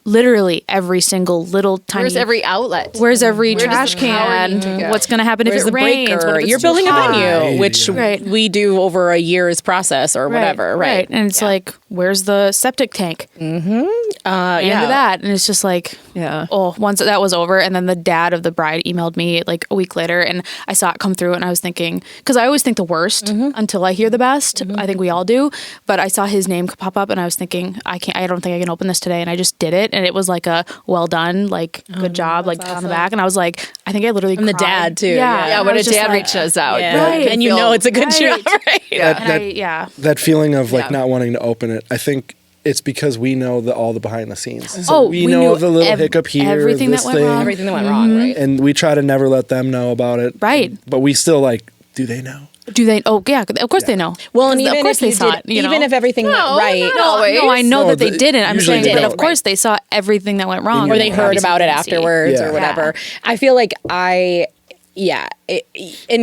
D: literally every single little tiny.
A: Where's every outlet?
D: Where's every trash can? What's going to happen
B: Where's
D: if it
B: the
D: rains?
B: breaker?
D: What if
B: You're
D: it's
B: building
D: too
B: a
D: hot?
B: venue, which we do over a year's process or whatever, right?
D: And it's like, where's the septic tank?
B: Mm-hmm.
D: That, and it's just like, once that was over, and then the dad of the bride emailed me like a week later, and I saw it come through, and I was thinking, because I always think the worst until I hear the best. I think we all do, but I saw his name pop up, and I was thinking, I don't think I can open this today, and I just did it, and it was like a well done, like good job, like pat on the back, and I was like, I think I literally cried.
B: And the dad too.
A: Yeah, when a dad reaches out,
B: right? And you know it's a good job,
C: right? That feeling of like not wanting to open it, I think it's because we know all the behind the scenes. So we know the little hiccup here,
D: everything
C: this
D: that went
C: thing,
D: wrong.
B: Everything that went wrong, right?
C: And we try to never let them know about it,
D: right?
C: But we still like, do they know?
D: Do they? Oh, yeah. Of course they know.
B: Well, and even
D: of course
B: if
D: they
B: you
D: saw
B: did,
D: it. You know?
B: even if everything went right.
D: No, I know that they didn't. I'm saying, but of
B: right.
D: course they saw everything that went wrong,
B: or they heard about it afterwards, or whatever. I feel like and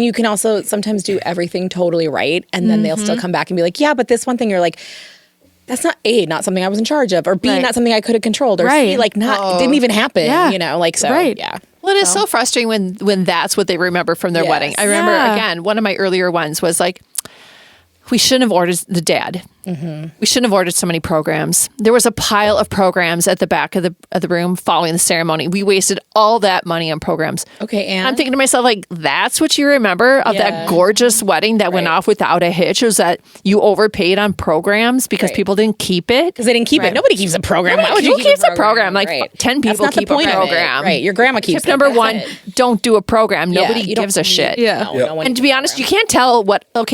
B: you can also sometimes do everything totally right, and then they'll still come back and be like, yeah, but this one thing you're like, that's not A, not something I was in charge of, or B, not something I could have controlled, or C, like it didn't even happen, you know, like so, yeah.
A: Well, it is so frustrating when that's what they remember from their wedding. I remember, again, one of my earlier ones was like, we shouldn't have ordered the dad. We shouldn't have ordered so many programs. There was a pile of programs at the back of the room following the ceremony. We wasted all that money on programs.
B: Okay, and
A: I'm thinking to myself, like, that's what you remember of that gorgeous wedding that went off without a hitch, was that you overpaid on programs because people didn't keep it.
B: Because they didn't keep it. Nobody keeps a program. Why would
A: Who
B: you keep
A: keeps a program? Like 10 people
B: That's not
A: keep
B: the point
A: a program.
B: Right, your grandma keeps
A: Tip number one, don't do a program. Nobody
B: you don't
A: gives a shit.
B: No,
A: and to be honest, you can't tell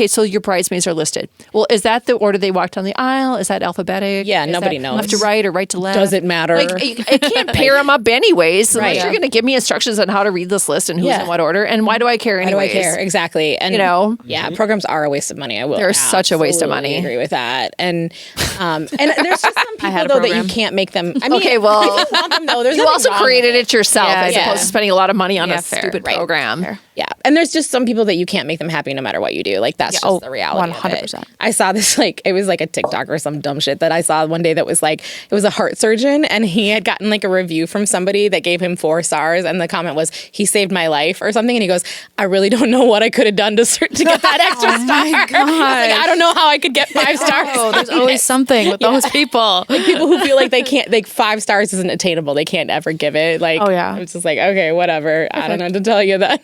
A: so your bridesmaids are listed. Well, is that the order they walked down the aisle? Is that alphabetic?
B: Yeah,
A: is
B: nobody
A: that
B: knows.
A: left to right or right to left?
B: Does it matter?
A: Like, I can't pair them up anyways.
B: Right.
A: Unless you're going to give me instructions on how to read this list and who's in what order. And why do I care anyways?
B: Why do I care? Exactly. And,
A: you know?
B: Yeah, programs are a waste of money. I will
A: They're such a waste of money.
B: Agree with that. And And there's just some people though that you can't make them. I mean,
A: okay, well,
B: if you want them, though, there's
A: you also created it yourself
D: Yeah,
A: as opposed to spending a lot of money on a
D: fair.
A: stupid program.
D: Fair.
B: Yeah, and there's just some people that you can't make them happy no matter what you do. Like that's just the reality.
D: 100%.
B: Of it. I saw this it was like a TikTok or some dumb shit that I saw one day that was like it was a heart surgeon and he had gotten like a review from somebody that gave him 4 stars and the comment was he saved my life or something and he goes I really don't know what I could have done to get that extra star. Like, I don't know how I could get 5 stars.
D: Oh, there's always something with those people.
B: Like people who feel like they can't, like 5 stars isn't attainable. They can't ever give it. Like, it's just like, okay, whatever. I don't know to tell you that.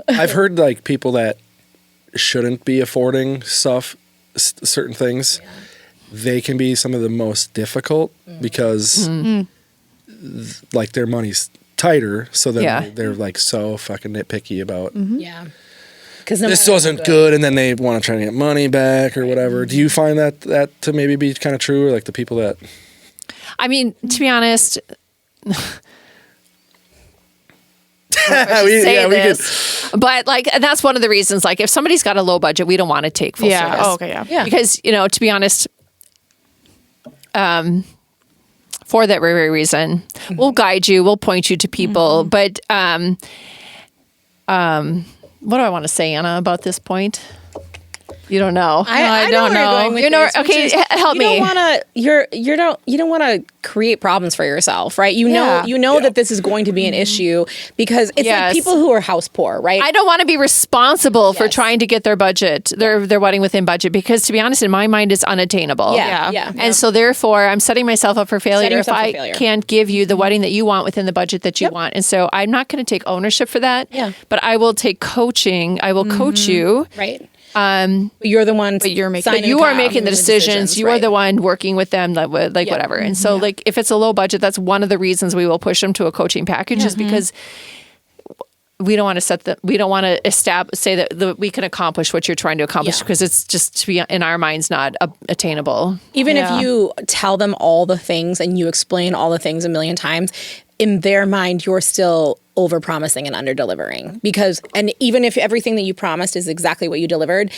C: I've heard like people that shouldn't be affording certain things. They can be some of the most difficult because like their money's tighter. So then they're like so fucking nitpicky about
B: Yeah.
C: Because this wasn't good, and then they want to try to get money back or whatever. Do you find that to maybe be kind of true, or like the people that?
A: I mean, to be honest, but like that's one of the reasons. Like, if somebody's got a low budget, we don't want to take full service.
D: Oh, okay, yeah.
A: Because to be honest, for that very reason, we'll guide you, we'll point you to people, but what do I want to say, Anna, about this point? You don't know.
B: I don't know.
A: Okay, help me.
B: You don't want to create problems for yourself, right? You know that this is going to be an issue because it's like people who are house poor, right?
A: I don't want to be responsible for trying to get their budget, their wedding within budget, because to be honest, in my mind, it's unattainable.
B: Yeah.
A: And so therefore, I'm setting myself up for failure if I can't give you the wedding that you want within the budget that you want. And so I'm not going to take ownership for that.
B: Yeah.
A: But I will take coaching. I will coach you.
B: Right. But you're the one.
A: But you are making the decisions. You are the one working with them, whatever. And so, like, if it's a low budget, that's one of the reasons we will push them to a coaching package, is because we don't want to say that we can accomplish what you're trying to accomplish, because it's just, to be in our minds, not attainable.
B: Even if you tell them all the things and you explain all the things a million times, in their mind, you're still over-promising and under-delivering. And even if everything that you promised is exactly what you delivered,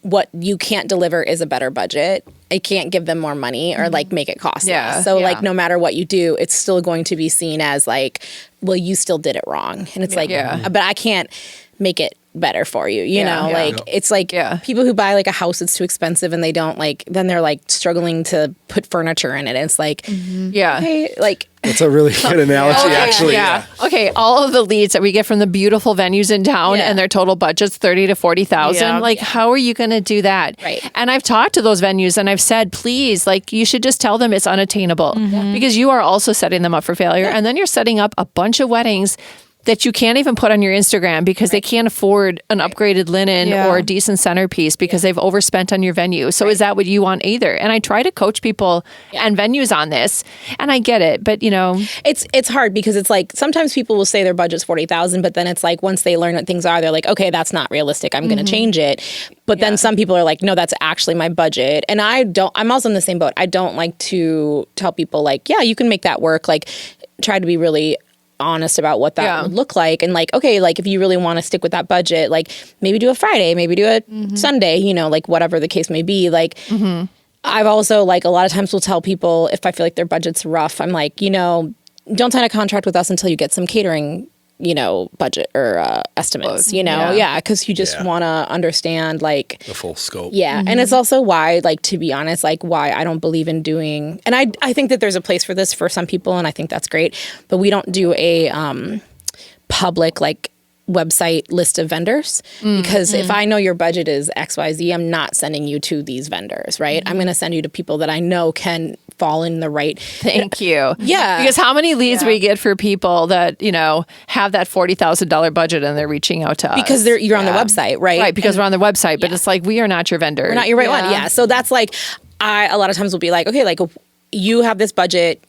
B: what you can't deliver is a better budget. It can't give them more money or like make it cost less. So like no matter what you do, it's still going to be seen as like, well, you still did it wrong. And it's but I can't make it better for you, you know? Like it's like people who buy like a house that's too expensive and they don't then they're like struggling to put furniture in it. And it's like, okay, like
C: that's a really good analogy, actually.
A: Yeah. Okay. All of the leads that we get from the beautiful venues in town and their total budget's $30,000 to $40,000. How are you going to do that?
B: Right.
A: And I've talked to those venues and I've said, please, you should just tell them it's unattainable, because you are also setting them up for failure. And then you're setting up a bunch of weddings that you can't even put on your Instagram because they can't afford an upgraded linen or a decent centerpiece because they've overspent on your venue. So is that what you want either? And I try to coach people and venues on this, and I get it, but
B: it's hard because it's like sometimes people will say their budget's $40,000, but then it's like once they learn what things are, they're like, okay, that's not realistic. I'm going to change it. But then some people are like, no, that's actually my budget. And I'm also in the same boat. I don't like to tell people like, yeah, you can make that work. Like, try to be really honest about what that would look like, and like, okay, like if you really want to stick with that budget, like maybe do a Friday, maybe do a Sunday, like whatever the case may be. Like I've also like a lot of times will tell people if I feel like their budget's rough, I'm like, don't sign a contract with us until you get some catering budget or estimates, because you just want to understand like
C: the full scope.
B: And it's also why, like, to be honest, like why I don't believe in doing, and I think that there's a place for this for some people, and I think that's great, but we don't do a public like website list of vendors, because if I know your budget is XYZ, I'm not sending you to these vendors, right? I'm going to send you to people that I know can fall in the right.
A: Thank you.
B: Yeah.
A: Because how many leads we get for people that, have that $40,000 budget and they're reaching out to us?
B: Because you're on the website, right?
A: Right, because we're on the website, but it's like, we are not your vendor.
B: We're not your right one. Yeah. So that's like, a lot of times will be like, okay, like you have this budget.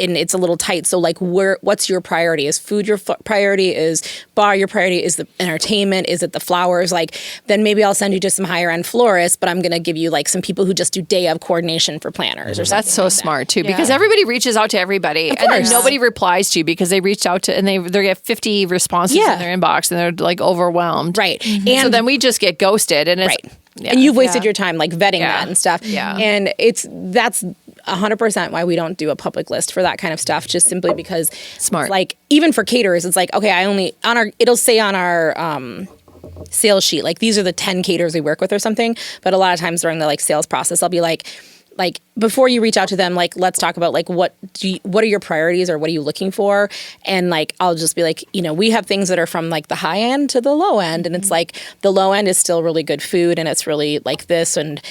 B: and it's a little tight. So like, what's your priority? Is food your priority? Is bar your priority? Is the entertainment? Is it the flowers? Like, then maybe I'll send you to some higher end florists, but I'm going to give you like some people who just do day of coordination for planners or something.
A: That's so smart too, because everybody reaches out to everybody, and then nobody replies to you because they reached out to, and they get 50 responses in their inbox, and they're like overwhelmed.
B: Right.
A: And so then we just get ghosted, and it's
B: and you've wasted your time like vetting that and stuff.
A: Yeah.
B: And that's 100% why we don't do a public list for that kind of stuff, just simply because
A: smart.
B: It's like, even for caterers, it's like, okay, it'll say on our sales sheet, like, these are the 10 caterers we work with or something. But a lot of times during the like sales process, I'll be like, before you reach out to them, like, let's talk about like, what are your priorities, or what are you looking for? And like, I'll just be like, we have things that are from like the high end to the low end. And it's like, the low end is still really good food, and it's really like this. And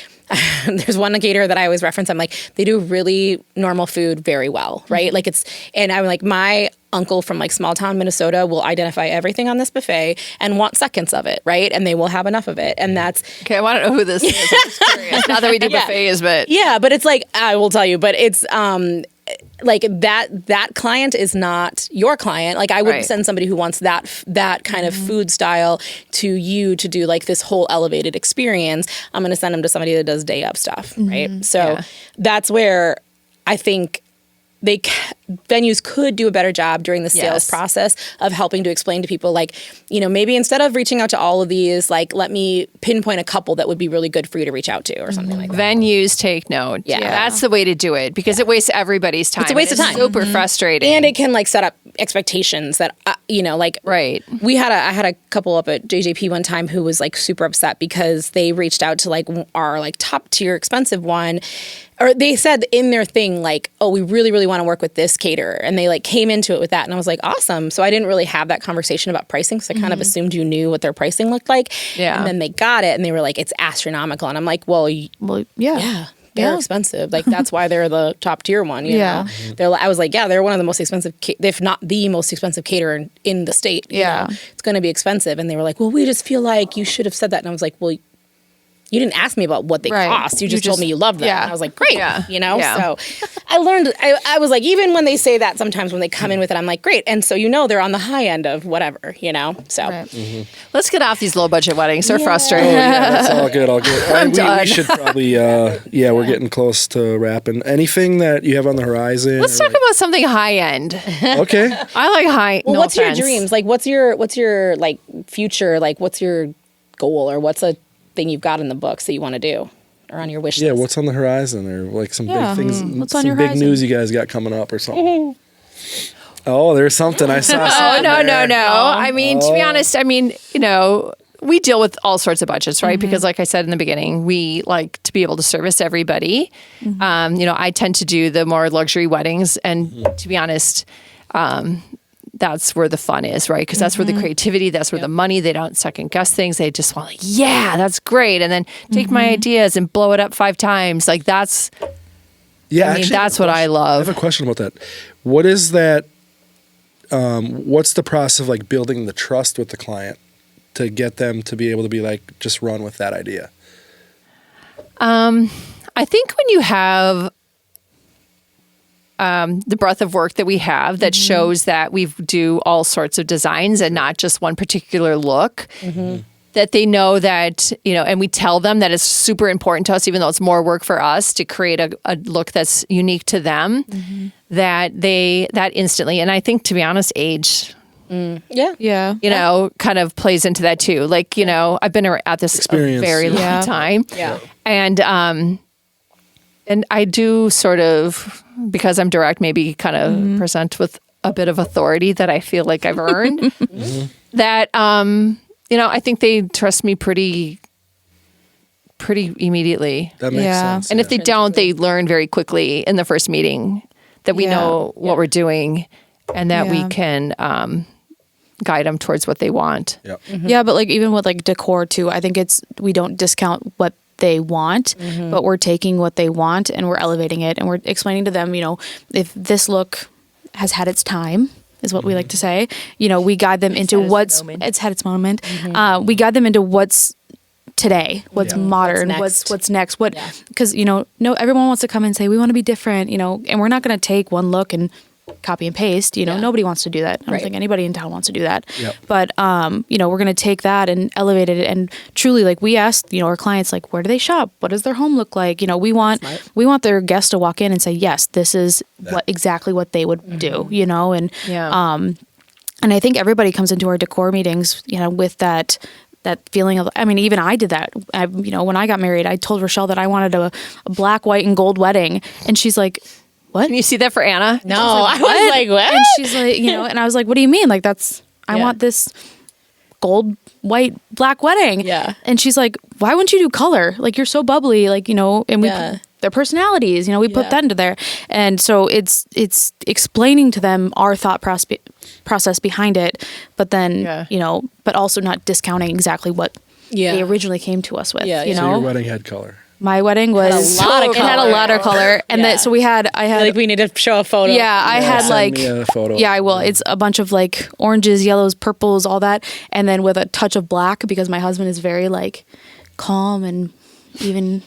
B: there's one caterer that I always reference. I'm like, they do really normal food very well, right? Like, and I'm like, my uncle from like small town Minnesota will identify everything on this buffet and want seconds of it, right? And they will have enough of it. And that's...
A: Okay, I want to know who this is. I'm just curious. Not that we do buffets, but...
B: Yeah, but it's like, I will tell you, but it's... like that client is not your client. Like, I wouldn't send somebody who wants that kind of food style to you to do like this whole elevated experience. I'm going to send them to somebody that does day up stuff, right? So that's where I think venues could do a better job during the sales process of helping to explain to people, like, maybe instead of reaching out to all of these, like, let me pinpoint a couple that would be really good for you to reach out to, or something like that.
A: Venues take note. Yeah. That's the way to do it, because it wastes everybody's time.
B: It's a waste of time.
A: Super frustrating.
B: And it can like set up expectations that, like,
A: right.
B: I had a couple up at JJP one time who was like super upset because they reached out to like our like top tier expensive one, or they said in their thing, like, oh, we really, really want to work with this caterer. And they like came into it with that. And I was like, awesome. So I didn't really have that conversation about pricing. So I kind of assumed you knew what their pricing looked like. Yeah. And then they got it and they were like, it's astronomical. And I'm like, well, yeah. They're expensive. Like, that's why they're the top tier one. You know? I was like, they're one of the most expensive, if not the most expensive caterer in the state.
D: Yeah.
B: It's going to be expensive. And they were like, well, we just feel like you should have said that. And I was like, well, you didn't ask me about what they cost. You just told me you loved them. Yeah. And I was like, great. Yeah. So I learned, I was like, even when they say that, sometimes when they come in with it, I'm like, great. And so, they're on the high end of whatever, so.
A: Let's get off these low budget weddings. They're frustrating.
C: Oh, that's all good. We should probably, we're getting close to wrapping. Anything that you have on the horizon?
A: Let's talk about something high end.
C: Okay.
A: I like high.
B: Well,
A: no
B: what's
A: offense.
B: your dreams? Like, what's your like future? Like, what's your goal, or what's a thing you've got in the books that you want to do, or on your wish list?
C: Yeah, what's on the horizon, or like some big things,
D: what's
C: some
D: on your
C: big
D: horizon?
C: news you guys got coming up or something. Oh, there's something I saw.
A: Oh, no. I mean, to be honest, we deal with all sorts of budgets, right? Because like I said in the beginning, we like to be able to service everybody. I tend to do the more luxury weddings, and to be honest, that's where the fun is, right? Because that's where the creativity, that's where the money, they don't second guess things. They just want, like, yeah, that's great. And then take my ideas and blow it up 5 times. Like, that's, that's what I love.
C: I have a question about that. What is that, what's the process of like building the trust with the client to get them to be able to be like, just run with that idea?
A: I think when you have the breadth of work that we have that shows that we do all sorts of designs and not just one particular look, that they know that, and we tell them that it's super important to us, even though it's more work for us to create a look that's unique to them, that instantly, and I think, to be honest, age, kind of plays into that too. Like, I've been at this a very long time. Yeah. And I do sort of, because I'm direct, maybe kind of present with a bit of authority that I feel like I've earned. That, I think they trust me pretty immediately.
C: That makes sense.
A: And if they don't, they learn very quickly in the first meeting that we know what we're doing, and that we can guide them towards what they want.
C: Yep.
D: Yeah, but like even with like decor too, I think we don't discount what they want, but we're taking what they want and we're elevating it, and we're explaining to them, if this look has had its time, is what we like to say. We guide them into it's had its moment. We guide them into what's today, what's modern, what's next, because no, everyone wants to come and say we want to be different, and we're not going to take one look and copy and paste, nobody wants to do that. I don't think anybody in town wants to do that. Yep. But we're going to take that and elevate it, and truly, like, we asked our clients, like, where do they shop, what does their home look like, we want their guests to walk in and say, yes, this is exactly what they would do, and I think everybody comes into our decor meetings with that feeling of, even I did that. When I got married, I told Rachelle that I wanted a black, white, and gold wedding, and she's like, what?
A: Can you see that for Anna?
B: No, I was like, what?
D: And she's like, and I was like, what do you mean? Like, I want this gold, white, black wedding.
B: Yeah.
D: And she's like, why wouldn't you do color? Like, you're so bubbly, like, and we put their personalities, we put that into there. And so it's explaining to them our thought process behind it, but then, but also not discounting exactly what they originally came to us with,
C: So your wedding had color.
D: My wedding was it had a lot of color, and I had
B: like, we need to show a photo.
D: Yeah, I had like
C: me a photo.
D: Yeah, I will. It's a bunch of like oranges, yellows, purples, all that, and then with a touch of black because my husband is very like calm and even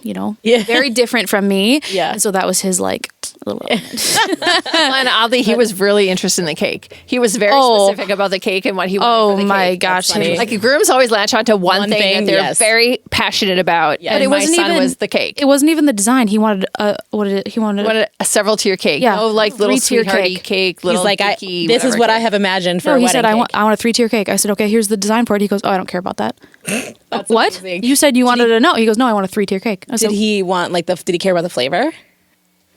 D: very different from me.
B: Yeah,
D: and so that was his like little
A: and oddly, he was really interested in the cake. He was very specific about the cake and what he wanted for the cake.
D: My gosh.
A: Like, grooms always latch on to one thing that they're very passionate about.
B: Yeah.
A: But it wasn't even was the cake.
D: It wasn't even the design. He wanted he wanted
A: a several tier cake.
D: Yeah.
A: No, like little sweethearty cake. Little
B: He's like,
A: geeky,
B: this is what I have imagined for a wedding.
D: He said, I want a 3-tier cake. I said, okay, here's the design for it. He goes, oh, I don't care about that. What?
B: Amazing.
D: You said you wanted to know. He goes, no, I want a 3-tier cake. I said,
B: did he want did he care about the flavor?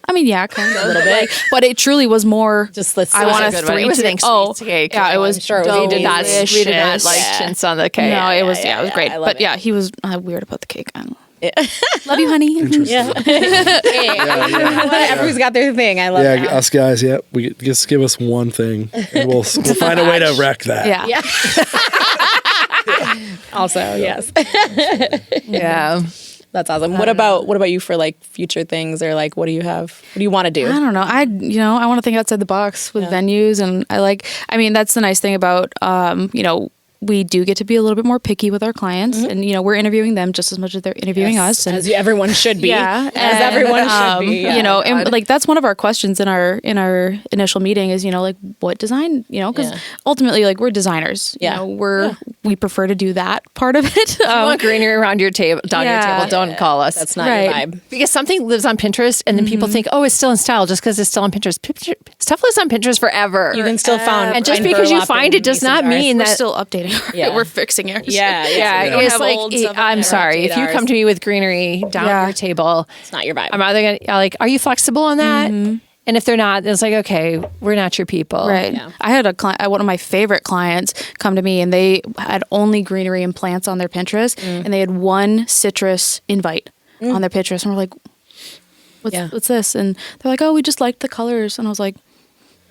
D: I mean, yeah, kind of a little bit, but it truly was more.
B: Just let's.
A: I want a 3-tier cake.
D: Yeah, it was.
B: Sure,
A: we did not like chintz on the cake.
D: No, it was. Yeah, it was great. But yeah, he was weird about the cake. I don't know. Love you, honey.
C: Interesting.
B: Everyone's got their thing. I love that.
C: Yeah, us guys. Yeah, we just give us one thing, and we'll find a way to wreck that.
D: Yeah.
B: Also, yes.
A: Yeah.
B: That's awesome. What about you for like future things, or like what do you have? What do you want to do?
D: I don't know. I want to think outside the box with venues, and that's the nice thing about we do get to be a little bit more picky with our clients, and we're interviewing them just as much as they're interviewing us, and
B: as everyone should be.
D: Yeah,
B: as everyone should be. Yeah.
D: And like that's one of our questions in our initial meeting is like what design, because ultimately like we're designers.
B: Yeah,
D: we prefer to do that part of it.
A: If you want greenery around your table, your table, don't call us.
B: That's not your vibe.
A: Because something lives on Pinterest, and then people think, oh, it's still in style just because it's still on Pinterest. Stuff lives on Pinterest forever.
B: You can still find,
A: and just because you find it does not mean that
D: we're still updating. We're fixing it.
A: Yeah. It's like, I'm sorry. If you come to me with greenery down your table,
B: it's not your vibe.
A: I'm either going to, like, are you flexible on that? Mm-hmm. And if they're not, it's like, okay, we're not your people.
D: Right. Yeah. I had a client, one of my favorite clients, come to me, and they had only greenery and plants on their Pinterest, and they had one citrus invite on their Pinterest. And we're like, what's this? And they're like, oh, we just liked the colors. And I was like,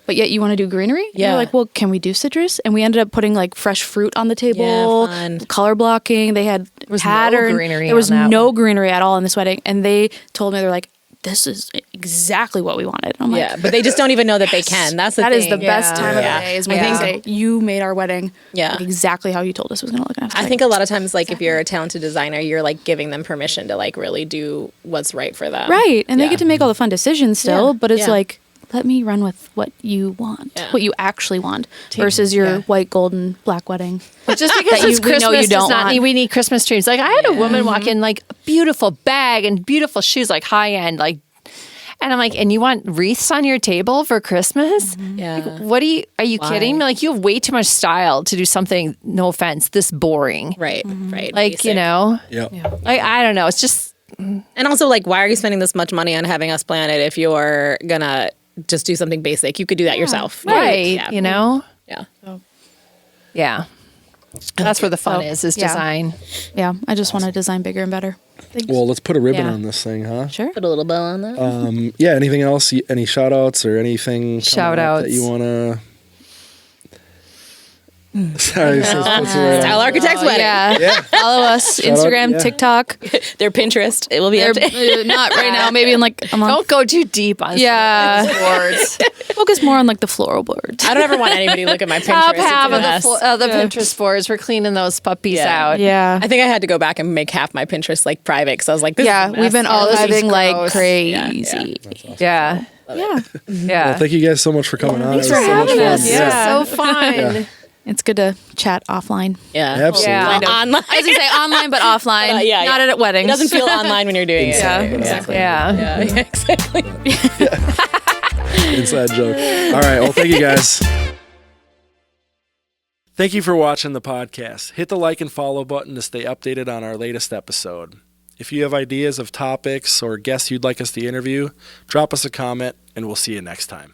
D: but yet you want to do greenery?
B: Yeah.
D: And we're like, well, can we do citrus? And we ended up putting like fresh fruit on the table, color blocking. They had pattern.
A: No greenery.
D: There was no greenery at all in this wedding. And they told me, they're like, this is exactly what we wanted. I'm like,
B: but they just don't even know that they can. That's the thing.
D: That is the best time of the day is when they say, you made our wedding like exactly how you told us it was going to look.
B: I think a lot of times, like, if you're a talented designer, you're like giving them permission to like really do what's right for them.
D: Right. And they get to make all the fun decisions still, but it's like, let me run with what you want, what you actually want, versus your white, gold, and black wedding.
A: But just because it's Christmas does not mean we need Christmas trees. Like, I had a woman walk in, like, a beautiful bag and beautiful shoes, like high end, like, and I'm like, and you want wreaths on your table for Christmas?
B: Yeah.
A: Like, what are you kidding me? Like, you have way too much style to do something, no offense, this boring.
B: Right. Right.
A: Like,
B: basic.
A: Like, I don't know. It's just.
B: And also, like, why are you spending this much money on having us plan it if you're gonna just do something basic? You could do that yourself.
A: Right.
B: Yeah.
A: Yeah. Yeah. That's where the fun is design.
D: Yeah. I just want to design bigger and better. Thanks.
C: Well, let's put a ribbon on this thing, huh?
D: Sure.
B: Put a little bow on that.
C: Anything else? Any shout outs or anything
A: shout outs
C: that you want to? Sorry,
B: Style Architects Wedding.
D: Yeah. Follow us, Instagram, TikTok.
B: Their Pinterest. It will be
D: not right now. Maybe in like a month.
A: Don't go too deep on boards.
D: Focus more on like the floral boards.
B: I don't ever want anybody to look at my Pinterest.
A: Top half
B: It's a
A: of the
B: mess.
A: Pinterest boards. We're cleaning those puppies out.
D: Yeah.
B: I think I had to go back and make half my Pinterest like private because I was like, this is a mess.
D: We've been all
A: this is
D: having like
A: gross.
D: crazy.
A: Yeah.
D: Yeah.
C: Well, thank you guys so much for coming on.
D: Thanks
C: It was
D: for
C: so much
D: having
C: fun.
D: us.
A: Yeah. So fun.
D: It's good to chat offline.
B: Yeah.
C: Absolutely.
A: Yeah.
B: Kind of. Online.
D: I was gonna say online, but offline. Not at weddings.
B: It doesn't feel online when you're doing it.
D: Yeah.
C: Exactly.
A: Yeah.
B: Yeah, exactly.
C: Inside joke. All right. Well, thank you guys. Thank you for watching the podcast. Hit the like and follow button to stay updated on our latest episode. If you have ideas of topics or guests you'd like us to interview, drop us a comment and we'll see you next time.